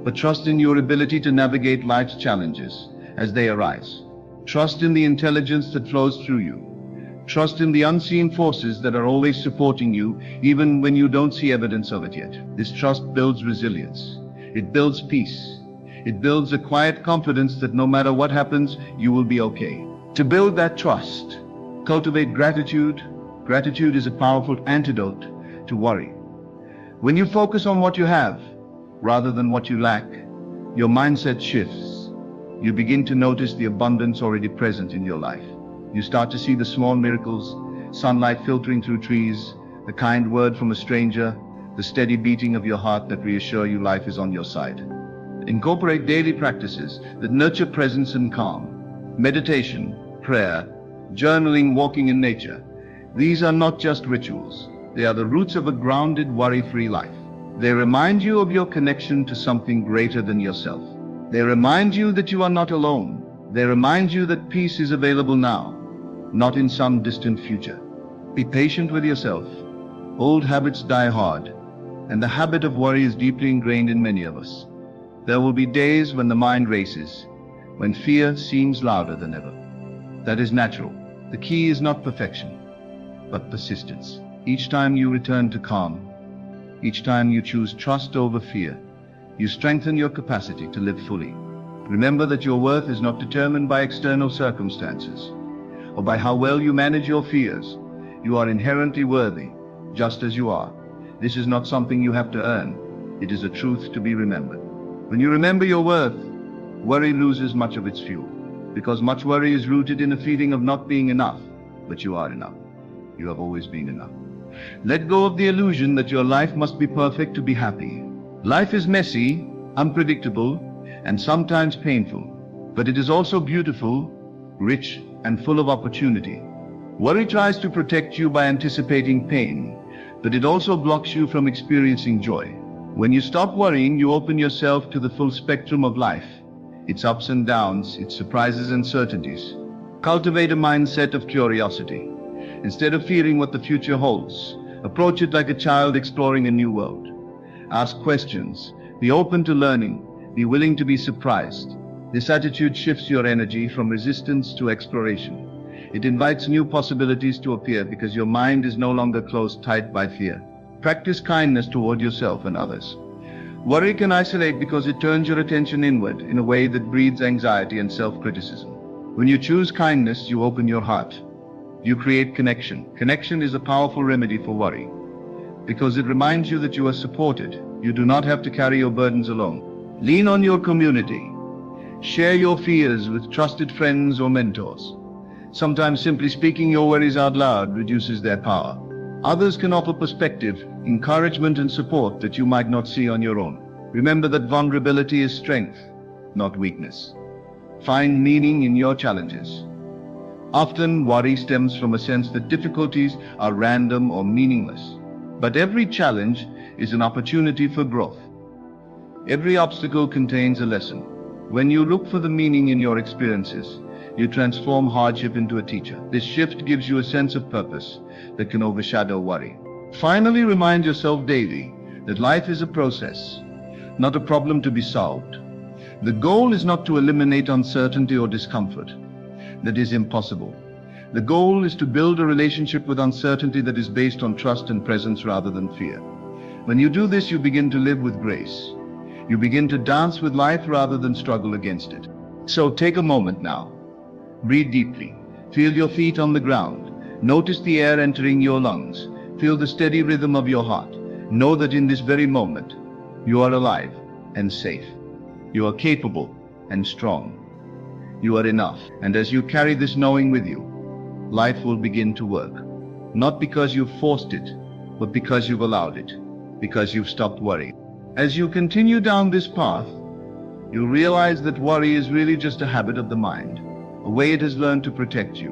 but trust in your ability to navigate life's challenges as they arise. Trust in the intelligence that flows through you. Trust in the unseen forces that are always supporting you, even when you don't see evidence of it yet. This trust builds resilience. It builds peace. It builds a quiet confidence that no matter what happens, you will be okay. To build that trust, cultivate gratitude. Gratitude is a powerful antidote to worry. When you focus on what you have, rather than what you lack, your mindset shifts. You begin to notice the abundance already present in your life. You start to see the small miracles, sunlight filtering through trees, the kind word from a stranger, the steady beating of your heart that reassure you life is on your side. Incorporate daily practices that nurture presence and calm. Meditation, prayer, journaling, walking in nature. These are not just rituals. They are the roots of a grounded, worry-free life. They remind you of your connection to something greater than yourself. They remind you that you are not alone. They remind you that peace is available now. not in some distant future. Be patient with yourself. Old habits die hard, and the habit of worry is deeply ingrained in many of us. There will be days when the mind races, when fear seems louder than ever. That is natural. The key is not perfection, but persistence. Each time you return to calm, each time you choose trust over fear, you strengthen your capacity to live fully. Remember that your worth is not determined by external circumstances or by how well you manage your fears. You are inherently worthy, just as you are. This is not something you have to earn. It is a truth to be remembered. When you remember your worth, worry loses much of its fuel, because much worry is rooted in a feeling of not being enough. But you are enough. You have always been enough. Let go of the illusion that your life must be perfect to be happy. Life is messy, unpredictable, and sometimes painful, but it is also beautiful, rich, and full of opportunity. Worry tries to protect you by anticipating pain, but it also blocks you from experiencing joy. When you stop worrying, you open yourself to the full spectrum of life, its ups and downs, its surprises and certainties. Cultivate a mindset of curiosity. Instead of fearing what the future holds, approach it like a child exploring a new world. Ask questions, be open to learning, be willing to be surprised. This attitude shifts your energy from resistance to exploration. It invites new possibilities to appear because your mind is no longer closed tight by fear. Practice kindness toward yourself and others. Worry can isolate because it turns your attention inward in a way that breeds anxiety and self-criticism. When you choose kindness, you open your heart. You create connection. Connection is a powerful remedy for worry because it reminds you that you are supported. You do not have to carry your burdens alone. Lean on your community. Share your fears with trusted friends or mentors. Sometimes simply speaking your worries out loud reduces their power. Others can offer perspective, encouragement, and support that you might not see on your own. Remember that vulnerability is strength, not weakness. Find meaning in your challenges. Often, worry stems from a sense that difficulties are random or meaningless. But every challenge is an opportunity for growth. Every obstacle contains a lesson. When you look for the meaning in your experiences, you transform hardship into a teacher. This shift gives you a sense of purpose that can overshadow worry. Finally, remind yourself daily that life is a process, not a problem to be solved. The goal is not to eliminate uncertainty or discomfort. That is impossible. The goal is to build a relationship with uncertainty that is based on trust and presence rather than fear. When you do this, you begin to live with grace. You begin to dance with life rather than struggle against it. So take a moment now. Breathe deeply. Feel your feet on the ground. Notice the air entering your lungs. Feel the steady rhythm of your heart. Know that in this very moment, you are alive and safe. You are capable and strong. You are enough. And as you carry this knowing with you, life will begin to work. Not because you've forced it, but because you've allowed it. Because you've stopped worrying. As you continue down this path, you'll realize that worry is really just a habit of the mind, a way it has learned to protect you,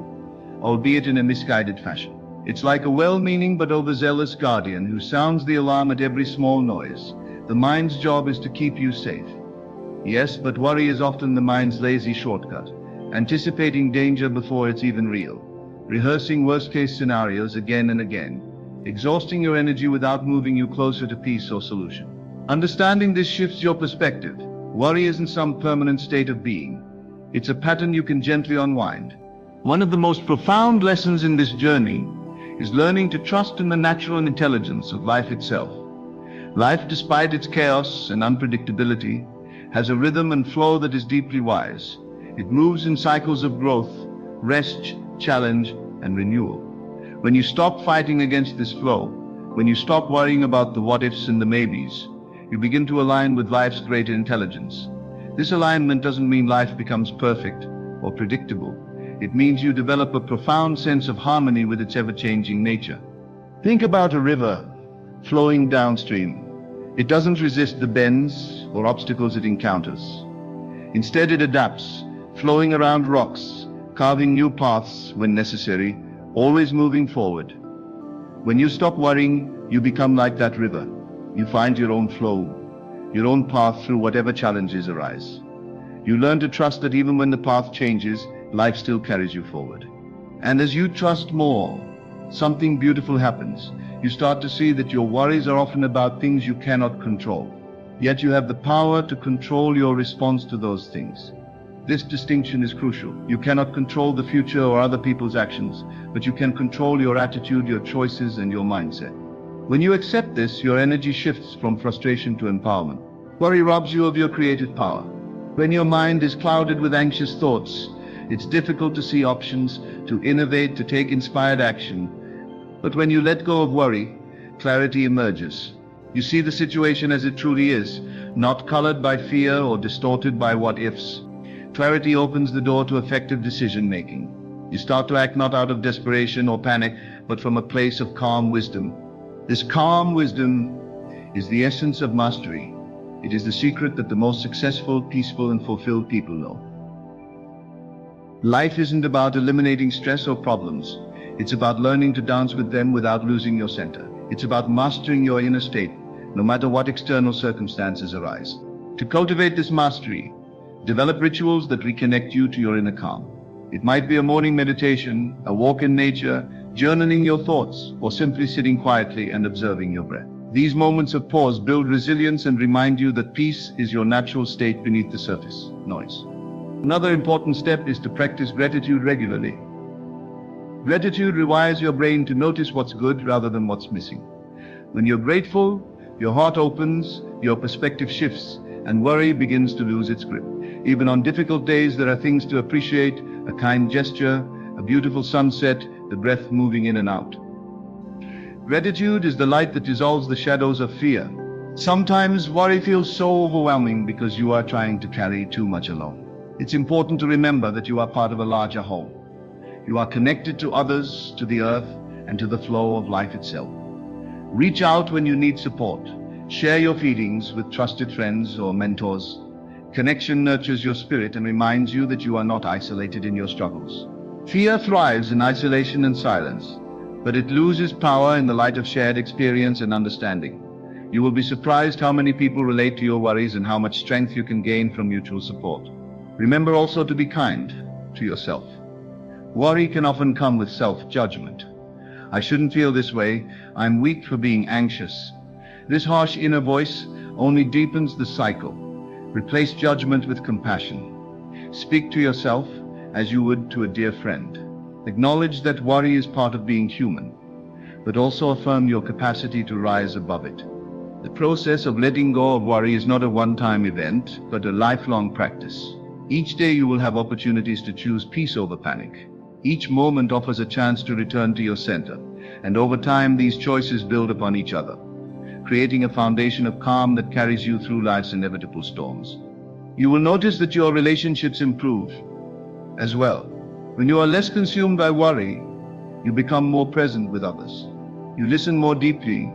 albeit in a misguided fashion. It's like a well-meaning but overzealous guardian who sounds the alarm at every small noise. The mind's job is to keep you safe. Yes, but worry is often the mind's lazy shortcut, anticipating danger before it's even real, rehearsing worst-case scenarios again and again, exhausting your energy without moving you closer to peace or solution. Understanding this shifts your perspective. Worry isn't some permanent state of being. It's a pattern you can gently unwind. One of the most profound lessons in this journey is learning to trust in the natural intelligence of life itself. Life, despite its chaos and unpredictability, has a rhythm and flow that is deeply wise. It moves in cycles of growth, rest, challenge, and renewal. When you stop fighting against this flow, when you stop worrying about the what-ifs and the maybes, you begin to align with life's greater intelligence. This alignment doesn't mean life becomes perfect or predictable. It means you develop a profound sense of harmony with its ever-changing nature. Think about a river flowing downstream. It doesn't resist the bends or obstacles it encounters. Instead, it adapts, flowing around rocks, carving new paths when necessary, always moving forward. When you stop worrying, you become like that river. You find your own flow, your own path through whatever challenges arise. You learn to trust that even when the path changes, life still carries you forward. And as you trust more, something beautiful happens. You start to see that your worries are often about things you cannot control. Yet you have the power to control your response to those things. This distinction is crucial. You cannot control the future or other people's actions, but you can control your attitude, your choices, and your mindset. When you accept this, your energy shifts from frustration to empowerment. Worry robs you of your creative power. When your mind is clouded with anxious thoughts, it's difficult to see options, to innovate, to take inspired action. But when you let go of worry, clarity emerges. You see the situation as it truly is, not colored by fear or distorted by what-ifs. Clarity opens the door to effective decision-making. You start to act not out of desperation or panic, but from a place of calm wisdom. This calm wisdom is the essence of mastery. It is the secret that the most successful, peaceful, and fulfilled people know. Life isn't about eliminating stress or problems. It's about learning to dance with them without losing your center. It's about mastering your inner state, no matter what external circumstances arise. To cultivate this mastery, develop rituals that reconnect you to your inner calm. It might be a morning meditation, a walk in nature, journaling your thoughts, or simply sitting quietly and observing your breath. These moments of pause build resilience and remind you that peace is your natural state beneath the surface noise. Another important step is to practice gratitude regularly. Gratitude rewires your brain to notice what's good rather than what's missing. When you're grateful, your heart opens, your perspective shifts, and worry begins to lose its grip. Even on difficult days, there are things to appreciate: a kind gesture, a beautiful sunset, the breath moving in and out. Gratitude is the light that dissolves the shadows of fear. Sometimes worry feels so overwhelming because you are trying to carry too much alone. It's important to remember that you are part of a larger whole. You are connected to others, to the earth, and to the flow of life itself. Reach out when you need support. Share your feelings with trusted friends or mentors. Connection nurtures your spirit and reminds you that you are not isolated in your struggles. Fear thrives in isolation and silence, but it loses power in the light of shared experience and understanding. You will be surprised how many people relate to your worries and how much strength you can gain from mutual support. Remember also to be kind to yourself. Worry can often come with self-judgment. I shouldn't feel this way. I'm weak for being anxious. This harsh inner voice only deepens the cycle. Replace judgment with compassion. Speak to yourself as you would to a dear friend. Acknowledge that worry is part of being human, but also affirm your capacity to rise above it. The process of letting go of worry is not a one-time event, but a lifelong practice. Each day you will have opportunities to choose peace over panic. Each moment offers a chance to return to your center, and over time these choices build upon each other, creating a foundation of calm that carries you through life's inevitable storms. You will notice that your relationships improve as well. When you are less consumed by worry, you become more present with others. You listen more deeply,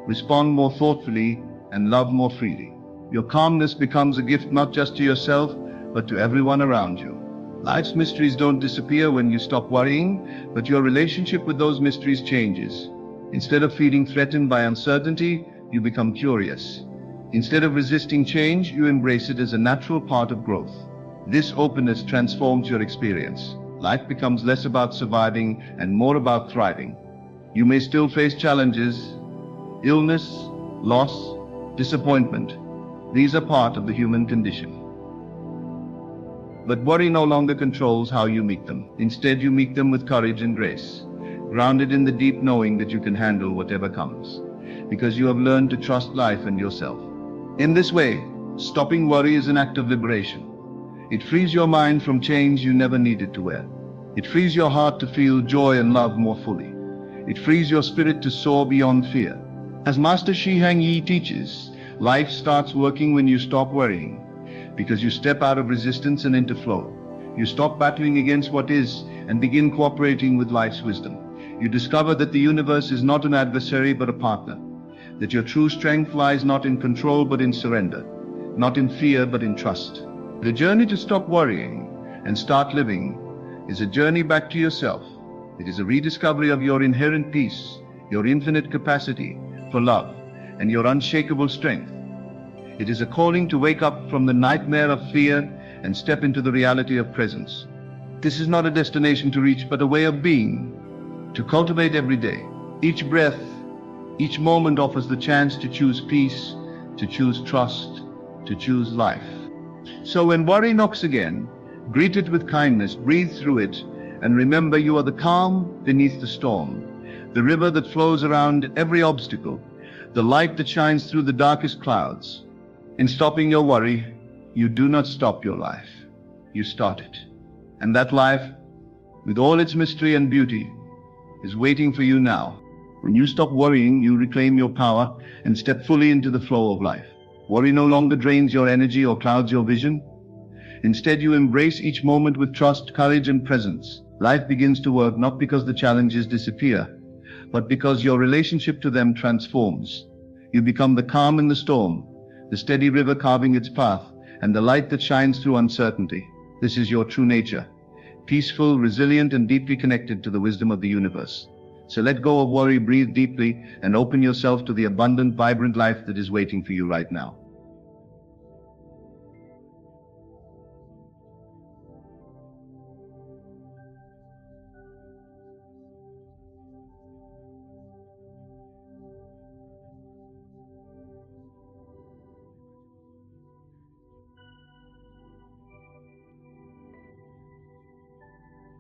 respond more thoughtfully, and love more freely. Your calmness becomes a gift not just to yourself, but to everyone around you. Life's mysteries don't disappear when you stop worrying, but your relationship with those mysteries changes. Instead of feeling threatened by uncertainty, you become curious. Instead of resisting change, you embrace it as a natural part of growth. This openness transforms your experience. Life becomes less about surviving and more about thriving. You may still face challenges, illness, loss, disappointment. These are part of the human condition. But worry no longer controls how you meet them. Instead, you meet them with courage and grace, grounded in the deep knowing that you can handle whatever comes, because you have learned to trust life and yourself. In this way, stopping worry is an act of liberation. It frees your mind from chains you never needed to wear. It frees your heart to feel joy and love more fully. It frees your spirit to soar beyond fear. As Master Shi Hang Yi teaches, life starts working when you stop worrying, because you step out of resistance and into flow. You stop battling against what is and begin cooperating with life's wisdom. You discover that the universe is not an adversary but a partner, that your true strength lies not in control but in surrender, not in fear but in trust. The journey to stop worrying and start living is a journey back to yourself. It is a rediscovery of your inherent peace, your infinite capacity for love, and your unshakable strength. It is a calling to wake up from the nightmare of fear and step into the reality of presence. This is not a destination to reach, but a way of being, to cultivate every day. Each breath, each moment offers the chance to choose peace, to choose trust, to choose life. So when worry knocks again, greet it with kindness, breathe through it, and remember you are the calm beneath the storm, the river that flows around every obstacle, the light that shines through the darkest clouds. In stopping your worry, you do not stop your life. You start it. And that life, with all its mystery and beauty, is waiting for you now. When you stop worrying, you reclaim your power and step fully into the flow of life. Worry no longer drains your energy or clouds your vision. Instead, you embrace each moment with trust, courage, and presence. Life begins to work not because the challenges disappear, but because your relationship to them transforms. You become the calm in the storm, the steady river carving its path, and the light that shines through uncertainty. This is your true nature, peaceful, resilient, and deeply connected to the wisdom of the universe. So let go of worry, breathe deeply, and open yourself to the abundant, vibrant life that is waiting for you right now.